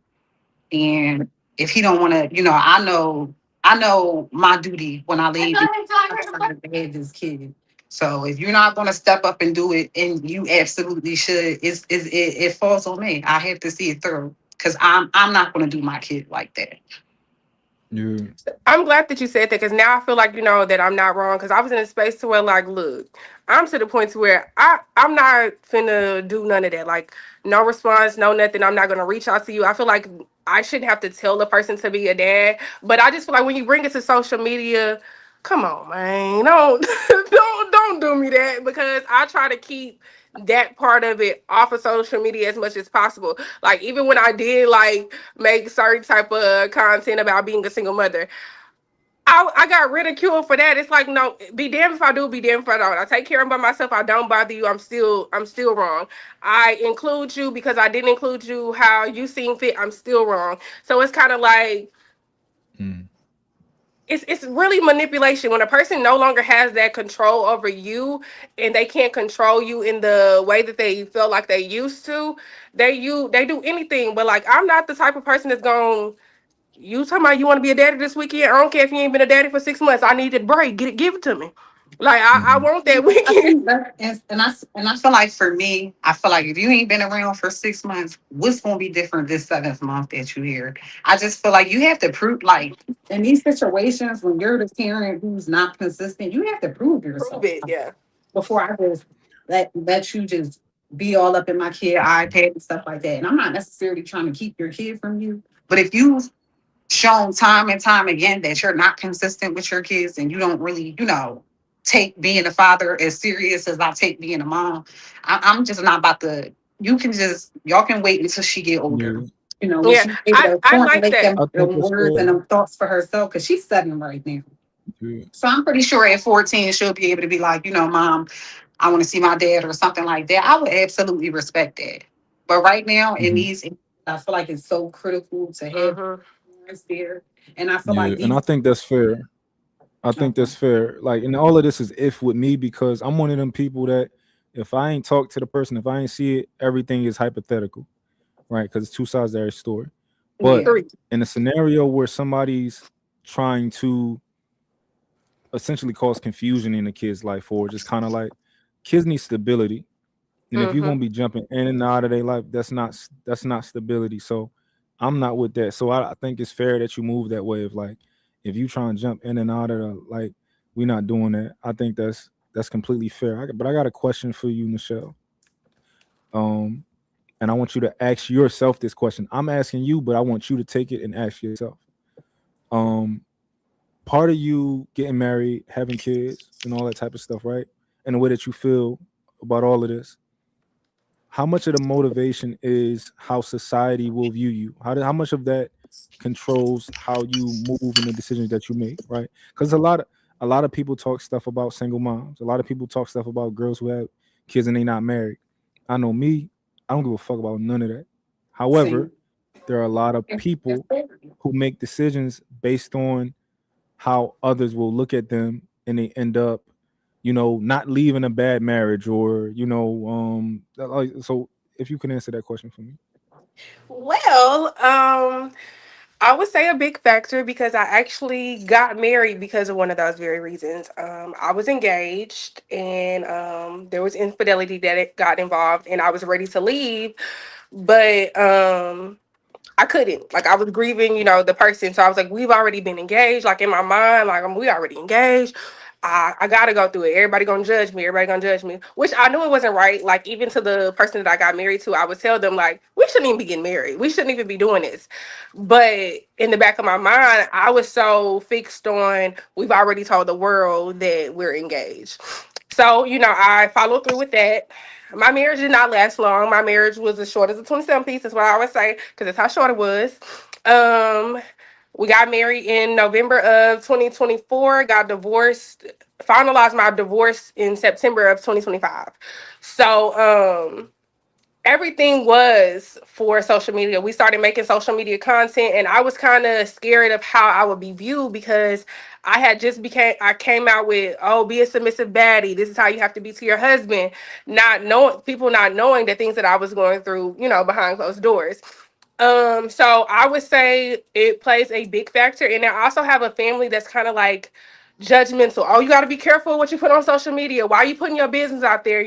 And if he don't want to, I know my duty when I leave. I'm trying to have this kid. So if you're not going to step up and do it, and you absolutely should, it falls on me. I have to see it through because I'm not going to do my kid like that. Yeah. I'm glad that you said that because now I feel like that I'm not wrong because I was in a space to where like, look, I'm to the point to where I'm not finna do none of that. Like, no response, no nothing. I'm not gonna reach out to you. I feel like I shouldn't have to tell the person to be a dad, but I just feel like when you bring it to social media, come on, man, don't don't do me that because I try to keep that part of it off of social media as much as possible. Like even when I did like make certain type of content about being a single mother, I got ridiculed for that. It's like, no, be damned if I do, be damned if I don't. I take care of by myself. I don't bother you. I'm still wrong. I include you because I didn't include you how you seem fit. I'm still wrong. So it's kind of like Mm. it's really manipulation when a person no longer has that control over you and they can't control you in the way that they feel like they used to. They do anything, but like I'm not the type of person that's going. You talking about you want to be a daddy this weekend? I don't care if you ain't been a daddy for 6 months. I need that break. Give it to me. Like I Mhm. want that I weekend. think that, and I feel like for me, I feel like if you ain't been around for 6 months, what's gonna be different this seventh month that you here? I just feel like you have to prove, like in these situations when you're the parent who's not consistent, you have to prove Prove yourself it, yeah. before I just let you just be all up in my kid iPad and stuff like that. And I'm not necessarily trying to keep your kid from you, but if you've shown time and time again that you're not consistent with your kids and you don't really, take being a father as serious as I take being a mom. I'm just not about to. You can just y'all can wait until she get older. Yeah, You know, when Yeah, she able to I like formulate that. I think them that's words fair. and them thoughts for herself, because she's 7 right now. Yeah. So I'm pretty sure at 14 she'll be able to be like, Mom, I want to see my dad or something like that. I would absolutely respect that. But right now, in Hmm. these, I feel like it's so critical to have Hmm. parents there, and I feel Yeah, like and I these. think that's fair. I think Okay, that's fair. Like, and all of this is if with me because I'm one of them people that if I ain't talk to the person, if I ain't see it, everything is hypothetical, right? Because it's two sides to every story. But yeah, Three. in a scenario where somebody's trying to essentially cause confusion in a kid's life, or just kind of like kids need stability, and if you're Hmm. gonna be jumping in and out of their life, that's not stability. So I'm not with that. So I think it's fair that you move that way. Of like, if you try and jump in and out of the like, we're not doing that. I think that's completely fair. But I got a question for you, Michelle. Um, and I want you to ask yourself this question. I'm asking you, but I want you to take it and ask yourself. Um, Part of you getting married, having kids, and all that type of stuff, right? And the way that you feel about all of this, how much of the motivation is how society will view you? How much of that controls how you move and the decisions that you make, right? Because a lot of people talk stuff about single moms. A lot of people talk stuff about girls who have kids and they not married. I know me, I don't give a fuck about none of that. However, same. there are a lot of people who make decisions based on how others will look at them and they end up not leaving a bad marriage or so if you can answer that question for me. Well, I would say a big factor because I actually got married because of one of those very reasons. I was engaged and there was infidelity that it got involved, and I was ready to leave, but I couldn't. Like I was grieving, the person. So I was like, we've already been engaged. Like in my mind, like we already engaged. I gotta go through it. Everybody gonna judge me. Everybody gonna judge me. Which I knew it wasn't right. Like even to the person that I got married to, I would tell them like, we shouldn't even be getting married. We shouldn't even be doing this. But in the back of my mind, I was so fixed on we've already told the world that we're engaged. So, I followed through with that. My marriage did not last long. My marriage was as short as a 27 piece, is what I always say, because that's how short it was. Um, we got married in November of 2024, got divorced, finalized my divorce in September of 2025. So, everything was for social media. We started making social media content, and I was kind of scared of how I would be viewed because I came out with, oh, be a submissive baddie, this is how you have to be to your husband, not knowing the things that I was going through, behind closed doors. So I would say it plays a big factor, and I also have a family that's kind of like judgmental. Oh, you got to be careful what you put on social media. Why are you putting your business out there?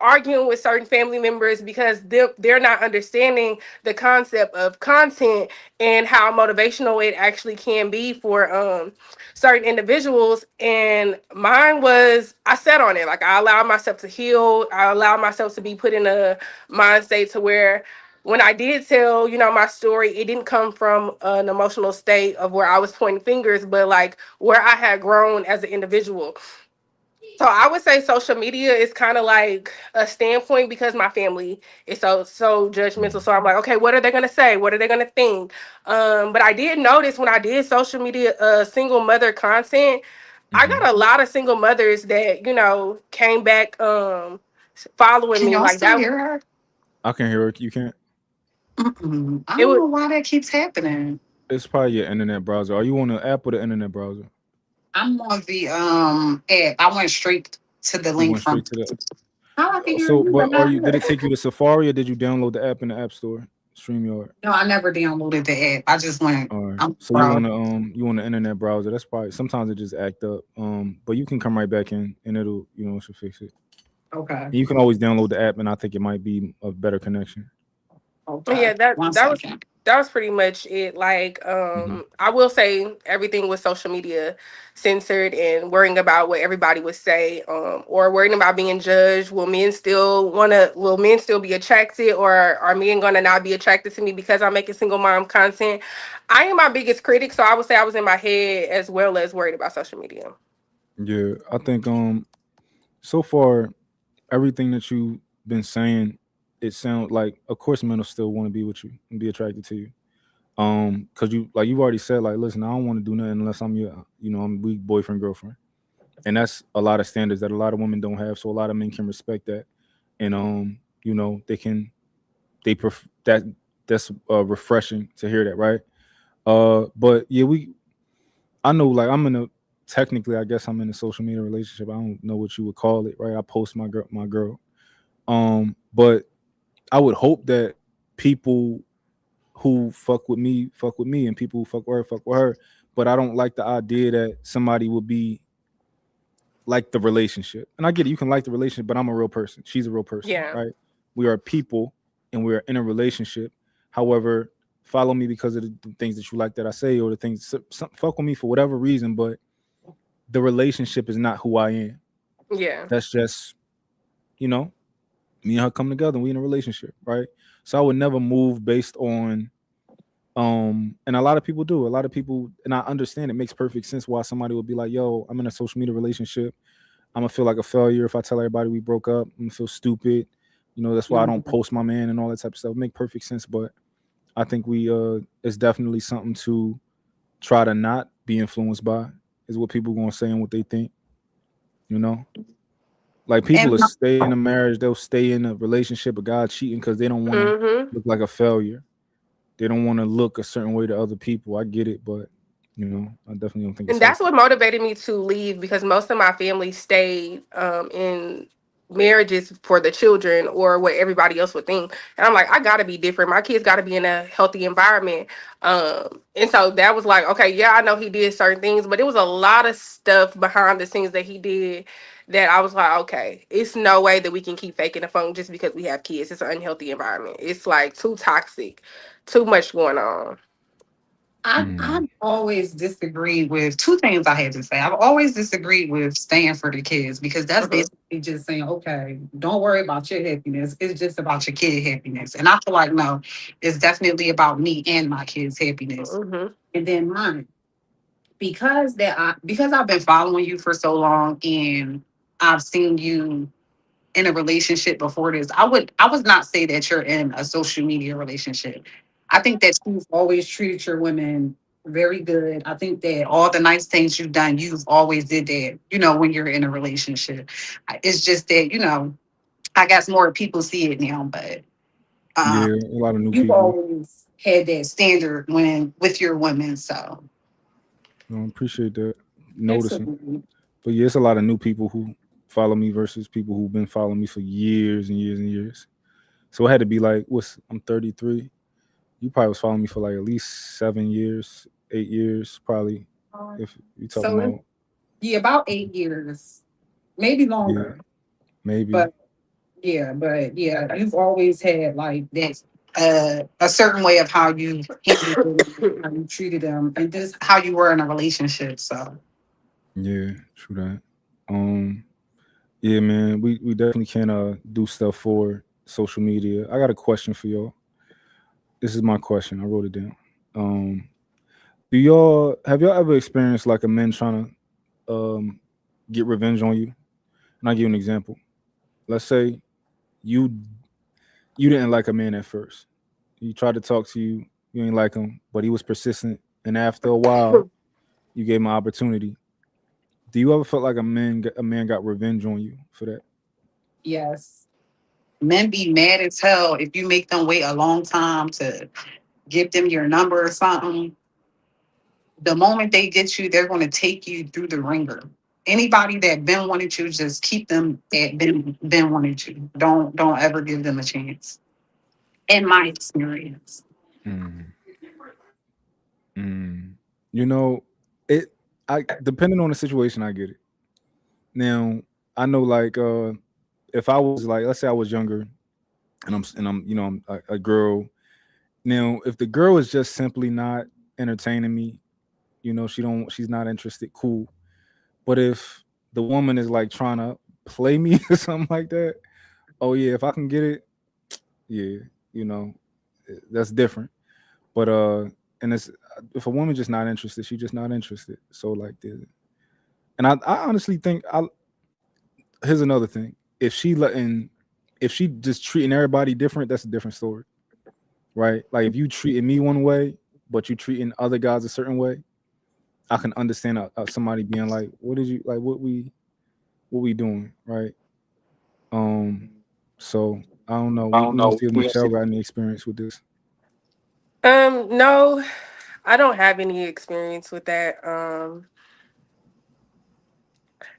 Arguing with certain family members because they're not understanding the concept of content and how motivational it actually can be for certain individuals. And mine was, I sat on it. Like I allowed myself to heal. I allowed myself to be put in a mind state to where when I did tell, my story, it didn't come from an emotional state of where I was pointing fingers, but like where I had grown as an individual. So I would say social media is kind of like a standpoint because my family is so judgmental. So I'm like, okay, what are they gonna say? What are they gonna think? But I did notice when I did social media single mother content, I Hmm. got a lot of single mothers that came back following Can me y'all like still that. hear her? I can hear it. You can't. Mm-mm. I It don't was know why that keeps happening. It's probably your internet browser. Are you on the app or the internet browser? I'm on the app. I went straight to the You link went from. straight to the. How I can hear So, you, but but are not you? Did her? it take you to Safari or did you download the app in the App Store? StreamYard. No, I never downloaded the app. I just went. All right. I'm So proud. you on the internet browser. That's probably sometimes it just act up. But you can come right back in and it'll it should fix it. Okay. And you can always download the app, and I think it might be a better connection. Yeah, Okay. that One that was second. that was pretty much it. Like, Hmm. I will say everything with social media censored and worrying about what everybody would say, or worrying about being judged. Will men still be attracted, or are men gonna not be attracted to me because I'm making single mom content? I am my biggest critic, so I would say I was in my head as well as worried about social media. Yeah, I think so far everything that you've been saying, it sounds like of course men will still want to be with you and be attracted to you. Cause you like you've already said like, listen, I don't want to do nothing unless I'm your, I'm weak boyfriend girlfriend, and that's a lot of standards that a lot of women don't have. So a lot of men can respect that, and they can that that's refreshing to hear that, right? But yeah, I know like I'm in a technically I guess I'm in a social media relationship. I don't know what you would call it, right? I post my girl. But I would hope that people who fuck with me, and people who fuck with her. But I don't like the idea that somebody would be like the relationship. And I get it, you can like the relationship, but I'm a real person. She's a real person, Yeah. right? We are people and we are in a relationship. However, follow me because of the things that you like that I say, or the things fuck with me for whatever reason, but the relationship is not who I am. Yeah. That's just, you know, me and her come together and we in a relationship, right? So I would never move based on and a lot of people do. A lot of people, and I understand it makes perfect sense why somebody would be like, yo, I'm in a social media relationship. I'm gonna feel like a failure if I tell everybody we broke up. I'm gonna feel stupid. That's why I don't Mhm. post my man and all that type of stuff. It make perfect sense, but I think it's definitely something to try to not be influenced by, is what people gonna say and what they think, you know? Like people And will stay in a marriage, they'll stay in a relationship with God cheating because they don't wanna Mm-hmm. look like a failure. They don't want to look a certain way to other people. I get it, but I definitely don't think it's And that's healthy. what motivated me to leave, because most of my family stayed in marriages for the children or what everybody else would think. And I'm like, I gotta be different. My kids gotta be in a healthy environment. And so that was like, okay, yeah, I know he did certain things, but it was a lot of stuff behind the scenes that he did that I was like, okay, it's no way that we can keep faking the phone just because we have kids. It's an unhealthy environment. It's like too toxic, too much going on. I Mm, always disagree with two things I had to say. I've always disagreed with staying for the kids because that's Hmm. basically just saying, okay, don't worry about your happiness. It's just about your kid happiness. And I feel like no, it's definitely about me and my kids' happiness. Hmm. And then mine. Because I've been following you for so long and I've seen you in a relationship before this, I would not say that you're in a social media relationship. I think that you've always treated your women very good. I think that all the nice things you've done, you've always did that, when you're in a relationship. It's just that, I guess more people see it now, but um, yeah, a lot of new you've people. always had that standard when with your women. So Appreciate that noticing. absolutely. But yeah, it's a lot of new people who follow me versus people who've been following me for years and years and years. So it had to be like, I'm 33. You probably was following me for like at least 7 years, 8 years, probably. If you talking So about, yeah, about 8 years, maybe yeah, longer. maybe, But yeah, you've always had like that a certain way of how you handled them, how you treated them, and just how you were in a relationship. So yeah, true that. Um, yeah, man, we definitely can do stuff for social media. I got a question for y'all. This is my question. I wrote it down. Um, do y'all have y'all ever experienced like a man trying to get revenge on you? And I'll give you an example. Let's say you you didn't like a man at first. He tried to talk to you, you ain't like him, but he was persistent. And after a while, you gave him an opportunity. Do you ever felt like a man got revenge on you for that? yes, men be mad as hell if you make them wait a long time to give them your number or something. The moment they get you, they're going to take you through the ringer. Anybody that been wanted you, just keep them at been wanted you. Don't ever give them a chance. In my experience. Mm, mm. You know, it. I depending on the situation, I get it. Now, I know like if I was like, let's say I was younger and I'm I'm a girl. Now, if the girl is just simply not entertaining me, she's not interested, cool. But if the woman is like trying to play me or something like that, oh yeah, if I can get it, yeah, you know, that's different. But and it's if a woman just not interested, she just not interested. So like And I honestly think I here's another thing. If she just treating everybody different, that's a different story, right? Like if you treating me one way, but you treating other guys a certain way, I can understand somebody being like, "What did you like? What we doing?" Right? Um. So I don't know. We gonna see if Michelle got any experience with this. No, I don't have any experience with that.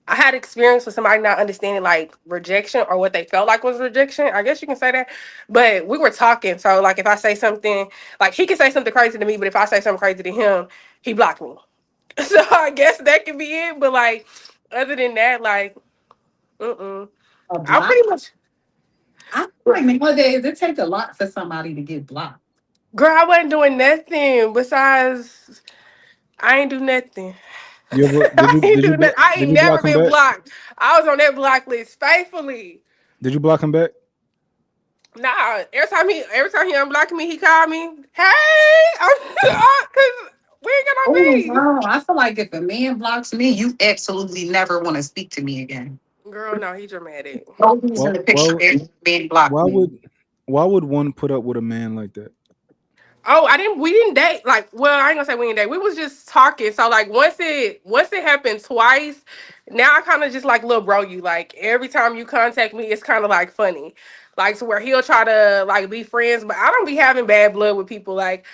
I had experience with somebody not understanding like rejection or what they felt like was rejection. I guess you can say that. But we were talking. So like if I say something, like he can say something crazy to me, but if I say something crazy to him, he blocked me. So I guess that could be it. But like other than that, like A I'm block. pretty much I feel like nowadays it takes a lot for somebody to get blocked. girl, I wasn't doing nothing besides I ain't do nothing. You ever I ain't do nothing. I did ain't you never block him been back? blocked. I was on that block list faithfully. Did you block him back? Nah, every time he unblocked me, he called me. Hey, I'm because we ain't got no Oh beef. no, I feel like if a man blocks me, you absolutely never want to speak to me again. Girl, no, he dramatic. No reason Well, to picture well, it. Man blocked why me. would why would one put up with a man like that? Oh, I didn't. We didn't date. Like, well, I ain't gonna say we didn't date. We was just talking. So like, once it happened twice, now I kind of just like little bro. You like every time you contact me, it's kind of like funny, like to where he'll try to like be friends, but I don't be having bad blood with people. Like,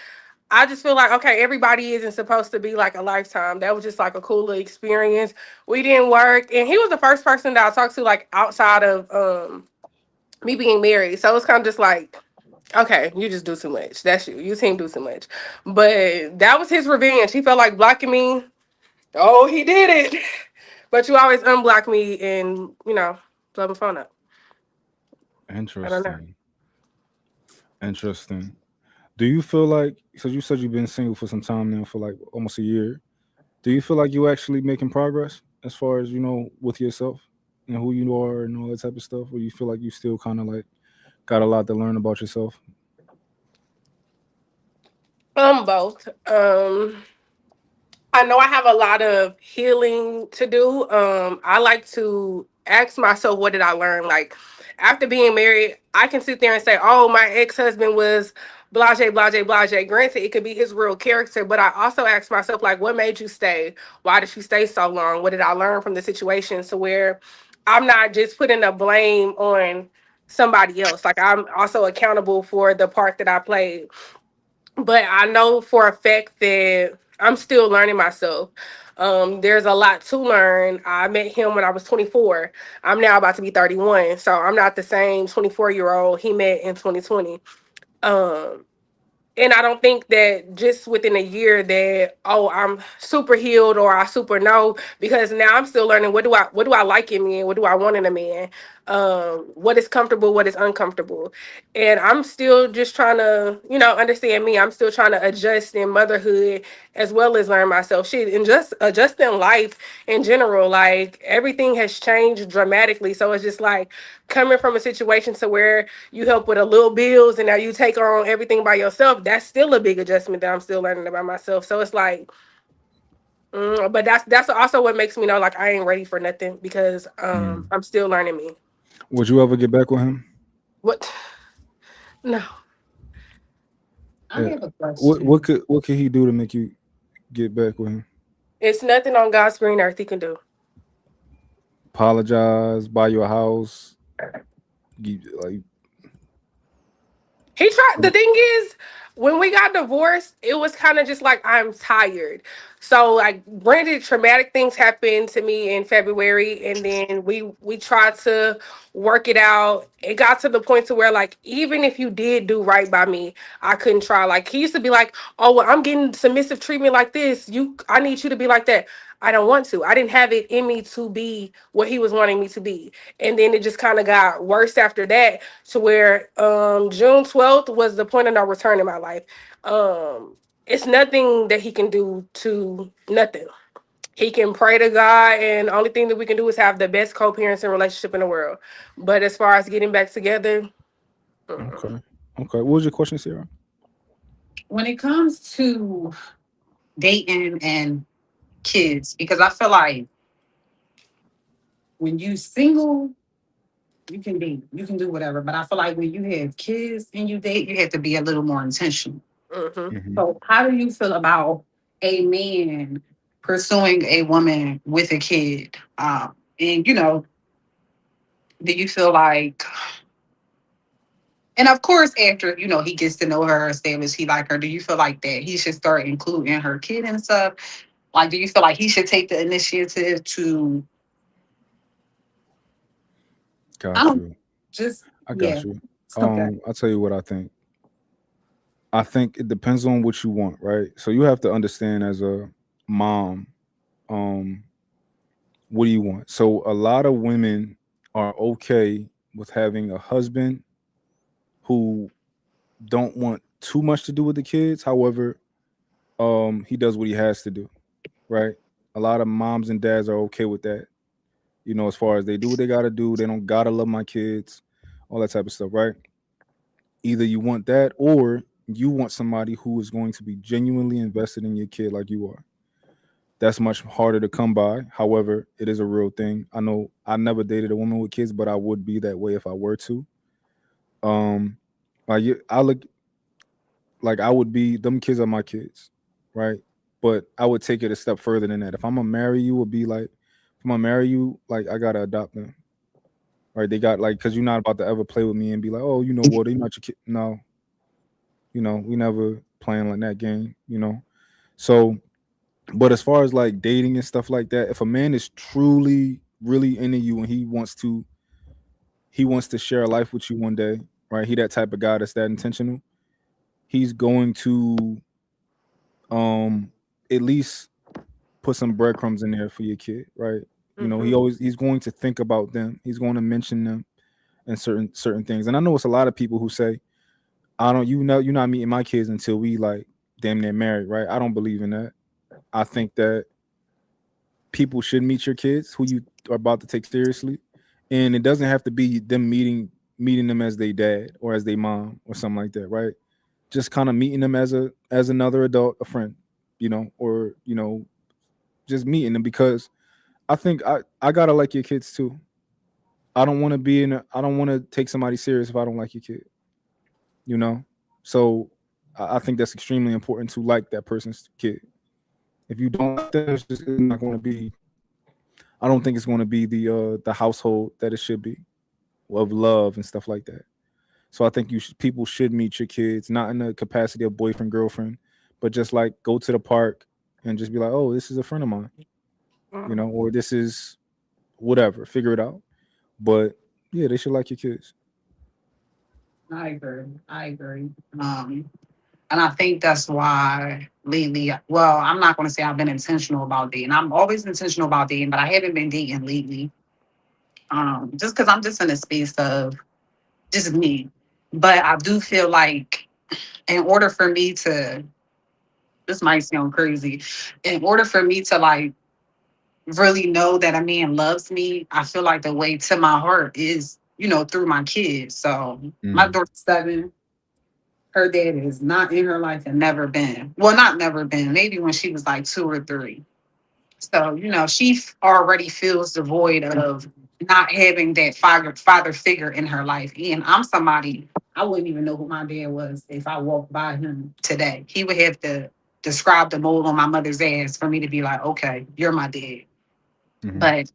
I just feel like okay, everybody isn't supposed to be like a lifetime. That was just like a cool little experience. We didn't work, and he was the first person that I talked to like outside of me being married. So it's kind of just like okay, you just do too much. That's you. You seem do too much. But that was his revenge. He felt like blocking me. Oh, he did it. But you always unblock me and, blow my phone up. I don't know. Interesting. Interesting. Do you feel like so you said you've been single for some time now for like almost a year. Do you feel like you actually making progress as far as, with yourself and who you are and all that type of stuff? Or you feel like you still kind of like got a lot to learn about yourself? Both. I know I have a lot of healing to do. I like to ask myself, what did I learn? Like after being married, I can sit there and say, "Oh, my ex-husband was blase, blase, blase." Granted, it could be his real character, but I also ask myself, like, what made you stay? Why did you stay so long? What did I learn from the situation? So where I'm not just putting the blame on somebody else. Like I'm also accountable for the part that I played, but I know for a fact that I'm still learning myself. There's a lot to learn. I met him when I was 24. I'm now about to be 31, so I'm not the same 24-year-old he met in 2020. Um, and I don't think that just within a year that I'm super healed or I super know, because now I'm still learning what do I like in me and what do I want in a man, what is comfortable, what is uncomfortable, and I'm still just trying to understand me. I'm still trying to adjust in motherhood as well as learn myself. Shit, and just adjusting life in general. Like everything has changed dramatically, so it's just like coming from a situation to where you help with a little bills and now you take on everything by yourself. That's still a big adjustment that I'm still learning about myself. So it's like but that's also what makes me know like I ain't ready for nothing, because Mm. I'm still learning me. Would you ever get back with him? What? No. I Yeah. have a What what question. could what could he do to make you get back with him? It's nothing on God's green earth he can do. Apologize, buy you a house, like He tried. The thing is, when we got divorced, it was kind of just like I'm tired. So like, granted, traumatic things happened to me in February, and then we tried to work it out. It got to the point to where like, even if you did do right by me, I couldn't try. Like he used to be like, "Oh, well, I'm getting submissive treatment like this. I need you to be like that." I don't want to. I didn't have it in me to be what he was wanting me to be. And then it just kind of got worse after that, to where June 12th was the point of no return in my life. It's nothing that he can do to nothing. He can pray to God, and the only thing that we can do is have the best co-parenting relationship in the world. But as far as getting back together, okay. Okay. What was your question, Sarah? When it comes to dating and kids, because I feel like When you single, you can do whatever. But I feel like when you have kids and you date, you have to be a little more intentional. Hmm. Hmm. So how do you feel about a man pursuing a woman with a kid? And do you feel like, and of course, after he gets to know her, establish he like her, do you feel like that he should start including her kid and stuff? Like, do you feel like he should take the initiative to, I Got don't you. just, I yeah, got you. okay. I'll tell you what I think. I think it depends on what you want, right? So you have to understand as a mom, um, what do you want? So a lot of women are okay with having a husband who don't want too much to do with the kids. However, he does what he has to do, right? A lot of moms and dads are okay with that. As far as they do what they gotta do, they don't gotta love my kids, all that type of stuff, right? Either you want that or you want somebody who is going to be genuinely invested in your kid like you are. That's much harder to come by. However, it is a real thing. I know I never dated a woman with kids, but I would be that way if I were to. Um, I look like I would be them kids are my kids, right? But I would take it a step further than that. If I'm gonna marry you, would be like, if I'm gonna marry you, like I gotta adopt them, right? They got like, cause you're not about to ever play with me and be like, oh, well, they not your kid. No, we never playing like that game. So, but as far as like dating and stuff like that, if a man is truly, really into you and he wants to share a life with you one day, right? He that type of guy that's that intentional. He's going to um at least put some breadcrumbs in there for your kid, right? Hmm. He's going to think about them. He's going to mention them and certain things. And I know it's a lot of people who say, I don't you're not meeting my kids until we like damn near married, right? I don't believe in that. I think that people should meet your kids who you are about to take seriously. And it doesn't have to be them meeting them as they dad or as they mom or something like that, right? Just kind of meeting them as another adult, a friend, or just meeting them because I think I gotta like your kids too. I don't want to take somebody serious if I don't like your kid, you know? So I think that's extremely important to like that person's kid. If you don't like them, it's not going to be. I don't think it's going to be the household that it should be of love and stuff like that. So I think people should meet your kids not in the capacity of boyfriend girlfriend, but just like go to the park and just be like, oh, this is a friend of mine, or this is whatever. Figure it out. But yeah, they should like your kids. I agree. I agree. And I think that's why lately, well, I'm not going to say I've been intentional about dating. I'm always intentional about dating, but I haven't been dating lately. Just because I'm just in a space of just me. But I do feel like in order for me to, this might sound crazy, in order for me to like really know that a man loves me, I feel like the way to my heart is, through my kids. So my Mm, daughter's 7. Her dad is not in her life and never been. Well, not never been. Maybe when she was like 2 or 3. So, she already feels the void of not having that father figure in her life. And I'm somebody, I wouldn't even know who my dad was if I walked by him today. He would have to describe the mole on my mother's ass for me to be like, okay, you're my dad. mm-hmm. But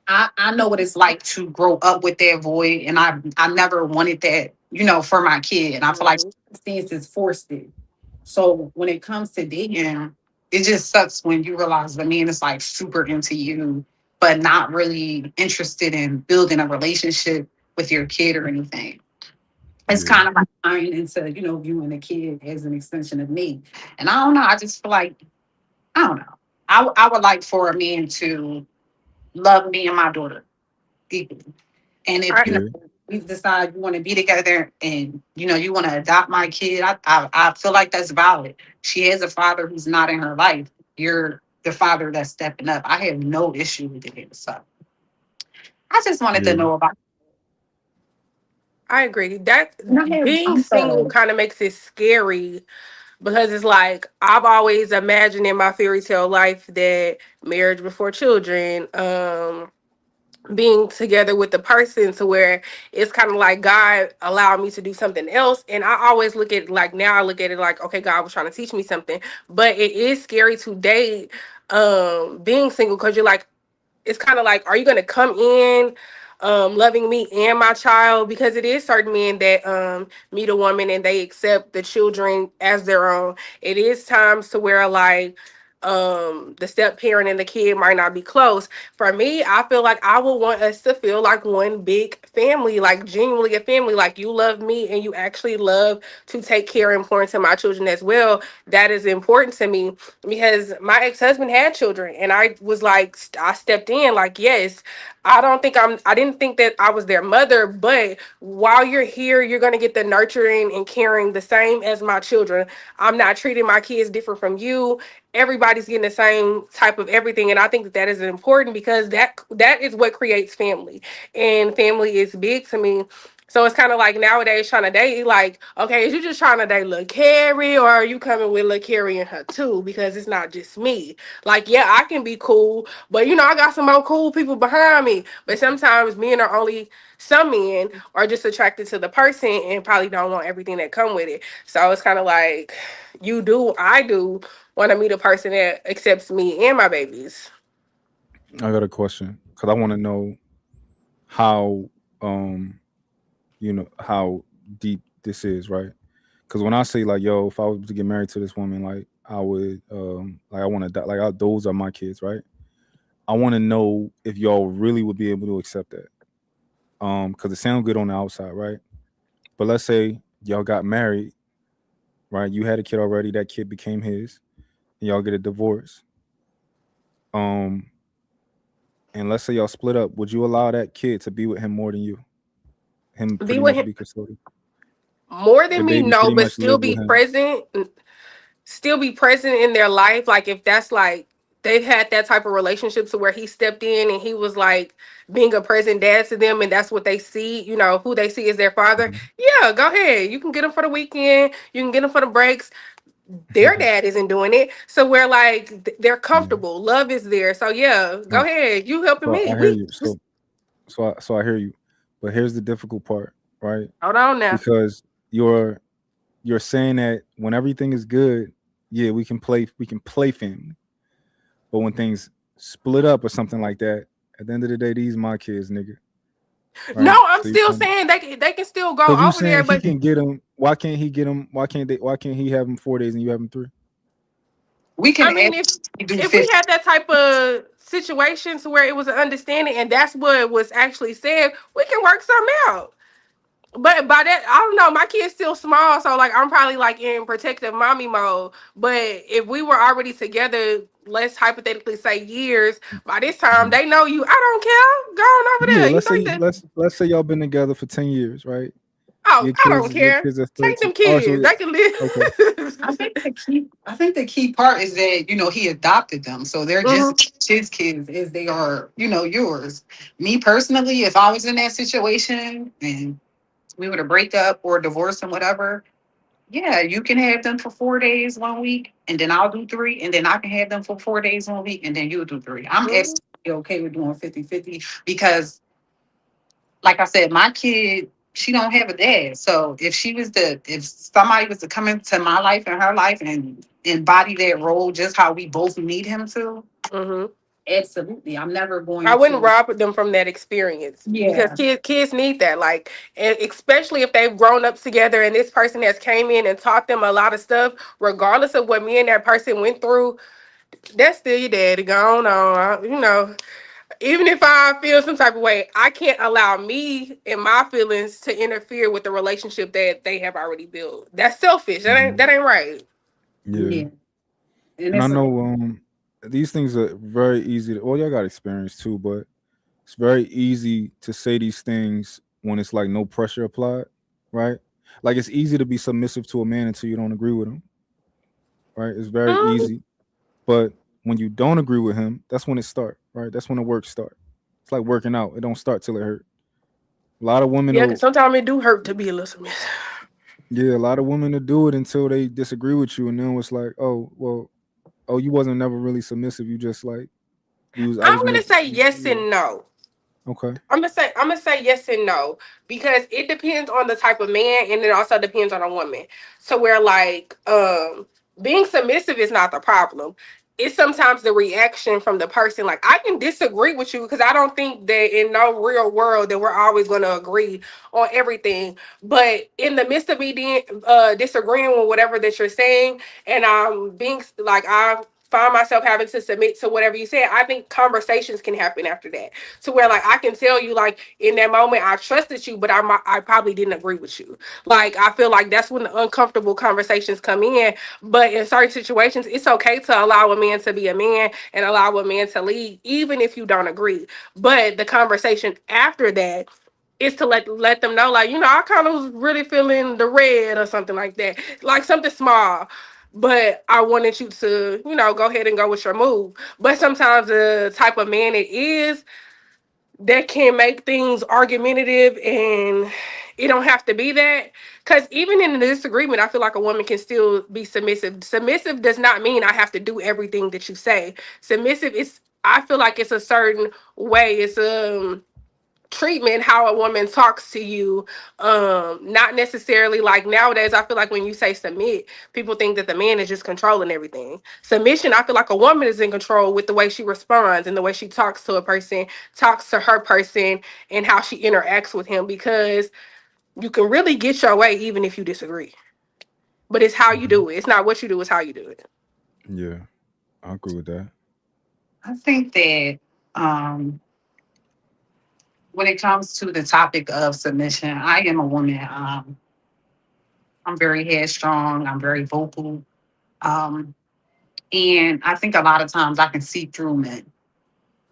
I know what it's like to grow up with that void. And I never wanted that, for my kid. And I feel like Hmm. circumstances forced it. So when it comes to dating, it just sucks when you realize the man is like super into you, but not really interested in building a relationship with your kid or anything. It's Yeah, kind of like buying into, viewing a kid as an extension of me. And I don't know. I just feel like, I don't know. I would like for a man to love me and my daughter equally. And if I yeah, we decide you want to be together and you want to adopt my kid, I feel like that's valid. She has a father who's not in her life. You're the father that's stepping up. I have no issue with it. So I just wanted to yeah, know about. I agree that And I have, being I'm single sorry. kind of makes it scary because it's like I've always imagined in my fairy tale life that marriage before children, being together with the person to where it's kind of like God allowed me to do something else. And I always look at like now I look at it like, okay, God was trying to teach me something. But it is scary to date being single because you're like, it's kind of like, are you going to come in loving me and my child? Because it is certain men that meet a woman and they accept the children as their own. It is times to where like the step parent and the kid might not be close. For me, I feel like I would want us to feel like one big family, like genuinely a family, like you love me and you actually love to take care and pour into my children as well. That is important to me because my ex-husband had children and I was like, I stepped in like, yes, I didn't think that I was their mother, but while you're here, you're going to get the nurturing and caring the same as my children. I'm not treating my kids different from you. Everybody's getting the same type of everything, and I think that that is important because that is what creates family, and family is big to me. So it's kind of like nowadays trying to date, like, okay, is you just trying to date Lil Carrie or are you coming with Lil Carrie and her too? Because it's not just me. Like, yeah, I can be cool, but I got some more cool people behind me. But sometimes men are only, some men are just attracted to the person and probably don't want everything that come with it. So it's kind of like I do want to meet a person that accepts me and my babies. I got a question because I want to know how um how deep this is, right? Because when I say like, yo, if I was to get married to this woman, like I would like I want to like those are my kids, right? I want to know if y'all really would be able to accept that. Because it sounds good on the outside, right? But let's say y'all got married, right? You had a kid already, that kid became his, and y'all get a divorce. Um, and let's say y'all split up, would you allow that kid to be with him more than you? Him Be pretty with much him be custodial. more The than me, baby no, pretty but much live with him. still be present in their life. Like if that's like they've had that type of relationship to where he stepped in and he was like being a present dad to them and that's what they see, who they see as their father. Mhm. Yeah, go ahead. You can get them for the weekend. You can get them for the breaks. Their dad isn't doing it. So we're like they're Yeah. comfortable. Love is there. So yeah, go No, ahead. You helping so me. I hear We you. So I hear you. But here's the difficult part, right? hold on now. Because you're you're saying that when everything is good, yeah, we can play family. But when things split up or something like that, at the end of the day, these my kids, nigga. No, Right? I'm So you still saying saying they can still go because you over there, saying he but can get them. Why can't he get them? Why can't he have them 4 days and you have them 3? We I can mean, actually do if we 50. had that type of situation to where it was an understanding and that's what was actually said, we can work something out. But by that, I don't know. My kid's still small, so like I'm probably like in protective mommy mode. But if we were already together, let's hypothetically say years, by this time Hmm. they know you. I don't care. Go on over Yeah, there. You let's know say that. let's say y'all been together for 10 years, right? Oh, Your I kids don't your care. kids are Take 13. them Oh, so kids. They can okay. I live. think the key part is that he adopted them, so they're just Hmm. as much his kids as they are yours. Me personally, if I was in that situation and we were to break up or divorce and whatever, yeah, you can have them for 4 days 1 week, and then I'll do 3, and then I can have them for 4 days 1 week, and then you'll do 3. I'm Hmm. absolutely okay with doing 50-50 because, like I said, my kid, she don't have a dad. So if somebody was to come into my life and her life and embody that role just how we both need him to, Hmm. absolutely. I'm never I going wouldn't to. rob them from that experience because Yeah. kids need that. Like, and especially if they've grown up together and this person has came in and taught them a lot of stuff, regardless of what me and that person went through. That's still your daddy. Go on. Even if I feel some type of way, I can't allow me and my feelings to interfere with the relationship that they have already built. That's selfish. That ain't Hmm. that ain't right. Yeah. Yeah. And And I it's know these things are very easy to, well, y'all got experience too, but it's very easy to say these things when it's like no pressure applied, right? Like it's easy to be submissive to a man until you don't agree with him, right? It's very Mm, easy. But when you don't agree with him, that's when it start, right? That's when the work start. It's like working out. It don't start till it hurt. A lot of women yeah, because will sometimes it do hurt to be a little submissive. Yeah, a lot of women to do it until they disagree with you, and then it's like, oh, well, oh, you wasn't never really submissive. You just like you was. I I'm was gonna meant. say yes Yeah. and no. Okay. I'm gonna say yes and no because it depends on the type of man and it also depends on a woman. So where like being submissive is not the problem. It's sometimes the reaction from the person. Like I can disagree with you because I don't think that in no real world that we're always gonna agree on everything. But in the midst of me disagreeing with whatever that you're saying, and I'm being like I find myself having to submit to whatever you said, I think conversations can happen after that to where like I can tell you like in that moment I trusted you, but I probably didn't agree with you. Like I feel like that's when the uncomfortable conversations come in. But in certain situations, it's okay to allow a man to be a man and allow a man to lead, even if you don't agree. But the conversation after that is to let them know, like, I kind of was really feeling the red or something like that. Like something small. But I wanted you to, go ahead and go with your move. But sometimes the type of man it is, that can make things argumentative and it don't have to be that because even in a disagreement I feel like a woman can still be submissive does not mean I have to do everything that you say. Submissive is, I feel like it's a certain way, it's treatment how a woman talks to you, not necessarily like nowadays I feel like when you say submit people think that the man is just controlling everything. Submission, I feel like a woman is in control with the way she responds and the way she talks to a person, talks to her person, and how she interacts with him because you can really get your way even if you disagree, but it's how you Hmm. do it. It's not what you do, it's how you do it. Yeah, I agree with that. I think that um, when it comes to the topic of submission, I am a woman. I'm very headstrong. I'm very vocal. Um, and I think a lot of times I can see through men.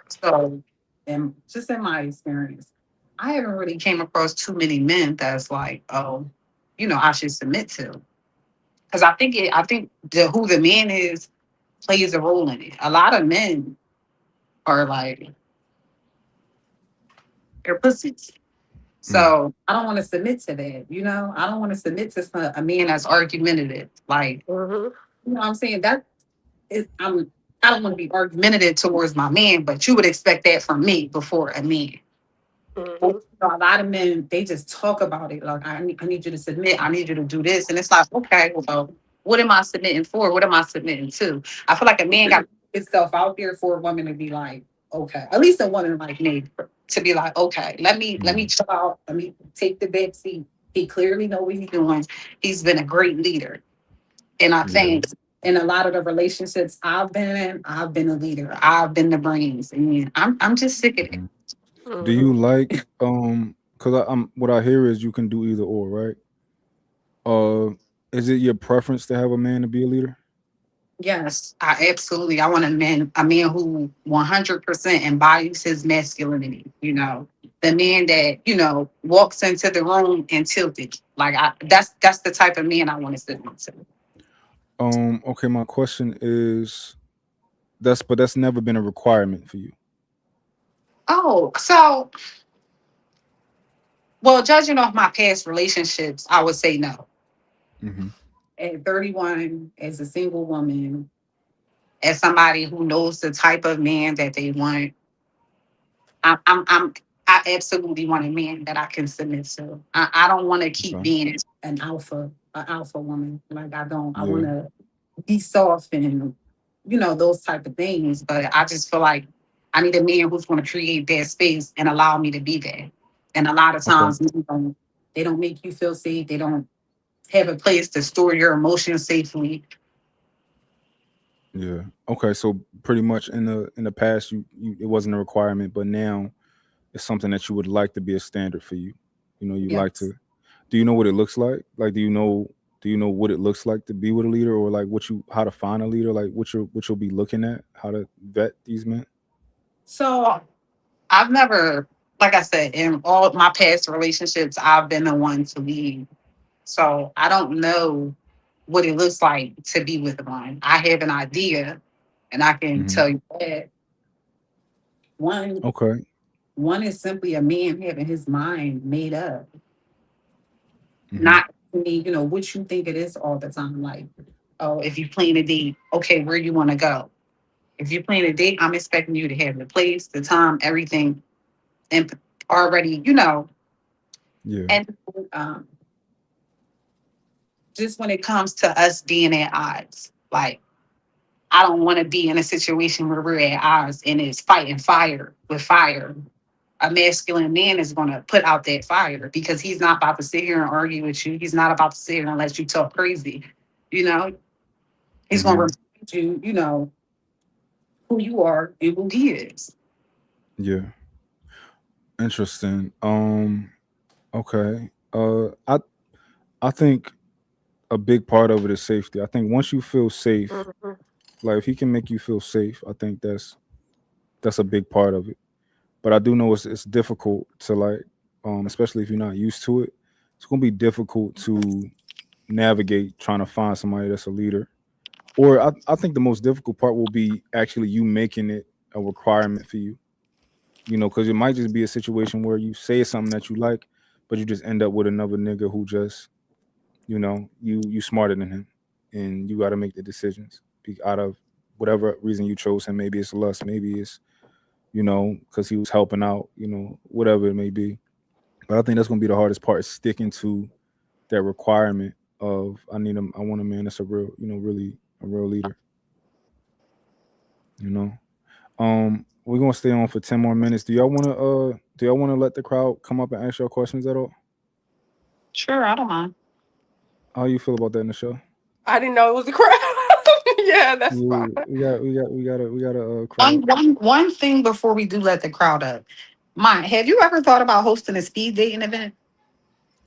So, and just in my experience, I haven't really came across too many men that's like, oh, I should submit to. Because I think who the man is plays a role in it. A lot of men are like they're pussies. Mm. So I don't want to submit to that. I don't want to submit to a man that's argumentative. Like, Hmm. what I'm saying? That is, I don't want to be argumentative towards my man, but you would expect that from me before a man. Hmm. A lot of men, they just talk about it. Like, I need you to submit. I need you to do this. And it's like, okay, well, what am I submitting for? What am I submitting to? I feel like a man got to put himself out there for a woman to be like, okay, at least a woman like me to be like, okay, let me Mm. chill out. Let me take the back seat. He clearly know what he's doing. He's been a great leader. And I Yeah. think in a lot of the relationships I've been in, I've been a leader. I've been the brains. And I'm just sick of it. Mhm. Do you Hmm. like because I'm what I hear is you can do either or, right? Uh, is it your preference to have a man to be a leader? Yes, I absolutely. I want a man who 100% embodies his masculinity. The man that walks into the room and tilted. Like that's the type of man I want to sit into. Okay, my question is that's never been a requirement for you. Oh, so well, judging off my past relationships, I would say no. Hmm. At 31, as a single woman, as somebody who knows the type of man that they want, I'm I absolutely want a man that I can submit to. I don't want to keep Okay. being an alpha woman. Like I don't. I want Yeah. to be soft and those type of things. But I just feel like I need a man who's going to create that space and allow me to be there. And a lot of Okay. times they don't make you feel safe. They don't have a place to store your emotions safely. Yeah. Okay. So pretty much in the past, you it wasn't a requirement, but now it's something that you would like to be a standard for you. You like Yes. to. Do you know what it looks like? Like, do you know what it looks like to be with a leader, or like how to find a leader? Like, what you'll be looking at, how to vet these men. So I've never, like I said, in all my past relationships, I've been the one to lead. So I don't know what it looks like to be with one. I have an idea, and I can Hmm. tell you that one Okay. one is simply a man having his mind made up, Hmm. not me, what you think it is all the time. Like, oh, if you plan a date, okay, where you want to go? If you plan a date, I'm expecting you to have the place, the time, everything, and already, Yeah. and um, just when it comes to us being at odds, like I don't want to be in a situation where we're at odds and it's fighting fire with fire. A masculine man is going to put out that fire because he's not about to sit here and argue with you. He's not about to sit here and let you talk crazy. You know, he's going to Hmm. remind you, who you are and who he is. Yeah. Interesting. Okay. I think a big part of it is safety. I think once you feel safe, Mhm. like if he can make you feel safe, I think that's a big part of it. But I do know it's difficult to like, especially if you're not used to it. It's gonna be difficult to navigate trying to find somebody that's a leader. Or I think the most difficult part will be actually you making it a requirement for you. Because it might just be a situation where you say something that you like, but you just end up with another nigga who just, you smarter than him, and you got to make the decisions out of whatever reason you chose him. Maybe it's lust, maybe it's because he was helping out, whatever it may be. But I think that's gonna be the hardest part is sticking to that requirement of I want a man that's a real, really a real leader. You know. We're gonna stay on for 10 more minutes. Do y'all wanna let the crowd come up and ask y'all questions at all? Sure, I don't mind. How you feel about that in the show? I didn't know it was a crowd. Yeah, that's fine. Yeah, we got a crowd. One thing before we do let the crowd up. Mine, have you ever thought about hosting a speed dating event?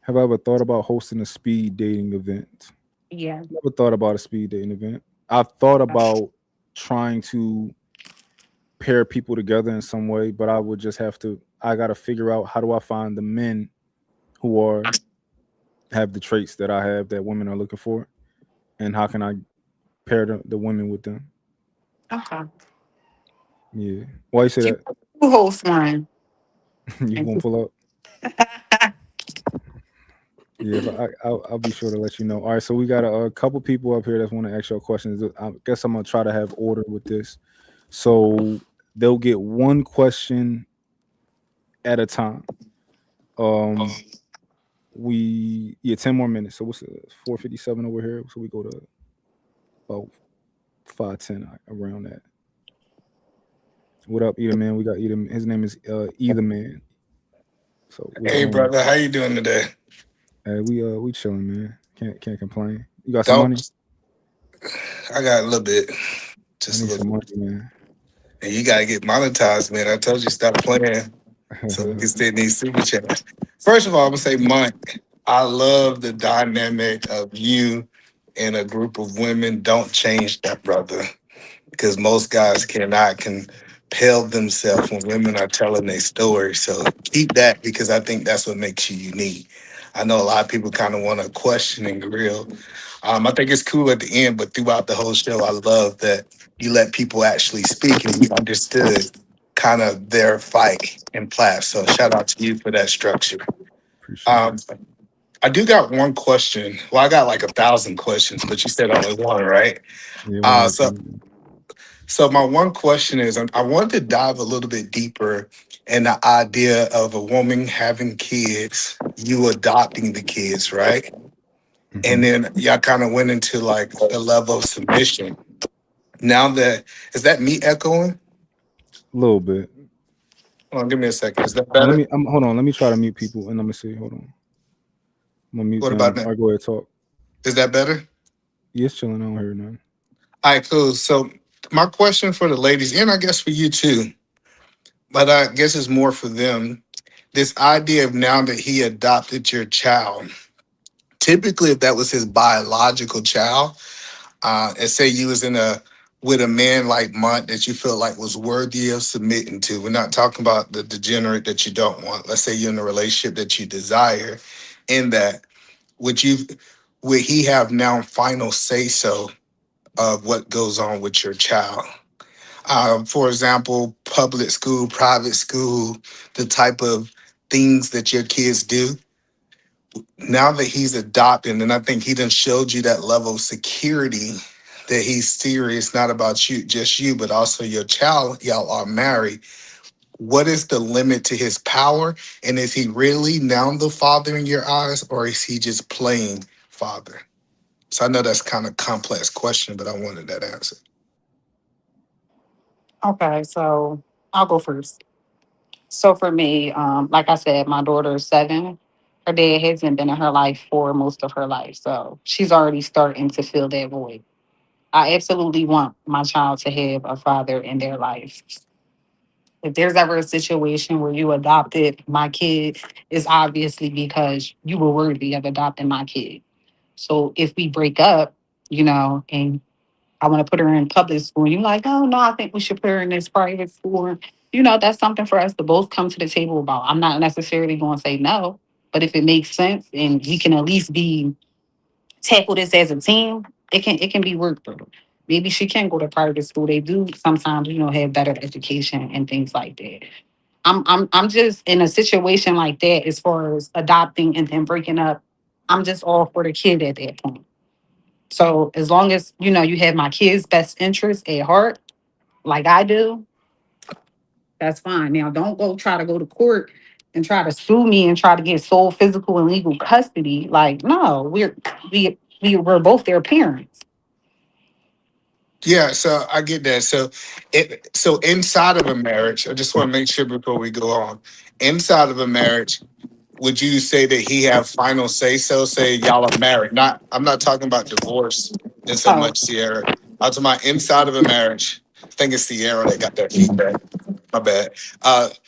Have I ever thought about hosting a speed dating event? Yeah. Never thought about a speed dating event. I've thought about trying to pair people together in some way, but I would just have to. I got to figure out how do I find the men who have the traits that I have that women are looking for, and how can I pair the women with them? Okay. Yeah. Why you say You that? host one. You gonna pull up? Yeah, if I'll be sure to let you know. All right, so we got a couple people up here that want to ask you questions. I guess I'm gonna try to have order with this, so they'll get one question at a time. Um, we 10 more minutes. So what's 4:57 over here? So we go to about 5:10 around that. What up, Either Man? We got Either. His name is Either Man. So what's Hey going on? brother, how you doing today? Hey, we chilling, man. Can't complain. You got some Don't money? I got a little bit, I just a need little some bit. money, man. And you gotta get monetized, man. I told you stop playing so we can stay in these super chats. First of all, I'm gonna say, Mike, I love the dynamic of you and a group of women. Don't change that, brother, because most guys cannot compel themselves when women are telling their story. So keep that because I think that's what makes you unique. I know a lot of people kind of want to question and grill. I think it's cool at the end, but throughout the whole show, I love that you let people actually speak and you understood kind of their fight and class. So shout out to you for that structure. Appreciate Um, that. I do got one question. Well, I got like 1,000 questions, but you said only one, right? Yeah, one Uh, at a so time. So my one question is, I wanted to dive a little bit deeper in the idea of a woman having kids, you adopting the kids, right? And Hmm. then y'all kind of went into like the level of submission. Now that is that me echoing? A little bit. Hold on, give me a second. Is that Let better? me. Hold on. Let me try to mute people and let me see. Hold on. I'm gonna mute What about them. now? All right, go ahead talk. Is that better? Yes, chilling. I don't hear none. All right, cool. So my question for the ladies, and I guess for you too, but I guess it's more for them. This idea of now that he adopted your child, typically if that was his biological child, and say you was in a with a man like Mont that you felt like was worthy of submitting to. We're not talking about the degenerate that you don't want. Let's say you're in a relationship that you desire. In that, would you would he have now final say so of what goes on with your child? For example, public school, private school, the type of things that your kids do. Now that he's adopted, and I think he done showed you that level of security that he's serious, not about you, just you, but also your child. Y'all are married. What is the limit to his power? And is he really now the father in your eyes, or is he just playing father? So I know that's kind of complex question, but I wanted that answer. Okay, so I'll go first. So for me, like I said, my daughter is 7. Her dad hasn't been in her life for most of her life, so she's already starting to fill that void. I absolutely want my child to have a father in their life. If there's ever a situation where you adopted my kid, it's obviously because you were worthy of adopting my kid. So if we break up, and I want to put her in public school, and you're like, oh no, I think we should put her in this private school. That's something for us to both come to the table about. I'm not necessarily going to say no, but if it makes sense and we can at least be tackle this as a team, it can be worked through. Maybe she can go to private school. They do sometimes, have better education and things like that. I'm just in a situation like that as far as adopting and then breaking up. I'm just all for the kid at that point. So as long as you have my kid's best interest at heart, like I do, that's fine. Now don't go try to go to court and try to sue me and try to get sole physical and legal custody. Like, no, we're both their parents. Yeah, so I get that. So inside of a marriage, I just want to make sure before we go on. Inside of a marriage, would you say that he have final say so? Say y'all are married. Not I'm not talking about divorce in so Oh, much, Sierra. I'm talking about inside of a marriage. I think it's Sierra that got that feedback. My bad.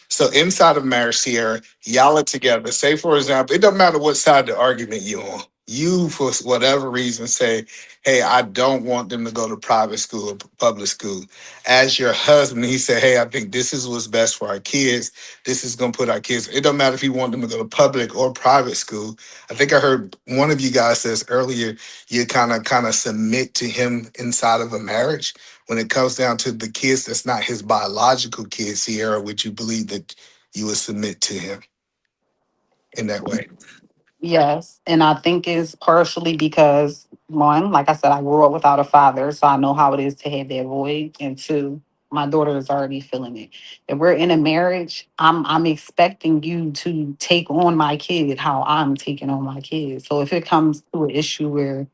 So inside of marriage, Sierra, y'all are together. Say, for example, it doesn't matter what side of the argument you on. You, for whatever reason, say, "Hey, I don't want them to go to private school or public school." As your husband, he said, "Hey, I think this is what's best for our kids. This is going to put our kids." It don't matter if you want them to go to public or private school. I think I heard one of you guys says earlier, you kind of submit to him inside of a marriage when it comes down to the kids that's not his biological kids, Sierra, would you believe that you would submit to him in that way? yes. And I think it's partially because, one, like I said, I grew up without a father, so I know how it is to have that void. And two, my daughter is already feeling it. If we're in a marriage, I'm expecting you to take on my kid how I'm taking on my kid. So if it comes to an issue where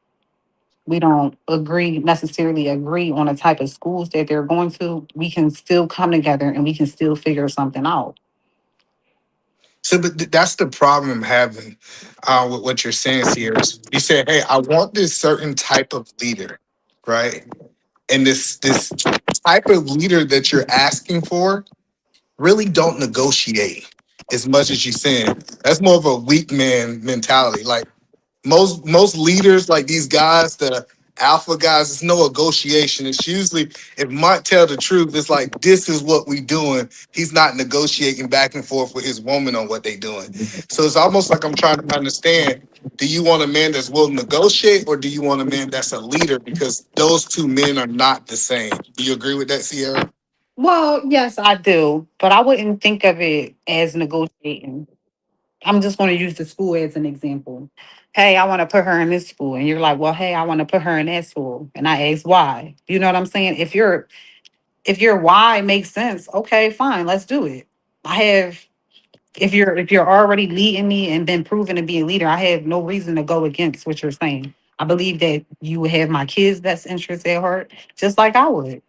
we don't necessarily agree on the type of schools that they're going to, we can still come together and we can still figure something out. So, but that's the problem I'm having with what you're saying, Sierra. You say, "Hey, I want this certain type of leader, right?" And this type of leader that you're asking for really don't negotiate as much as you're saying. That's more of a weak man mentality. Like most leaders, like these guys, the alpha guys, it's no negotiation. It's usually if Mont tell the truth, it's like this is what we doing. He's not negotiating back and forth with his woman on what they doing. So it's almost like I'm trying to understand. Do you want a man that's willing to negotiate, or do you want a man that's a leader? Because those two men are not the same. Do you agree with that, Sierra? Well, yes, I do, but I wouldn't think of it as negotiating. I'm just going to use the school as an example. Hey, I want to put her in this school. And you're like, well, hey, I want to put her in that school. And I ask why. You know what I'm saying? If your why makes sense, okay, fine, let's do it. I have if you're already leading me and been proven to be a leader, I have no reason to go against what you're saying. I believe that you would have my kids' best interests at heart, just like I would.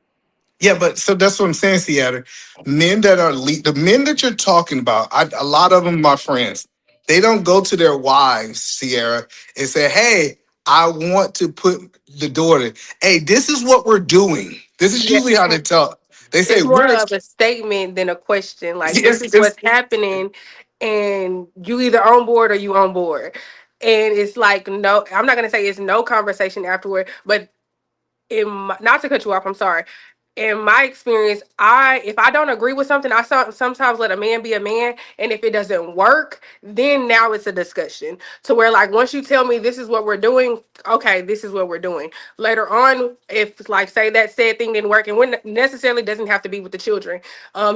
Yeah, but so that's what I'm saying, Seattle. Men that are the men that you're talking about, a lot of them, my friends, they don't go to their wives, Sierra, and say, "Hey, I want to put the daughter. Hey, this is what we're doing." This is Yeah, usually how they talk. They say, it's more "We're of a statement than a question. Like, this is it's what's happening, and you either on board or you on board. And it's like, no, I'm not gonna say it's no conversation afterward, but not to cut you off, I'm sorry. in my experience, if I don't agree with something, sometimes let a man be a man, and if it doesn't work, then now it's a discussion to where like once you tell me this is what we're doing, okay, this is what we're doing. Later on, if like say that said thing didn't work, and when necessarily doesn't have to be with the children,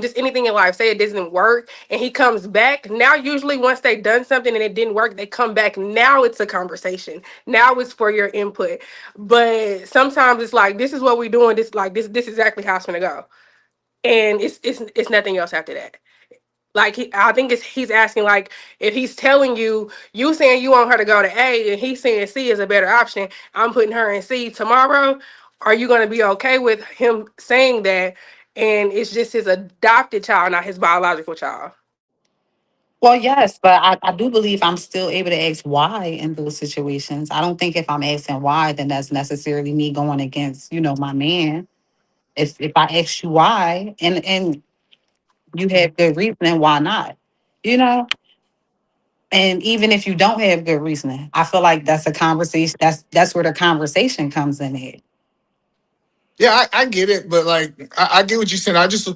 just anything in life, say it doesn't work, and he comes back. Now, usually once they done something and it didn't work, they come back. Now it's a conversation. Now it's for your input. But sometimes it's like this is what we're doing. This is exactly how it's gonna go, and it's nothing else after that. Like I think he's asking like if he's telling you saying you want her to go to A and he's saying C is a better option. I'm putting her in C tomorrow. Are you gonna be okay with him saying that? And it's just his adopted child, not his biological child. Well, yes, but I do believe I'm still able to ask why in those situations. I don't think if I'm asking why, then that's necessarily me going against, my man. If I ask you why and you have good reasoning, why not? You know? And even if you don't have good reasoning, I feel like that's a conversation. That's where the conversation comes in at. Yeah, I get it, but like I get what you're saying. I just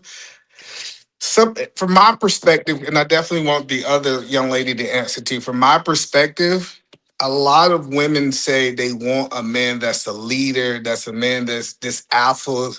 from my perspective, and I definitely want the other young lady to answer too. From my perspective, a lot of women say they want a man that's a leader, that's a man that's this alpha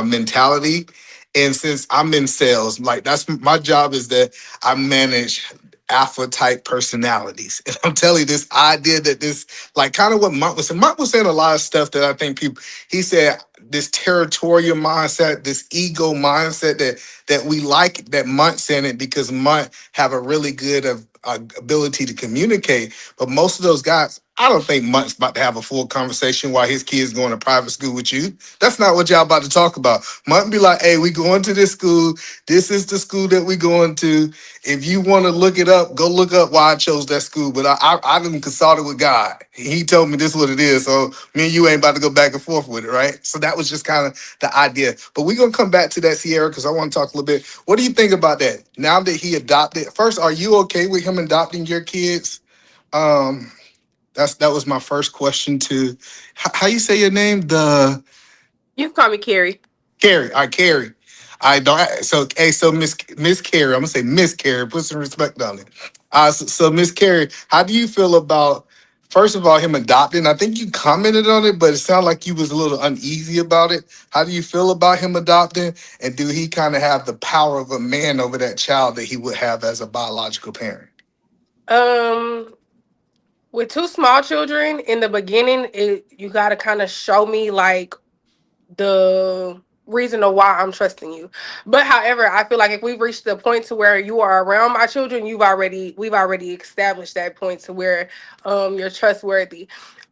mentality. And since I'm in sales, like that's my job is that I manage alpha type personalities. And I'm telling you this idea that this, like kind of what Monk was saying. Monk was saying a lot of stuff that I think people, he said this territorial mindset, this ego mindset that we like that Mont's in it because Mont have a really good ability to communicate. But most of those guys, I don't think Mont's about to have a full conversation while his kids going to private school with you. That's not what y'all about to talk about. Mont be like, hey, we going to this school. This is the school that we going to. If you want to look it up, go look up why I chose that school. But I didn't consult it with God. He told me this is what it is. So me and you ain't about to go back and forth with it, right? So that was just kind of the idea. But we're gonna come back to that, Sierra, because I want to talk a little bit. What do you think about that? Now that he adopted, first, are you okay with him adopting your kids? Um, that was my first question to how you say your name? You can call me Carrie. Carrie. All right, Carrie. I don't. So, hey, so Miss Carrie, I'm gonna say Miss Carrie. Put some respect on it. So Miss Carrie, how do you feel about first of all him adopting? I think you commented on it, but it sounded like you was a little uneasy about it. How do you feel about him adopting? And do he kind of have the power of a man over that child that he would have as a biological parent? Um, with two small children in the beginning, you got to kind of show me like the reason of why I'm trusting you. But however, I feel like if we've reached the point to where you are around my children, we've already established that point to where you're trustworthy.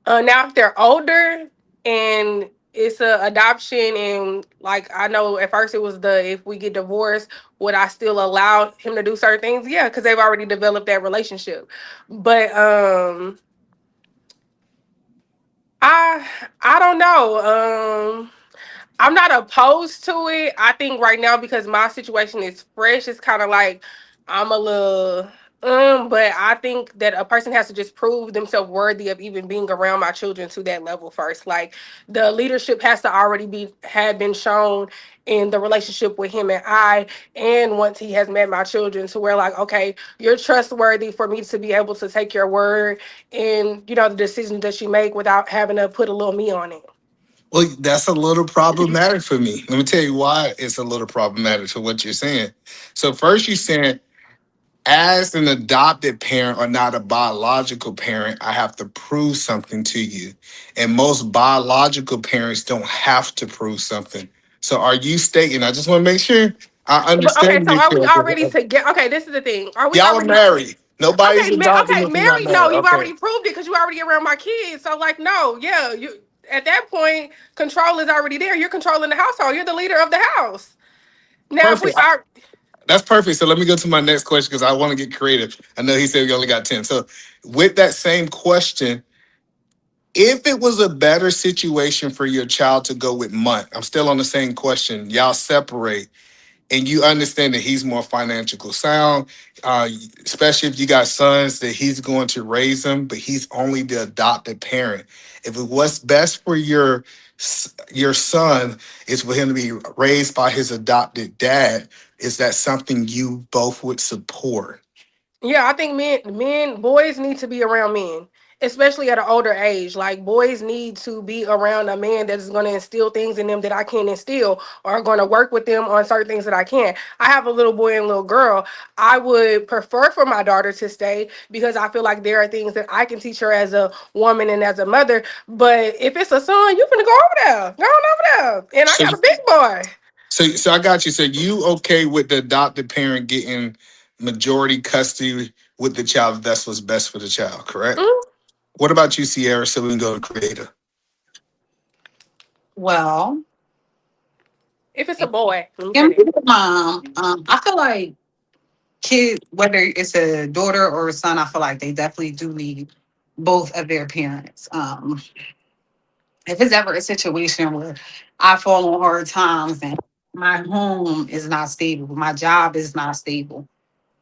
Now if they're older and it's a adoption and like I know at first it was the if we get divorced, would I still allow him to do certain things? Yeah, because they've already developed that relationship. But I I don't know. I'm not opposed to it. I think right now because my situation is fresh, it's kind of like I'm a little but I think that a person has to just prove themselves worthy of even being around my children to that level first. Like the leadership has to already be had been shown in the relationship with him and I, and once he has met my children to where like, okay, you're trustworthy for me to be able to take your word and the decisions that you make without having to put a little me on it. Well, that's a little problematic for me. Let me tell you why it's a little problematic for what you're saying. So first you're saying as an adopted parent or not a biological parent, I have to prove something to you. And most biological parents don't have to prove something. So are you stating, I just want to make sure I But okay, understand so you, are we Carol. already together? Okay, this is the thing. Are we Y'all are already married. Nobody's okay? adopting Okay, if you're not married? No, married. you've Okay. already proved it because you already around my kids. So like, no, yeah, you at that point, control is already there. You're controlling the household. You're the leader of the house. Now, if we Perfect. are That's perfect. So let me go to my next question because I want to get creative. I know he said we only got 10. So with that same question, if it was a better situation for your child to go with Munt, I'm still on the same question. Y'all separate and you understand that he's more financially sound, especially if you got sons that he's going to raise them, but he's only the adopted parent. If it was best for your your son is for him to be raised by his adopted dad. Is that something you both would support? Yeah, I think boys need to be around men, especially at an older age. Like boys need to be around a man that is going to instill things in them that I can't instill, or going to work with them on certain things that I can't. I have a little boy and little girl. I would prefer for my daughter to stay because I feel like there are things that I can teach her as a woman and as a mother. But if it's a son, you finna go over there, go on over there, and I So, got a big boy. so I got you. So you okay with the adopted parent getting majority custody with the child? If that's what's best for the child, correct? Mm, What about you, Sierra? So we can go to creator. Well, if it's a boy, let me say him that. mom, I feel like kid, whether it's a daughter or a son, I feel like they definitely do need both of their parents. If it's ever a situation where I fall on hard times and my home is not stable, my job is not stable,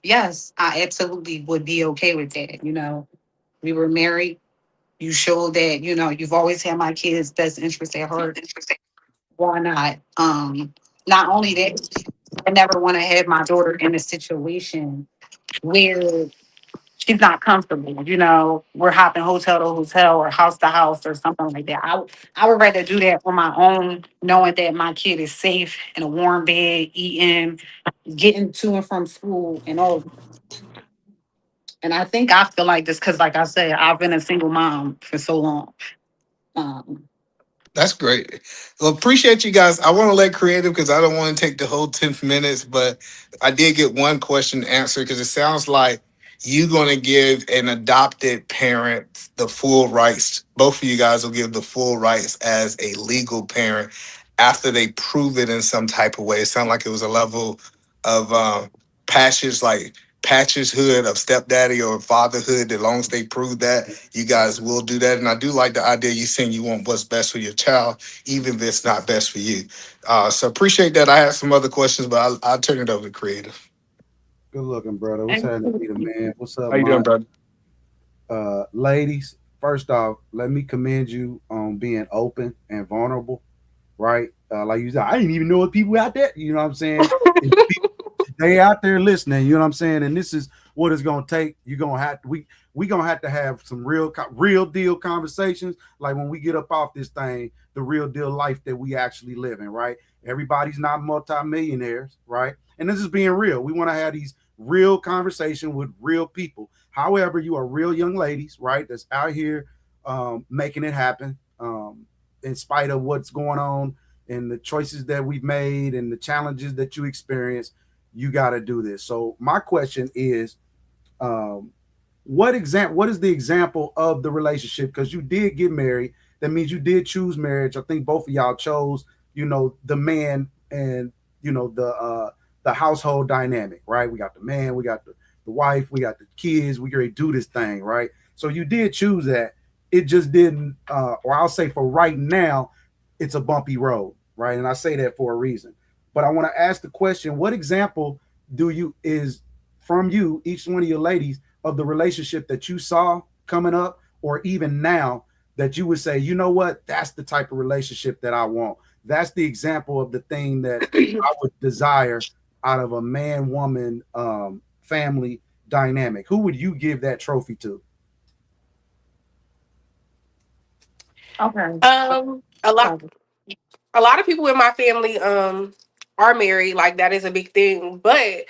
yes, I absolutely would be okay with that. We were married. You showed that, you've always had my kids' best interest at heart. Why not? Not only that, I never want to have my daughter in a situation where she's not comfortable. We're hopping hotel to hotel or house to house or something like that. I would rather do that for my own, knowing that my kid is safe in a warm bed, eating, getting to and from school, and all. And I feel like this because, like I said, I've been a single mom for so long. Um, That's great. Well, appreciate you guys. I want to let creative because I don't want to take the whole 10 minutes, but I did get one question answered because it sounds like you going to give an adopted parent the full rights. Both of you guys will give the full rights as a legal parent after they prove it in some type of way. It sounded like it was a level of patches, like patches hood of stepdaddy or fatherhood. As long as they prove that, you guys will do that. And I do like the idea you saying you want what's best for your child, even if it's not best for you. So appreciate that. I have some other questions, but I'll turn it over to creative. Good looking, brother. What's happening, Peter, man? What's up, How you doing, Mike? brother? Ladies, first off, let me commend you on being open and vulnerable, right? Like you said, I didn't even know what people out there, you know what I'm saying? And they out there listening, you know what I'm saying? And this is what it's gonna take. You're gonna have to we gonna have to have some real deal conversations. Like when we get up off this thing, the real deal life that we actually live in, right? Everybody's not multimillionaires, right? And this is being real. We want to have these real conversation with real people. However, you are real young ladies, right? That's out here making it happen, in spite of what's going on and the choices that we've made and the challenges that you experience. You got to do this. So my question is, um, what is the example of the relationship? Because you did get married. That means you did choose marriage. I think both of y'all chose, the man and the household dynamic, right? We got the man, we got the wife, we got the kids, we ready to do this thing, right? So you did choose that. It just didn't, or I'll say for right now, it's a bumpy road, right? And I say that for a reason. But I want to ask the question: what example do you is from you, each one of your ladies, of the relationship that you saw coming up, or even now, that you would say, you know what, that's the type of relationship that I want. That's the example of the thing that I would desire out of a man woman family dynamic. Who would you give that trophy to? okay. A lot. A lot of people in my family are married, like that is a big thing, but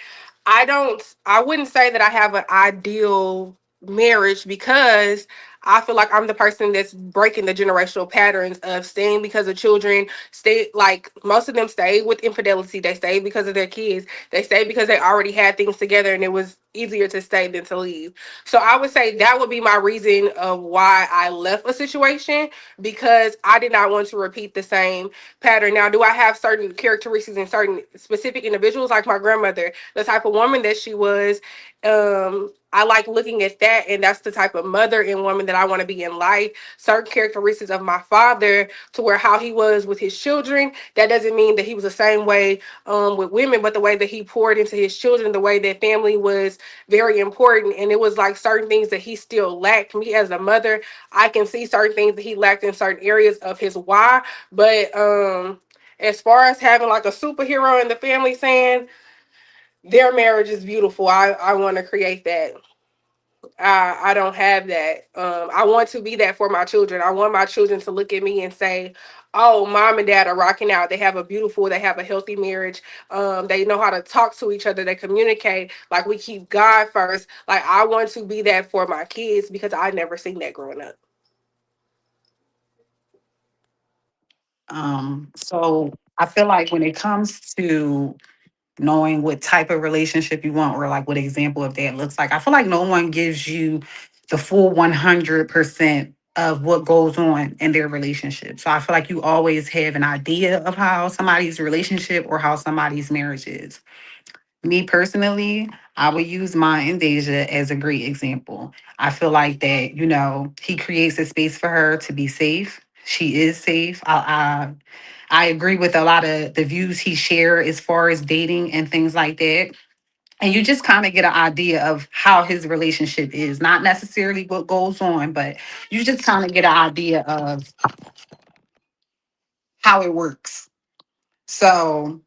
I wouldn't say that I have an ideal marriage because I feel like I'm the person that's breaking the generational patterns of staying because of children. Stay like most of them stay with infidelity. They stay because of their kids. They stay because they already had things together and it was easier to stay than to leave. So I would say that would be my reason of why I left a situation, because I did not want to repeat the same pattern. Now, do I have certain characteristics in certain specific individuals, like my grandmother, the type of woman that she was, I like looking at that, and that's the type of mother and woman that I want to be in life. Certain characteristics of my father, to where how he was with his children, that doesn't mean that he was the same way with women, but the way that he poured into his children, the way that family was very important. And it was like certain things that he still lacked. Me as a mother, I can see certain things that he lacked in certain areas of his why. But as far as having like a superhero in the family saying their marriage is beautiful, I want to create that. I don't have that. I want to be that for my children. I want my children to look at me and say, "Oh, mom and dad are rocking out. They have a healthy marriage. They know how to talk to each other. They communicate. Like we keep God first." Like I want to be that for my kids because I never seen that growing up. So I feel like when it comes to knowing what type of relationship you want or like what example of that looks like, I feel like no one gives you the full 100% of what goes on in their relationship. So I feel like you always have an idea of how somebody's relationship or how somebody's marriage is. Me personally, I would use mine and Deja as a great example. I feel like that, he creates a space for her to be safe. She is safe. I agree with a lot of the views he shared as far as dating and things like that. And you just kind of get an idea of how his relationship is, not necessarily what goes on, but you just kind of get an idea of how it works. So,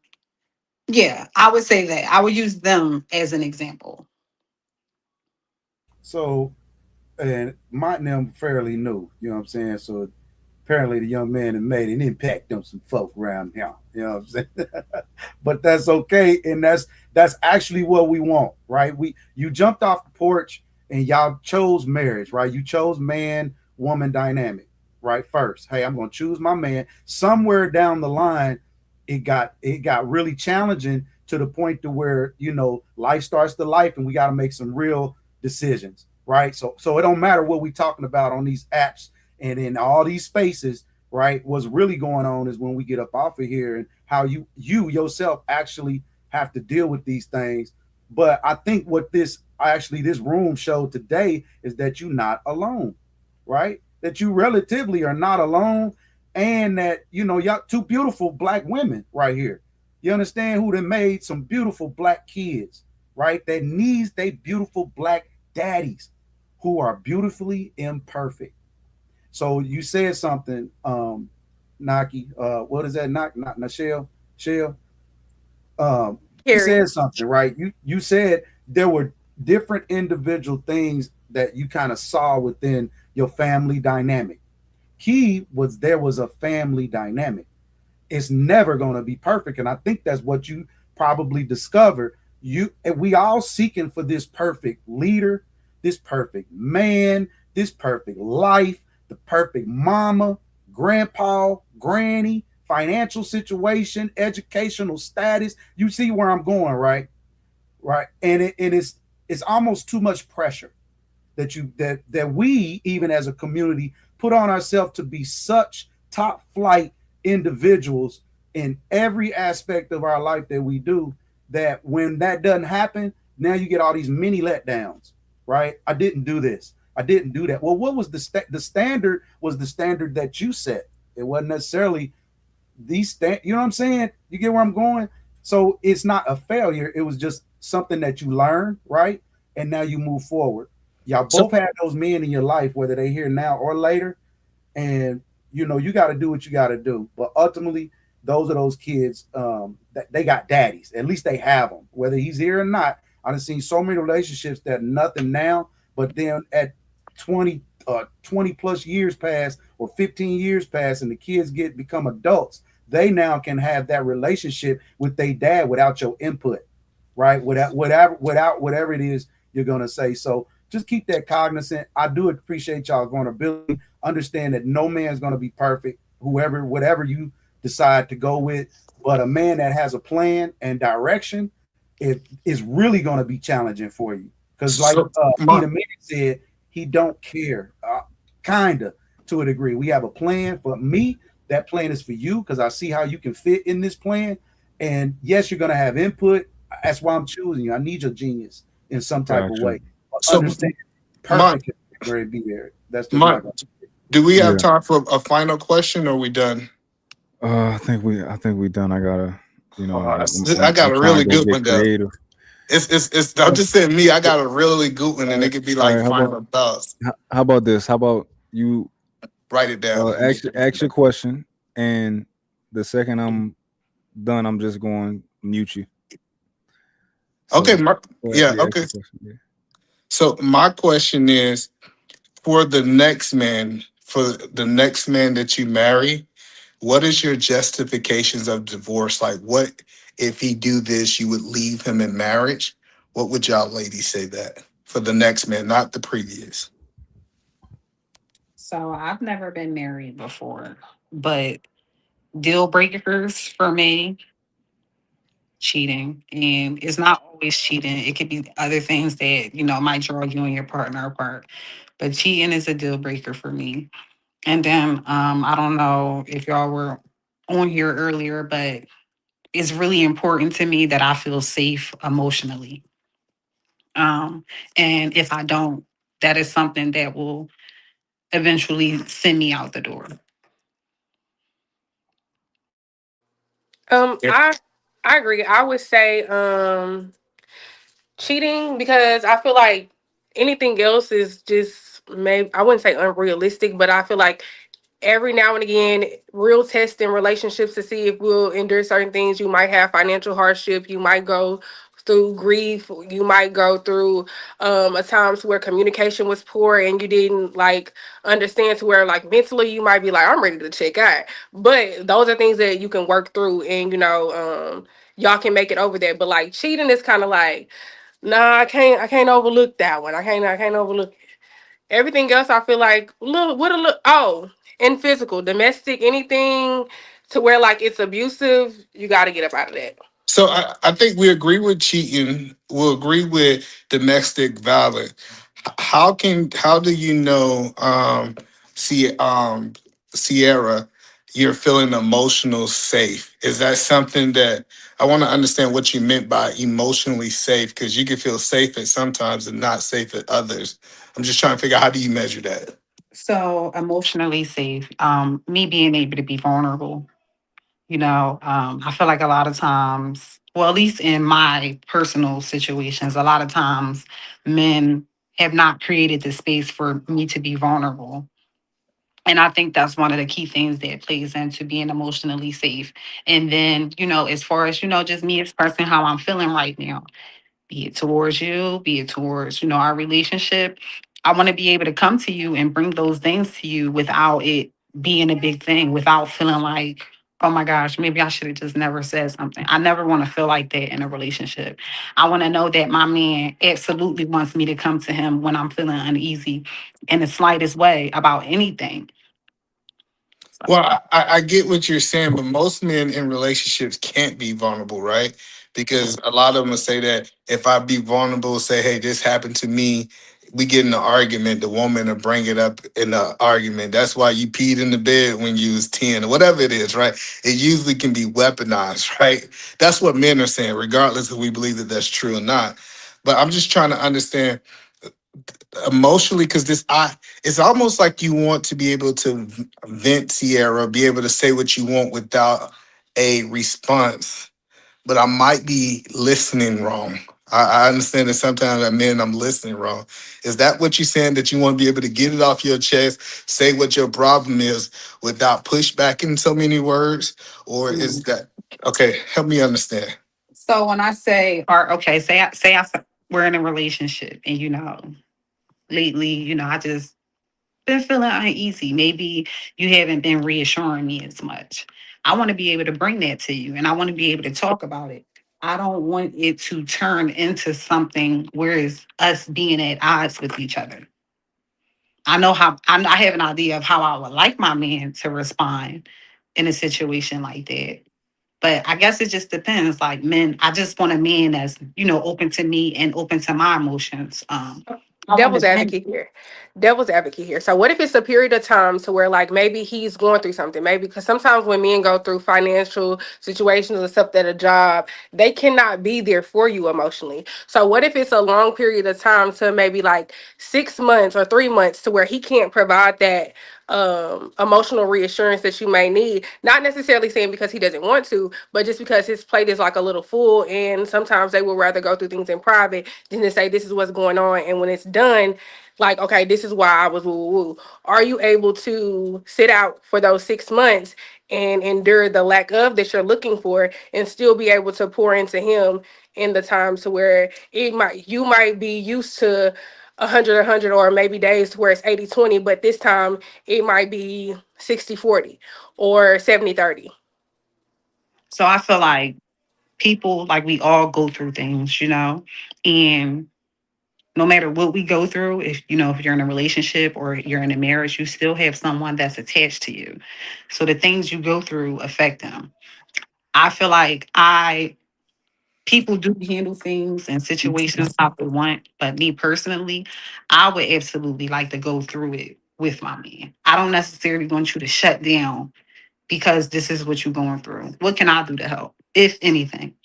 yeah, I would say that. I would use them as an example. So, and my them fairly new, you know what I'm saying? So apparently the young man had made an impact on some folk around here. You know what I'm saying? But that's okay, and that's actually what we want, right? You jumped off the porch and y'all chose marriage, right? You chose man woman dynamic, right? First, hey, I'm gonna choose my man. Somewhere down the line, it got really challenging to the point to where life starts to life, and we got to make some real decisions, right? So it don't matter what we talking about on these apps and in all these spaces, right? What's really going on is when we get up off of here and how you yourself actually have to deal with these things. But I think what this room showed today is that you're not alone, right? That you relatively are not alone, and that y'all two beautiful black women right here. You understand who they made some beautiful black kids, right? That needs they beautiful black daddies who are beautifully imperfect. So you said something, Naki. What is that? Not Shell. Shell. You Carrie. said something, right? You said there were different individual things that you kind of saw within your family dynamic. Key was there was a family dynamic. It's never going to be perfect, and I think that's what you probably discovered. We all seeking for this perfect leader, this perfect man, this perfect life, the perfect mama, grandpa, granny, financial situation, educational status. You see where I'm going, right? Right, and it's almost too much pressure that we, even as a community, put on ourselves to be such top flight individuals in every aspect of our life that we do, that when that doesn't happen, now you get all these mini letdowns, right? I didn't do this, I didn't do that. Well, what was the standard? Was the standard that you set. It wasn't necessarily you know what I'm saying? You get where I'm going? So it's not a failure. It was just something that you learned, right? And now you move forward. Y'all So both had those men in your life, whether they here now or later, and you got to do what you got to do. But ultimately, those are those kids. They got daddies. At least they have them, whether he's here or not. I've seen so many relationships that nothing now, but then at 20 plus years pass or 15 years pass, and the kids become adults. They now can have that relationship with their dad without your input, right? Without whatever it is you're gonna say. So just keep that cognizant. I do appreciate y'all vulnerability. Understand that no man's gonna be perfect. Whatever you decide to go with, but a man that has a plan and direction, it is really gonna be challenging for you. Because like so my Peter Minnick said, he don't care, kinda to a degree. We have a plan for me. That plan is for you because I see how you can fit in this plan. And yes, you're gonna have input. That's why I'm choosing you. I need your genius in some type of Gotcha. way. But So, understand, Mark, perfect can never be there. That's just my Mark, do we have Yeah. time for a final question, or are we done? I think we done. I gotta, I I'm got a trying to really go good get one though. creative. It's. I'm just saying, me. I got a really good one, and Uh, it could be all like right. How about final thoughts. how about this? How about you Write it down. Let me. ask your question, and the second I'm done, I'm just going to mute you. Okay, So, Mark. Yeah. yeah, ask Okay. your question. Yeah. So my question is for the next man that you marry. What is your justifications of divorce? Like, what if he do this, you would leave him in marriage? What would y'all ladies say that for the next man, not the previous? So I've never been married before, but deal breakers for me, cheating. And it's not always cheating. It could be other things that, might draw you and your partner apart. But cheating is a deal breaker for me. And then I don't know if y'all were on here earlier, but it's really important to me that I feel safe emotionally. Um, and if I don't, that is something that will eventually send me out the door. Um, Yeah. I I agree. I would say cheating because I feel like anything else is just maybe I wouldn't say unrealistic, but I feel like every now and again, real tests in relationships to see if we'll endure certain things. You might have financial hardship. You might go through grief. You might go through a times where communication was poor and you didn't like understand to where like mentally you might be like, I'm ready to check out. But those are things that you can work through and y'all can make it over there. But like cheating is kind of like, nah, I can't overlook that one. I can't overlook everything else. I feel like look what a look. Oh, and physical, domestic, anything to where like it's abusive, you got to get up out of that. So I think we agree with cheating. We'll agree with domestic violence. How do you know see Sierra, you're feeling emotional safe? Is that something that I want to understand what you meant by emotionally safe? Because you can feel safe at sometimes and not safe at others. I'm just trying to figure out how do you measure that? So emotionally safe, me being able to be vulnerable. I feel like a lot of times, well, at least in my personal situations, a lot of times men have not created the space for me to be vulnerable. And I think that's one of the key things that plays into being emotionally safe. And then, as far as, just me expressing how I'm feeling right now, be it towards you, be it towards, our relationship. I want to be able to come to you and bring those things to you without it being a big thing, without feeling like, oh my gosh, maybe I should have just never said something. I never want to feel like that in a relationship. I want to know that my man absolutely wants me to come to him when I'm feeling uneasy in the slightest way about anything. So, Well, I get what you're saying, but most men in relationships can't be vulnerable, right? Because a lot of them will say that if I be vulnerable, say, hey, this happened to me, we get in an argument, the woman will bring it up in the argument. That's why you peed in the bed when you was 10 or whatever it is, right? It usually can be weaponized, right? That's what men are saying, regardless if we believe that that's true or not. But I'm just trying to understand emotionally because this I it's almost like you want to be able to vent, Sierra, be able to say what you want without a response, but I might be listening wrong. I understand that sometimes I mean I'm listening wrong. Is that what you're saying, that you want to be able to get it off your chest, say what your problem is without pushback in so many words? Or is mm. that okay? Help me understand. So when I say, or okay, we're in a relationship and, lately, I just been feeling uneasy. Maybe you haven't been reassuring me as much. I want to be able to bring that to you and I want to be able to talk about it. I don't want it to turn into something where it's us being at odds with each other. I have an idea of how I would like my man to respond in a situation like that. But I guess it just depends. Like men, I just want a man that's, open to me and open to my emotions. I want Devil's to, advocate here. devil's advocate here. So what if it's a period of time to where like maybe he's going through something, maybe because sometimes when men go through financial situations and stuff at a job, they cannot be there for you emotionally. So what if it's a long period of time to maybe like 6 months or 3 months to where he can't provide that emotional reassurance that you may need, not necessarily saying because he doesn't want to, but just because his plate is like a little full, and sometimes they would rather go through things in private than to say this is what's going on, and when it's done, like, okay, this is why I was woo woo woo. Are you able to sit out for those 6 months and endure the lack of that you're looking for and still be able to pour into him in the times to where you might be used to 100 or maybe days to where it's 80-20, but this time it might be 60-40 or 70-30. So I feel like people, like we all go through things, and no matter what we go through, if you're in a relationship or you're in a marriage, you still have someone that's attached to you. So the things you go through affect them. I feel like I people do handle things and situations how they want, but me personally, I would absolutely like to go through it with my man. I don't necessarily want you to shut down because this is what you're going through. What can I do to help, if anything?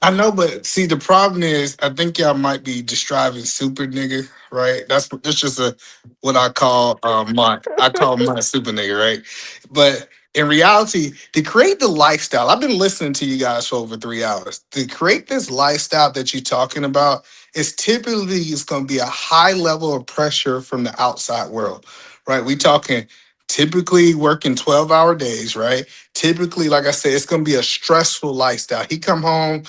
I know, but see, the problem is, I think y'all might be just driving super nigga, right? That's just a what I call I call my super nigga, right? But in reality, to create the lifestyle, I've been listening to you guys for over 3 hours. To create this lifestyle that you're talking about is typically is going to be a high level of pressure from the outside world, right? We talking typically working 12-hour days, right? Typically, like I said, it's going to be a stressful lifestyle. He come home.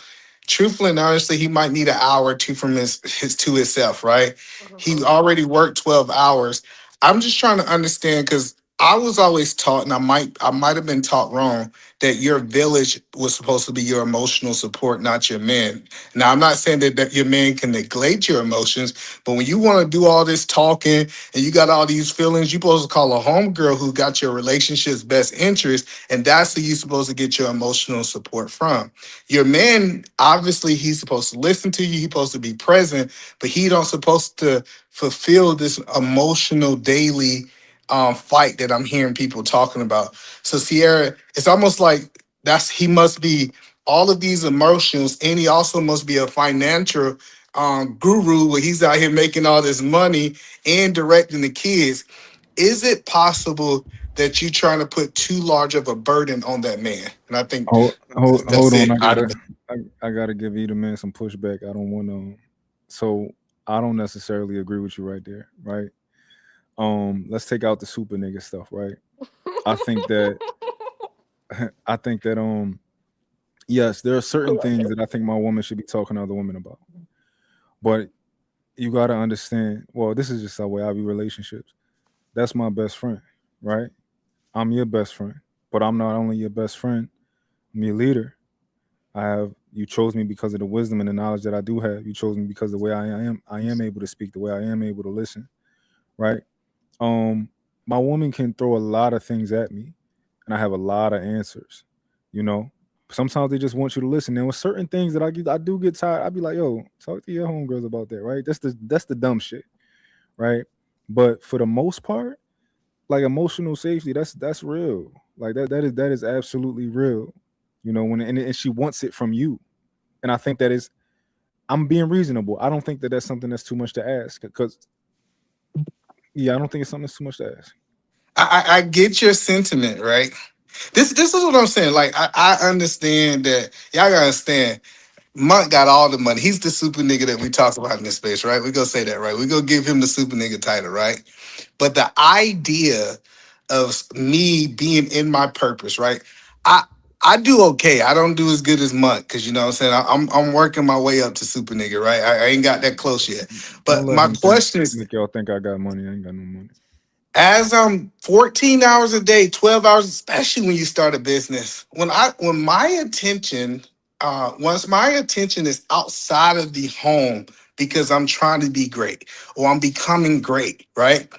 Truthfully and honestly, he might need an hour or two from his to himself, right? He already worked 12 hours. I'm just trying to understand because I was always taught, and I might have been taught wrong, that your village was supposed to be your emotional support, not your men. Now, I'm not saying that your man can neglect your emotions, but when you want to do all this talking and you got all these feelings, you're supposed to call a homegirl who got your relationship's best interest, and that's who you're supposed to get your emotional support from. Your man, obviously, he's supposed to listen to you. He's supposed to be present, but he don't supposed to fulfill this emotional daily fight that I'm hearing people talking about. So Sierra, it's almost like he must be all of these emotions, and he also must be a financial guru where he's out here making all this money and directing the kids. Is it possible that you're trying to put too large of a burden on that man? And I think Hold that's on. it. I gotta give either man some pushback. I don't want to. So I don't necessarily agree with you right there, right? Let's take out the super nigga stuff, right? I think that I think that yes, there are certain things that I think my woman should be talking to other women about. But you gotta understand, well, this is just the way I view relationships. That's my best friend, right? I'm your best friend. But I'm not only your best friend, I'm your leader. You chose me because of the wisdom and the knowledge that I do have. You chose me because the way I am able to speak, the way I am able to listen, right? Um, my woman can throw a lot of things at me, and I have a lot of answers. You know, sometimes they just want you to listen. And with certain things that I do get tired, I'd be like, "Yo, talk to your homegirls about that," right? That's the dumb shit, right? But for the most part, like emotional safety, that's real. Like that is absolutely real. You know, and she wants it from you, and I think that is I'm being reasonable. I don't think that that's something that's too much to ask because yeah, I don't think it's something that's too much to ask. I get your sentiment, right? This is what I'm saying. Like I understand that y'all gotta understand. Monk got all the money. He's the super nigga that we talk about in this space, right? We gonna say that, right? We gonna give him the super nigga title, right? But the idea of me being in my purpose, right? I I do okay. I don't do as good as Monk because you know what I'm saying. I'm working my way up to super nigga, right? I ain't got that close yet. Don't But let my him think question is, make y'all think I got money. I ain't got no money. as I'm 14 hours a day, 12 hours, especially when you start a business, when my attention, once my attention is outside of the home because I'm trying to be great or I'm becoming great, right?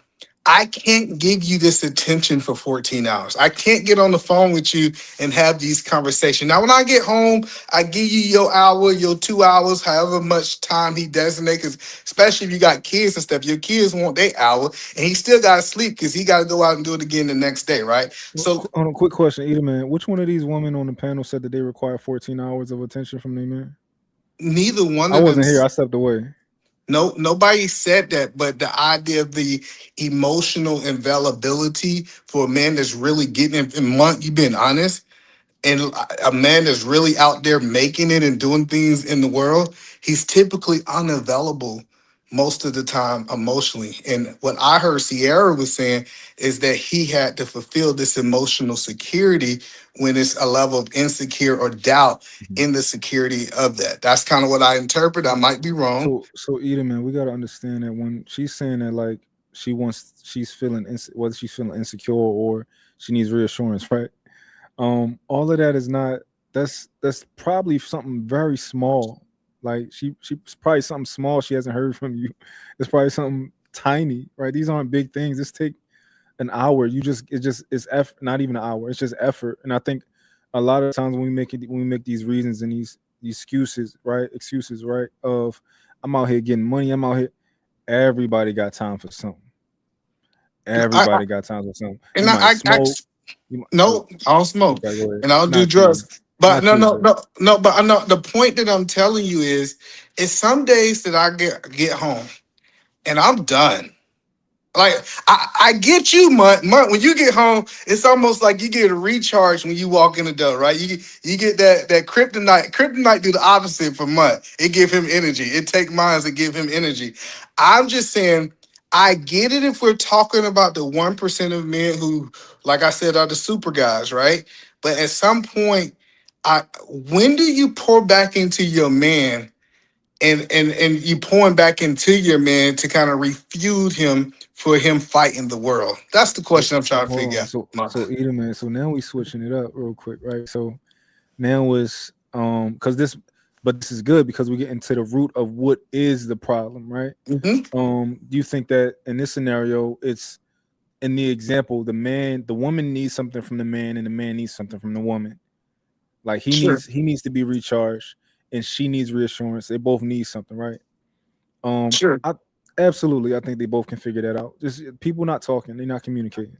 I can't give you this attention for 14 hours. I can't get on the phone with you and have these conversations. Now, when I get home, I give you your hour, your 2 hours, however much time he designates. 'Cause especially if you got kids and stuff, your kids want their hour, and he still got to sleep because he got to go out and do it again the next day, right? So On a quick question, Eda man, which one of these women on the panel said that they require 14 hours of attention from their man? neither one I of them. wasn't here. I stepped away. No, nobody said that, but the idea of the emotional availability for a man that's really getting in month, you being honest, and a man that's really out there making it and doing things in the world, he's typically unavailable most of the time emotionally. And what I heard Sierra was saying is that he had to fulfill this emotional security when it's a level of insecure or doubt Mhm. in the security of that. That's kind of what I interpret. I might be wrong. So Eda man, we gotta understand that when she's saying that, like, she's feeling whether she's feeling insecure or she needs reassurance, right? All of that is not, that's probably something very small. Like, she's probably something small she hasn't heard from you. It's probably something tiny, right? These aren't big things. This take an hour. It's effort, not even an hour. It's just effort. And I think a lot of times when we make these reasons and these excuses, right, of I'm out here getting money, I'm out here. Everybody got time for something. I, Everybody got time for something. and You might I smoke. You might, no, I don't smoke okay, go ahead. and I don't do Not you. drugs. But Not no, you, no, but no, no. But I know the point that I'm telling you is some days that I get home and I'm done. Like I get you, Munt. When you get home, it's almost like you get a recharge when you walk in the door, right? You get that kryptonite. Kryptonite do the opposite for Munt. It give him energy. It take mines to give him energy. I'm just saying, I get it if we're talking about the 1% of men who, like I said, are the super guys, right? But at some point, when do you pour back into your man and you pouring back into your man to kind of refuel him for him fighting the world? That's the question I'm so trying to hold figure on. out. So Eda man. So now we switching it up real quick, right? So now is because but this is good because we get into the root of what is the problem, right? Hmm. Do you think that in this scenario, it's in the example, the woman needs something from the man, and the man needs something from the woman. Like Sure, he needs to be recharged, and she needs reassurance. They both need something, right? sure. I absolutely, I think they both can figure that out. Just people not talking, they're not communicating.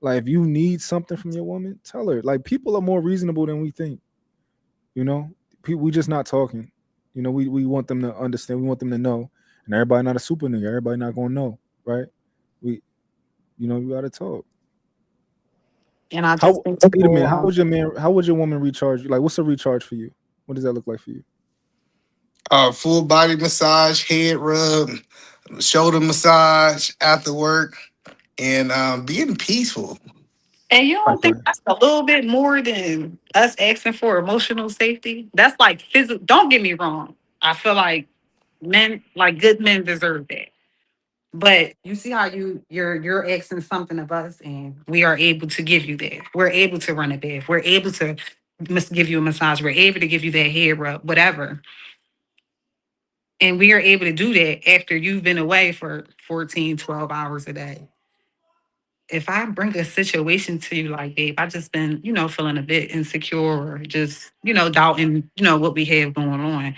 Like, if you need something from your woman, tell her. Like, people are more reasonable than we think. You know, we just not talking. We want them to understand. We want them to know. And everybody not a super nigga. Everybody not gonna know, right? We, you gotta talk. And I just How think wait a people, minute? How would your man? How would your woman recharge you? Like, what's a recharge for you? What does that look like for you? Full body massage, head rub, shoulder massage after work, and being peaceful. and you don't think Okay. that's a little bit more than us asking for emotional safety? That's like physical. Don't get me wrong. I feel like men, like good men, deserve that. But you see how you're asking something of us, and we are able to give you that. We're able to run a bath. We're able to give you a massage. We're able to give you that hair rub, whatever. And we are able to do that after you've been away for 14, 12 hours a day. If I bring a situation to you like, babe, I just been, feeling a bit insecure or just, doubting, what we have going on.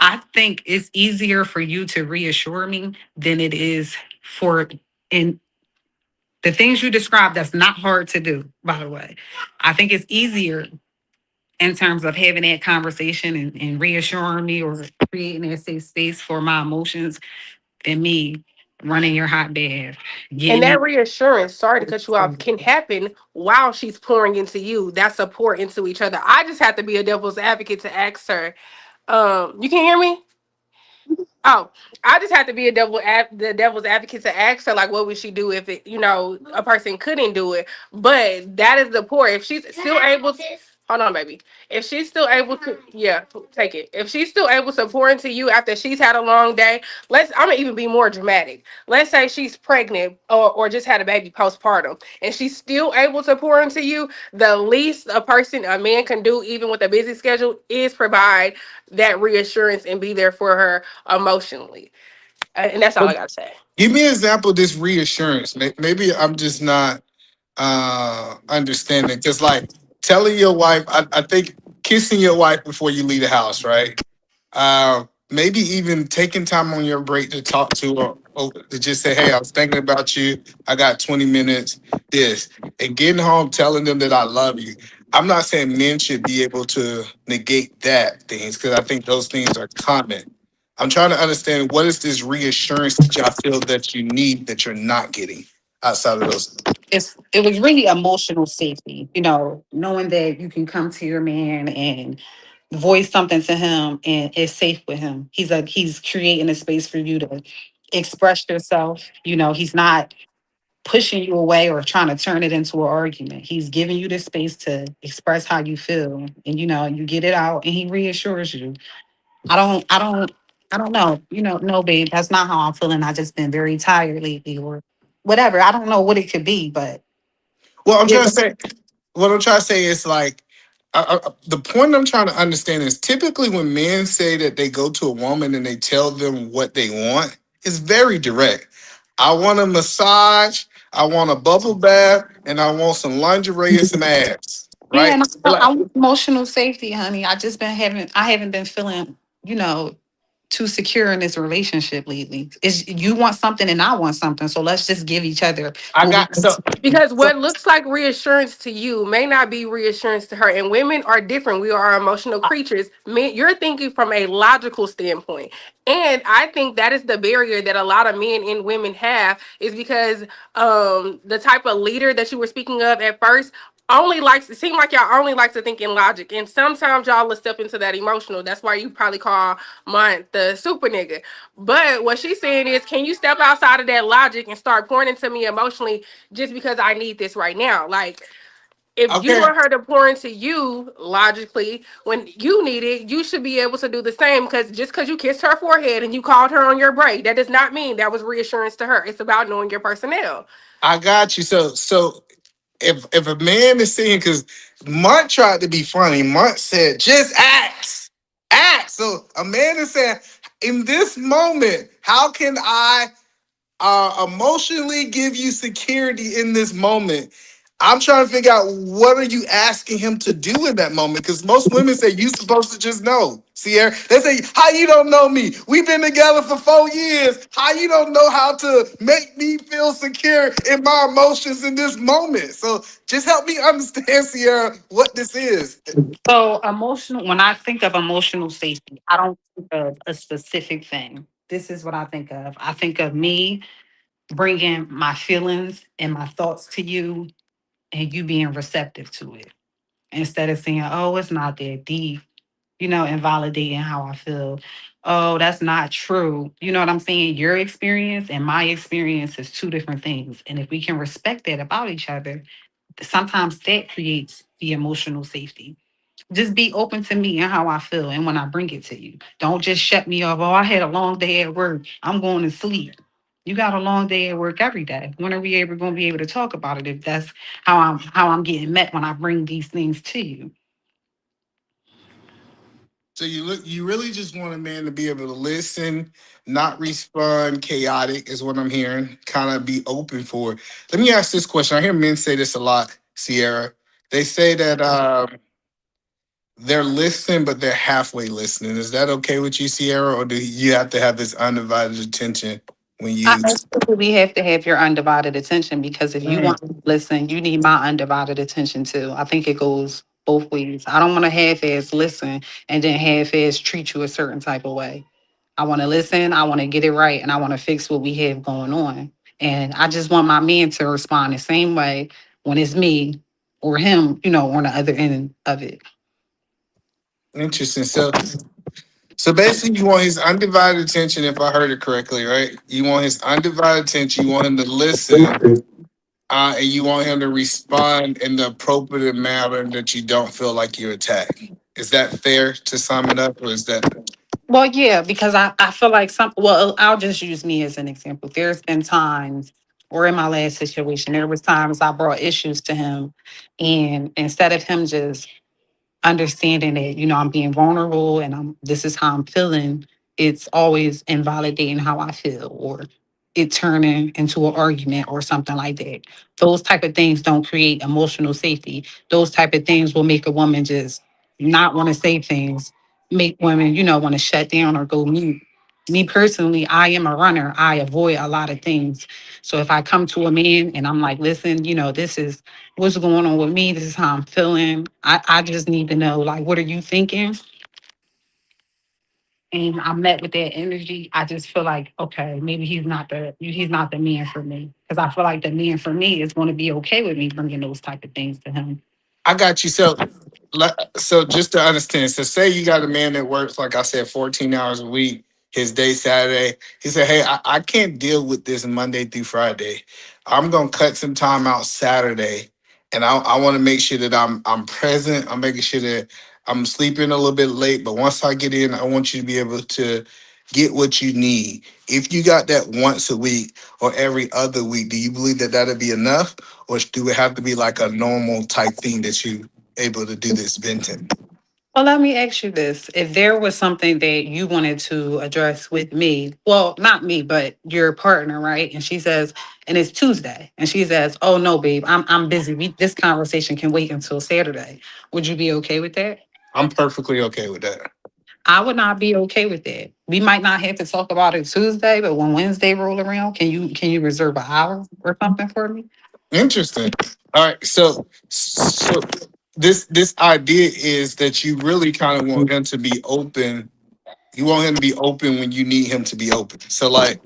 I think it's easier for you to reassure me than it is for in the things you described. That's not hard to do, by the way. I think it's easier in terms of having that conversation and reassuring me or creating that safe space for my emotions than me running your hot bath, And getting that it. reassurance, sorry to cut you off, can happen while she's pouring into you. That support into each other. I just have to be a devil's advocate to ask her. You can hear me? Oh, I just have to be the devil's advocate to ask her, like, what would she do if a person couldn't do it? But that is the poor. If she's still able to, hold on, baby. If she's still able to, yeah, take it. If she's still able to pour into you after she's had a long day, I'm gonna even be more dramatic. Let's say she's pregnant or just had a baby postpartum, and she's still able to pour into you. The least a man can do, even with a busy schedule, is provide that reassurance and be there for her emotionally. And that's all I got to say. Give me an example of this reassurance. Maybe I'm just not understanding. Because like telling your wife, I think kissing your wife before you leave the house, right? Maybe even taking time on your break to talk to her, or to just say, "Hey, I was thinking about you. I got 20 minutes." This and getting home, telling them that I love you. I'm not saying men should be able to negate that things because I think those things are common. I'm trying to understand what is this reassurance that y'all feel that you need that you're not getting outside of those. It was really emotional safety, knowing that you can come to your man and voice something to him and it's safe with him. He's creating a space for you to express yourself. He's not pushing you away or trying to turn it into an argument. He's giving you the space to express how you feel, and you get it out and he reassures you. I don't know. No, babe, that's not how I'm feeling. I just been very tired lately or whatever. I don't know what it could be, but Well, I'm trying to it's say, what I'm trying to say is like, the point I'm trying to understand is typically when men say that they go to a woman and they tell them what they want, it's very direct. I want a massage, I want a bubble bath, and I want some lingerie and some ass. yeah, Right? and They're I like, want emotional safety, honey. I haven't been feeling, too secure in this relationship lately. Is you want something and I want something, so let's just give each other I what we. got so Because so what looks like reassurance to you may not be reassurance to her. And women are different. We are emotional creatures. Men, you're thinking from a logical standpoint. And I think that is the barrier that a lot of men and women have is because the type of leader that you were speaking of at first only likes it seem like y'all only like to think in logic. And sometimes y'all will step into that emotional. That's why you probably call mine the super nigga. But what she's saying is, can you step outside of that logic and start pointing to me emotionally just because I need this right now? Like, if you okay. want her to pour into you logically when you need it, you should be able to do the same. Because just because you kissed her forehead and you called her on your break, that does not mean that was reassurance to her. It's about knowing your personnel. I got you. So if a man is saying because Munt tried to be funny, Munt said just ask, ask. So a man is saying in this moment, how can I emotionally give you security in this moment? I'm trying to figure out what are you asking him to do in that moment because most women say you supposed to just know. Sierra, they say how you don't know me. We've been together for 4 years. How you don't know how to make me feel secure in my emotions in this moment? So just help me understand, Sierra, what this is. So emotional. When I think of emotional safety, I don't think of a specific thing. This is what I think of. I think of me bringing my feelings and my thoughts to you, and you being receptive to it instead of saying, "Oh, it's not that deep," and validating how I feel. Oh, that's not true. You know what I'm saying? Your experience and my experience is two different things. And if we can respect that about each other, sometimes that creates the emotional safety. Just be open to me and how I feel and when I bring it to you. Don't just shut me off. Oh, I had a long day at work. I'm going to sleep. You got a long day at work every day. When are we ever going to be able to talk about it if that's how I'm getting met when I bring these things to you? So you really just want a man to be able to listen, not respond chaotic is what I'm hearing. Kind of be open for it. Let me ask this question. I hear men say this a lot, Sierra. They say that they're listening, but they're halfway listening. Is that okay with you, Sierra, or do you have to have this undivided attention when I you? absolutely have to have your undivided attention because if you Mm. want to listen, you need my undivided attention too. I think it goes both ways. I don't want to half-ass listen and then half-ass treat you a certain type of way. I want to listen, I want to get it right, and I want to fix what we have going on. And I just want my man to respond the same way when it's me or him, on the other end of it. Interesting. So basically, you want his undivided attention. If I heard it correctly, right? You want his undivided attention. You want him to listen, and you want him to respond in the appropriate manner that you don't feel like you're attacked. Is that fair to sum it up, or is that Well, yeah, because I feel like I'll just use me as an example. There's been times, or in my last situation, there was times I brought issues to him. And instead of him just understanding that, I'm being vulnerable and this is how I'm feeling, it's always invalidating how I feel, or it turning into an argument or something like that. Those type of things don't create emotional safety. Those type of things will make a woman just not want to say things, make women, want to shut down or go mute. Me personally, I am a runner. I avoid a lot of things. So if I come to a man and I'm like, listen, this is what's going on with me, this is how I'm feeling. I just need to know, like, what are you thinking? And I'm met with that energy, I just feel like, okay, maybe he's not the man for me. Because I feel like the man for me is going to be okay with me bringing those type of things to him. I got you. So just to understand, so say you got a man that works, like I said, 14 hours a week, his day Saturday. He said, hey, I can't deal with this Monday through Friday. I'm gonna cut some time out Saturday. And I want to make sure that I'm present. I'm making sure that I'm sleeping a little bit late. But once I get in, I want you to be able to get what you need. If you got that once a week or every other week, do you believe that that'll be enough? Or do it have to be like a normal type thing that you able to do this venting? Well, let me ask you this. If there was something that you wanted to address with me, well, not me, but your partner, right? And she says, and it's Tuesday, and she says, oh no, babe, I'm busy. This conversation can wait until Saturday. Would you be okay with that? I'm perfectly okay with that. I would not be okay with that. We might not have to talk about it Tuesday, but when Wednesday roll around, can you reserve an hour or something for me? Interesting. All right. So this idea is that you really kind of want him to be open. You want him to be open when you need him to be open. So like,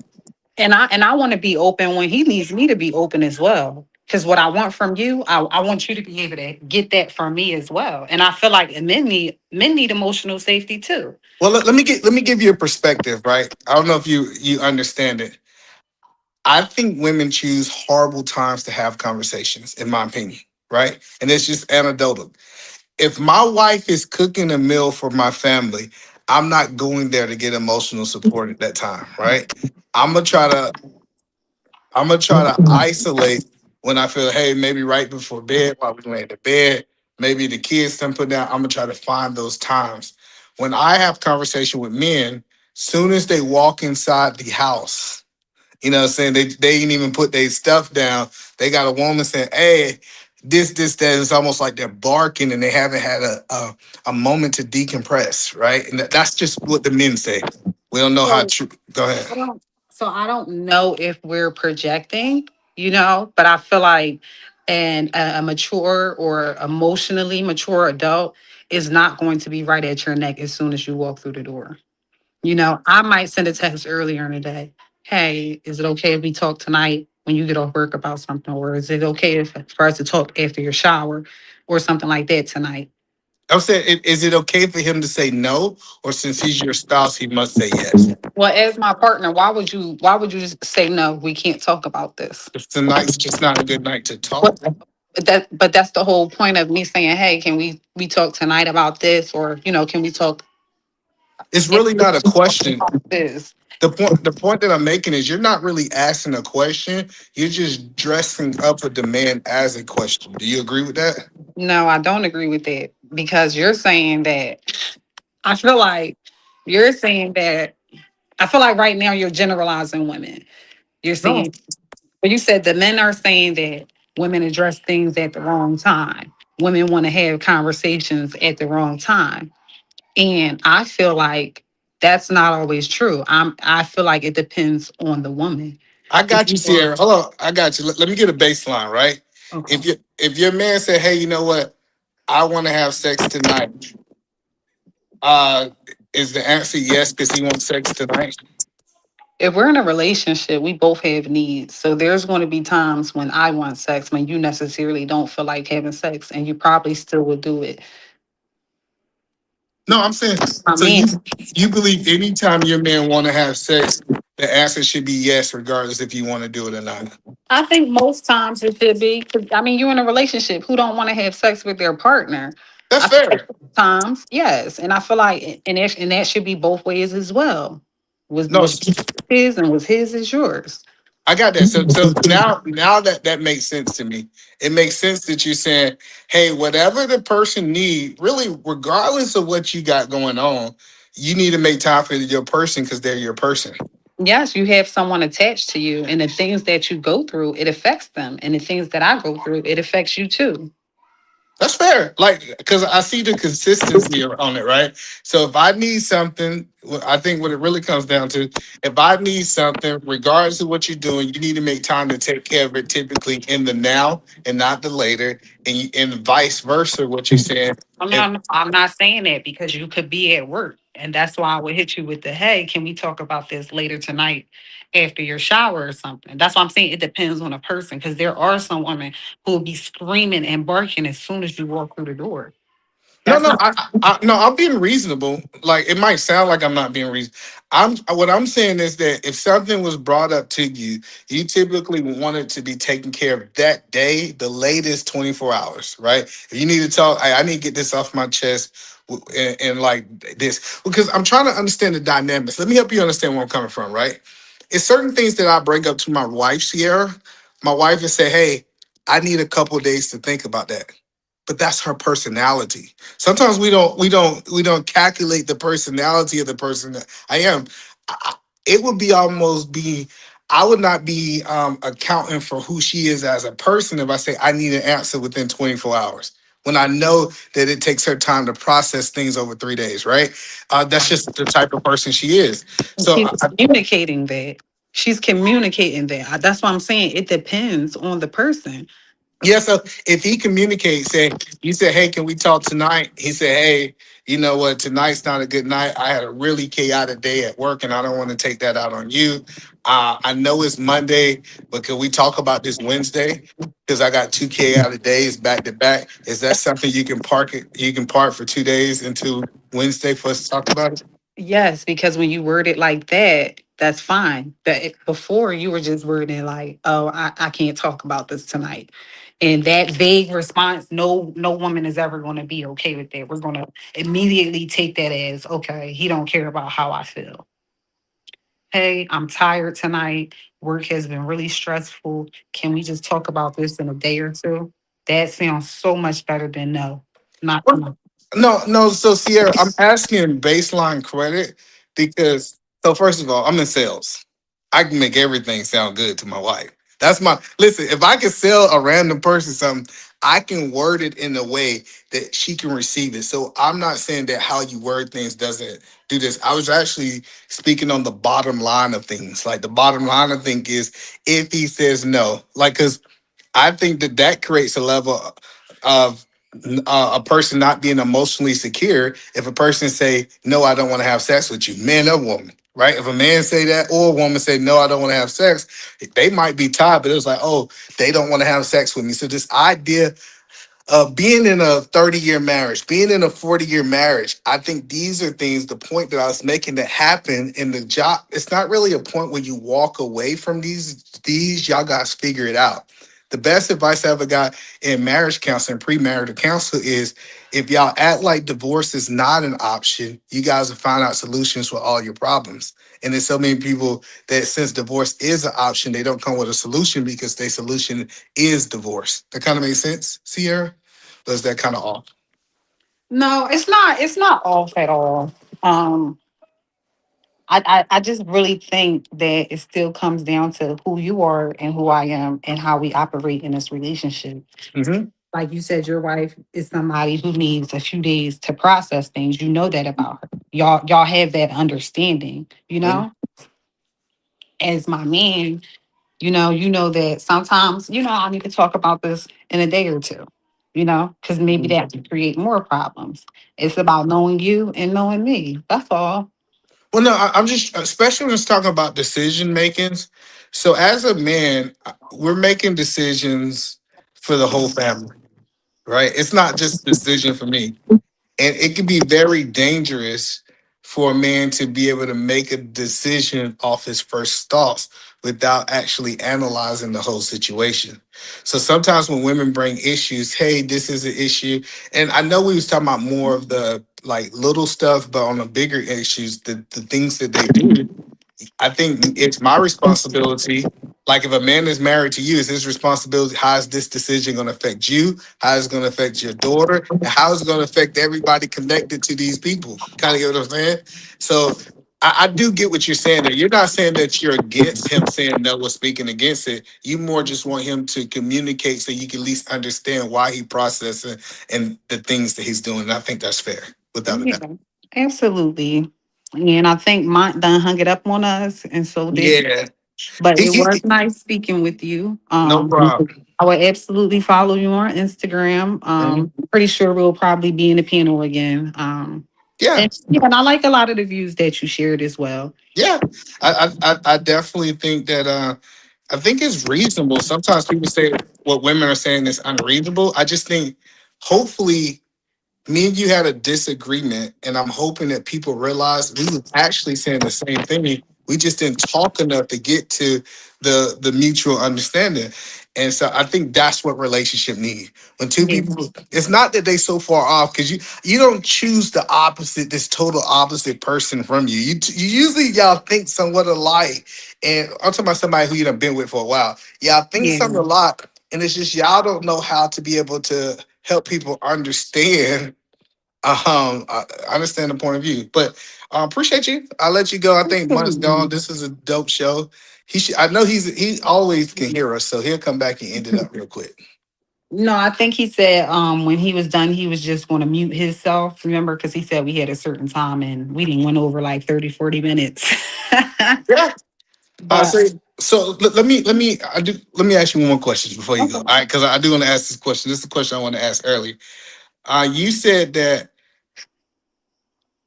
And I want to be open when he needs me to be open as well. Because what I want from you, I want you to be able to get that from me as well. And I feel like men need emotional safety too. well, let me give you a perspective, right? I don't know if you understand it. I think women choose horrible times to have conversations, in my opinion, right? And it's just anecdotal. If my wife is cooking a meal for my family, I'm not going there to get emotional support at that time, right? I'm gonna try to I'm gonna try to isolate when I feel, hey, maybe right before bed, while we lay in the bed, maybe the kids done put down. I'm gonna try to find those times. When I have conversation with men, soon as they walk inside the house, you know what I'm saying? They ain't even put their stuff down. They got a woman saying, hey, this, that. It's almost like they're barking and they haven't had a moment to decompress, right? And that's just what the men say. We don't know how So true. Go ahead. I don't so I don't know if we're projecting, but I feel like a mature or emotionally mature adult is not going to be right at your neck as soon as you walk through the door. I might send a text earlier in the day. Hey, is it okay if we talk tonight when you get off work about something? Or is it okay for us to talk after your shower or something like that tonight? I'm saying, is it okay for him to say no? Or since he's your spouse, he must say yes? Well, as my partner, why would you just say no? We can't talk about this. If tonight's just not a good night to talk, But but that's the whole point of me saying, hey, can we talk tonight about this? Or, can we talk it's really not a question. about this? The point that I'm making is you're not really asking a question. You're just dressing up a demand as a question. Do you agree with that? No, I don't agree with that because you're saying that I feel like you're saying that I feel like right now you're generalizing women. You're No. saying, but you said the men are saying that women address things at the wrong time. Women want to have conversations at the wrong time. And I feel like that's not always true. I feel like it depends on the woman. I If got you, you are Sierra. Hold on. I got you. Let me get a baseline, right? okay. If your man said, hey, you know what? I want to have sex tonight. Uh, is the answer yes because he wants sex tonight? If we're in a relationship, we both have needs. So there's going to be times when I want sex when you necessarily don't feel like having sex, and you probably still would do it. No, I'm saying, I so mean, you believe anytime your man want to have sex, the answer should be yes, regardless if you want to do it or not. I think most times it should be. 'Cause, I mean, you're in a relationship. Who don't want to have sex with their partner? That's I feel like fair. times, yes, and I feel like, and that should be both ways as well. Was No, was his and was his is yours. I got that. So now that makes sense to me. It makes sense that you're saying, hey, whatever the person need, really, regardless of what you got going on, you need to make time for your person because they're your person. Yes, you have someone attached to you, and the things that you go through, it affects them. And the things that I go through, it affects you too. That's fair. Like, because I see the consistency on it, right? So if I need something, I think what it really comes down to, if I need something, regardless of what you're doing, you need to make time to take care of it, typically in the now and not the later, and vice versa. What you're saying, if I'm not saying that because you could be at work. And that's why I would hit you with the, hey, can we talk about this later tonight after your shower or something? That's why I'm saying it depends on a person because there are some women who will be screaming and barking as soon as you walk through the door. no, That's no, not. no, I'm being reasonable. Like it might sound like I'm not being reasonable. What I'm saying is that if something was brought up to you, you typically want it to be taken care of that day, the latest 24 hours, right? If you need to talk, I need to get this off my chest, and like this, because I'm trying to understand the dynamics. Let me help you understand where I'm coming from, right? It's certain things that I bring up to my wife, Sierra. My wife would say, "Hey, I need a couple days to think about that," but that's her personality. Sometimes we don't calculate the personality of the person that I am. It would be almost be I would not be accounting for who she is as a person if I say I need an answer within 24 hours. When I know that it takes her time to process things over 3 days, right? That's just the type of person she is. So She's communicating that. She's communicating that. That's why I'm saying it depends on the person. yeah, so if he communicates, say you said, "Hey, can we talk tonight?" He said, "Hey, you know what? Tonight's not a good night. I had a really chaotic day at work, and I don't want to take that out on you. I know it's Monday, but can we talk about this Wednesday? Because I got two chaotic days back to back. Is that something you can park it? You can park for 2 days into Wednesday for us to talk about it." Yes, because when you word it like that, that's fine. Before you were just wording it like, "Oh, I can't talk about this tonight," and that vague response, no woman is ever going to be okay with that. We're going to immediately take that as, okay, he don't care about how I feel. Hey, I'm tired tonight. Work has been really stressful. Can we just talk about this in a day or two? That sounds so much better than no, not tonight. No, no. So Sierra, I'm asking baseline credit because so first of all, I'm in sales. I can make everything sound good to my wife. That's my listen. If I can sell a random person something, I can word it in a way that she can receive it. So I'm not saying that how you word things doesn't do this. I was actually speaking on the bottom line of things. Like the bottom line of things is if he says no, like because I think that that creates a level of a person not being emotionally secure. If a person say, "No, I don't want to have sex with you," man or woman, right? If a man say that or a woman say, "No, I don't want to have sex," they might be tired, but it was like, "Oh, they don't want to have sex with me." So this idea being in a 30-year marriage, being in a 40-year marriage, I think these are things, the point that I was making that happen in the job, it's not really a point where you walk away from these, y'all guys figure it out. The best advice I ever got in marriage counseling, premarital counsel is if y'all act like divorce is not an option, you guys will find out solutions for all your problems. And there's so many people that since divorce is an option, they don't come with a solution because their solution is divorce. That kind of makes sense, Sierra? Or is that kind of off? No, it's not. It's not off at all. Um, I just really think that it still comes down to who you are and who I am and how we operate in this relationship. Hmm. Like you said, your wife is somebody who needs a few days to process things. You know that about her. Y'all have that understanding, you know? As my man, you know that sometimes, I need to talk about this in a day or two, because maybe that can create more problems. It's about knowing you and knowing me. That's all. Well, no, I'm just, especially when it's talking about decision makings. So as a man, we're making decisions for the whole family, right? It's not just a decision for me. And it can be very dangerous for a man to be able to make a decision off his first thoughts without actually analyzing the whole situation. So sometimes when women bring issues, hey, this is an issue. And I know we was talking about more of the like little stuff, but on the bigger issues, the things that they do, I think it's my responsibility. Like if a man is married to you, it's his responsibility. How is this decision going to affect you? How is it going to affect your daughter? And how is it going to affect everybody connected to these people? Kind of get what I'm saying? So I do get what you're saying there. You're not saying that you're against him saying no or speaking against it. You more just want him to communicate so you can at least understand why he processing and the things that he's doing. And I think that's fair, without a Yeah, doubt. absolutely. And I think mine done hung it up on us, and so did. Yeah. But it was He nice speaking with you. no problem. I will absolutely follow you on Instagram. Mhm. Pretty sure we'll probably be in the panel again. Yeah. And yeah, and I like a lot of the views that you shared as well. Yeah, I definitely think that I think it's reasonable. Sometimes people say what women are saying is unreasonable. I just think hopefully me and you had a disagreement, and I'm hoping that people realize we were actually saying the same thing. We just didn't talk enough to get to the mutual understanding. And so I think that's what relationship need. When two Yeah, people, it's not that they so far off because you don't choose the opposite, this total opposite person from you. You usually y'all think somewhat alike. And I'm talking about somebody who you done been with for a while. Y'all think yeah. something a lot, and it's just y'all don't know how to be able to help people understand I understand the point of view, but appreciate you. I'll let you go. I think Mont's gone. Absolutely. This is a dope show. He should. I know he always can hear us, so he'll come back and end it up real quick. No, I think he said when he was done, he was just going to mute himself. Remember, because he said we had a certain time and we didn't went over like 30, 40 minutes. Yeah. But So let me let me ask you one more question before you go. All okay. right, because I do want to ask this question. This is the question I want to ask earlier. You said that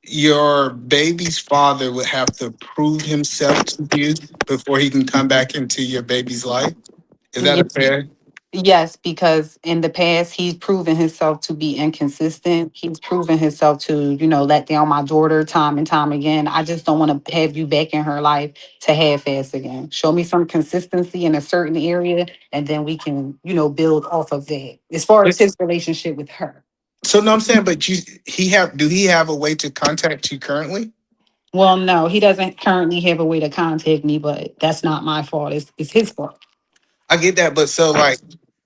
your baby's father would have to prove himself to you before he can come back into your baby's life. Is that Yeah, a fair? yes, because in the past he's proven himself to be inconsistent. He's proven himself to, let down my daughter time and time again. I just don't want to have you back in her life to half-ass again. Show me some consistency in a certain area, and then we can, build off of that. As far as his relationship with her. So no, I'm saying, but he have a way to contact you currently? Well, no, he doesn't currently have a way to contact me, but that's not my fault. It's his fault. I get that, but so like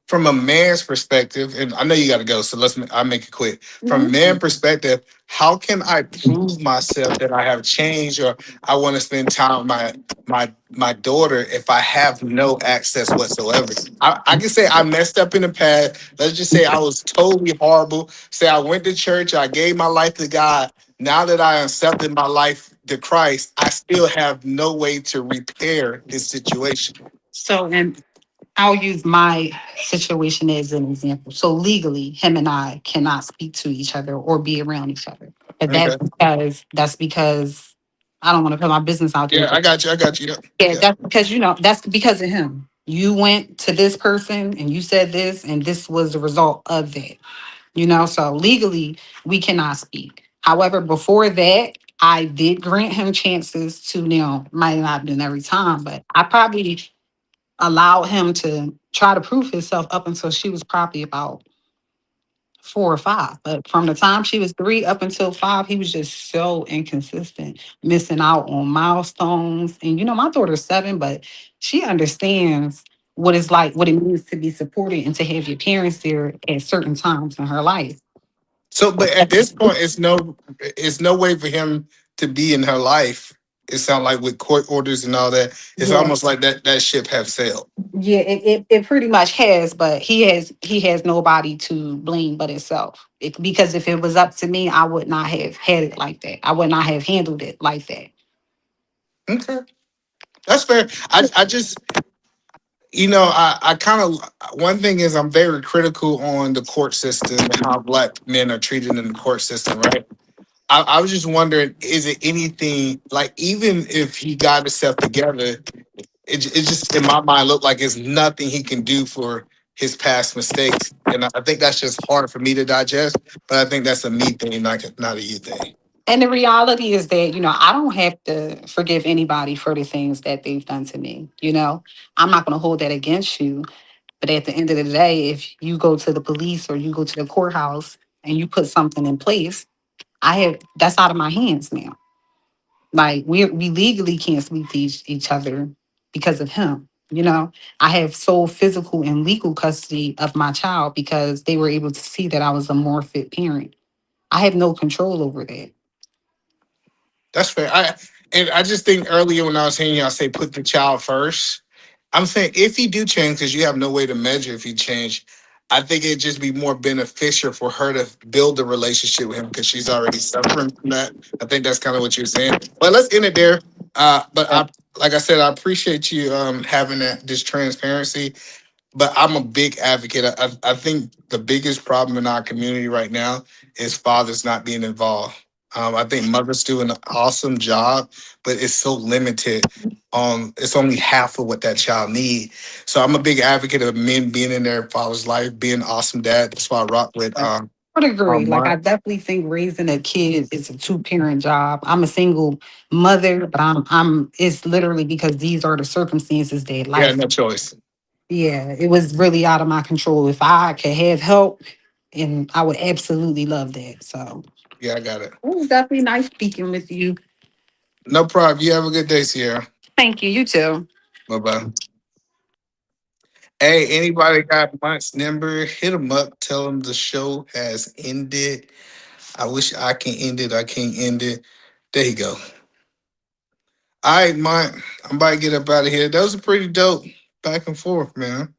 from a man's perspective, and I know you got to go, so I'll make it quick. From a Mhm. man perspective, how can I prove myself that I have changed or I want to spend time with my daughter if I have no access whatsoever? I can say I messed up in the past. Let's just say I was totally horrible. Say I went to church, I gave my life to God. Now that I accepted my life to Christ, I still have no way to repair this situation. So, and I'll use my situation as an example. So legally, him and I cannot speak to each other or be around each other. But Okay. that's because I don't want to put my business out there. Yeah, But I got you. I got you. Yep. yeah, Yep. that's because that's because of him. You went to this person and you said this, and this was the result of that. So legally we cannot speak. However, before that, I did grant him chances to, might not have been every time, but I probably allowed him to try to prove himself up until she was probably about 4 or 5. But from the time she was 3 up until 5, he was just so inconsistent, missing out on milestones. And my daughter's 7, but she understands what it's like, what it means to be supported and to have your parents there at certain times in her life. So, but at this point, it's no way for him to be in her life. It sounds like with court orders and all that, it's Yeah. almost like that ship have sailed. Yeah, it pretty much has, but he has nobody to blame but himself. Because if it was up to me, I would not have had it like that. I would not have handled it like that. Okay, that's fair. I just I kind of one thing is I'm very critical on the court system and how black men are treated in the court system, right? I was just wondering, is it anything like even if he got himself together, it just in my mind looked like it's nothing he can do for his past mistakes, and I think that's just hard for me to digest. But I think that's a me thing, not a you thing. And the reality is that, I don't have to forgive anybody for the things that they've done to me. I'm not going to hold that against you. But at the end of the day, if you go to the police or you go to the courthouse and you put something in place, that's out of my hands now. Like we legally can't speak to each other because of him. You know, I have sole physical and legal custody of my child because they were able to see that I was a more fit parent. I have no control over that. That's fair. I just think earlier when I was hearing y'all say put the child first, I'm saying if he do change, because you have no way to measure if he changed, I think it'd just be more beneficial for her to build a relationship with him because she's already suffering from that. I think that's kind of what you're saying. But let's end it there. But I, like I said, I appreciate you having this transparency. But I'm a big advocate. I think the biggest problem in our community right now is fathers not being involved. I think mothers do an awesome job, but it's so limited. It's only half of what that child need. So I'm a big advocate of men being in their father's life, being an awesome dad. That's why I rock with I would agree. Like, I Mark. definitely think raising a kid is a two-parent job. I'm a single mother, but I'm. It's literally because these are the circumstances that You had life. no choice. Yeah, it was really out of my control. If I could have help, and I would absolutely love that. So Yeah, I got it. it was definitely nice speaking with you. No problem. You have a good day, Sierra. Thank you. You too. Bye bye. Hey, anybody got Mont's number? Hit him up. Tell him the show has ended. I wish I can end it. I can't end it. There you go. All right, Mont. I'm about to get up out of here. That was a pretty dope back and forth, man.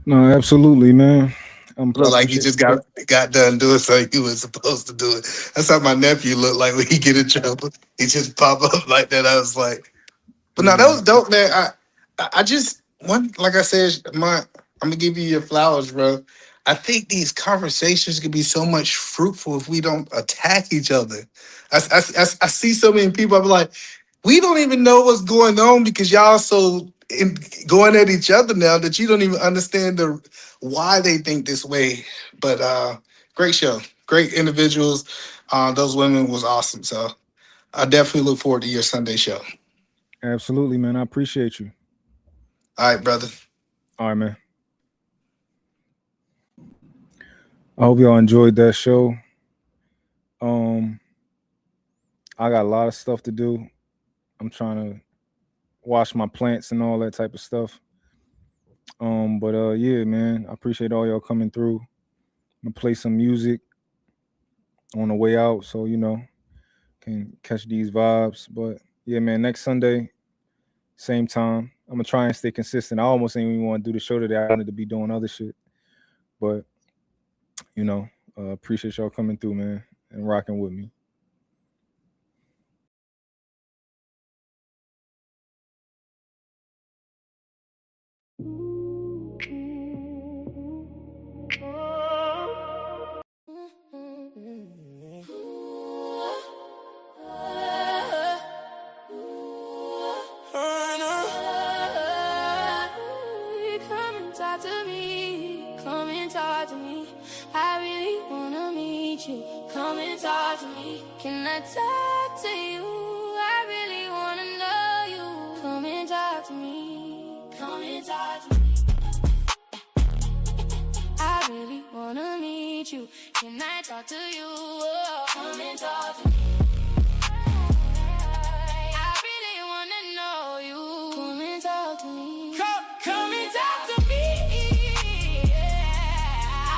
No, absolutely, man. I Look like he appreciate just it. got done doing something he was supposed to do it. That's how my nephew looked like when he get in trouble. He just pop up like that. I was like, but no, that Yeah, was dope, man. I just one like I said, I'm gonna give you your flowers, bro. I think these conversations could be so much fruitful if we don't attack each other. I see so many people. I'm like, we don't even know what's going on because y'all so going at each other now that you don't even understand why they think this way. But great show, great individuals. Those women was awesome. So I definitely look forward to your Sunday show. absolutely, man. I appreciate you. All right, brother. All right, man. I hope y'all enjoyed that show. Um, I got a lot of stuff to do. I'm trying to wash my plants and all that type of stuff. But yeah, man, I appreciate all y'all coming through. I'm gonna play some music on the way out, so can catch these vibes. But yeah, man, next Sunday, same time. I'm gonna try and stay consistent. I almost didn't even want to do the show today. I wanted to be doing other shit, but you know, appreciate y'all coming through, man, and rocking with me. Come and talk to me. Come and talk to me. I really wanna meet you. Come and talk to me. Can I talk to you? I really wanna know you. Come and talk to me. Come and talk to me. I really wanna meet you. Can I talk to you? Come and talk to me. I really wanna know you. Come and talk to me. Come and talk to me. Yeah.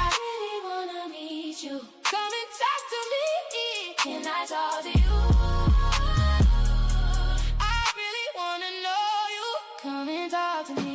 I really wanna meet you. Come and talk to me. Can I talk to you? I really wanna know you. Come and talk to me.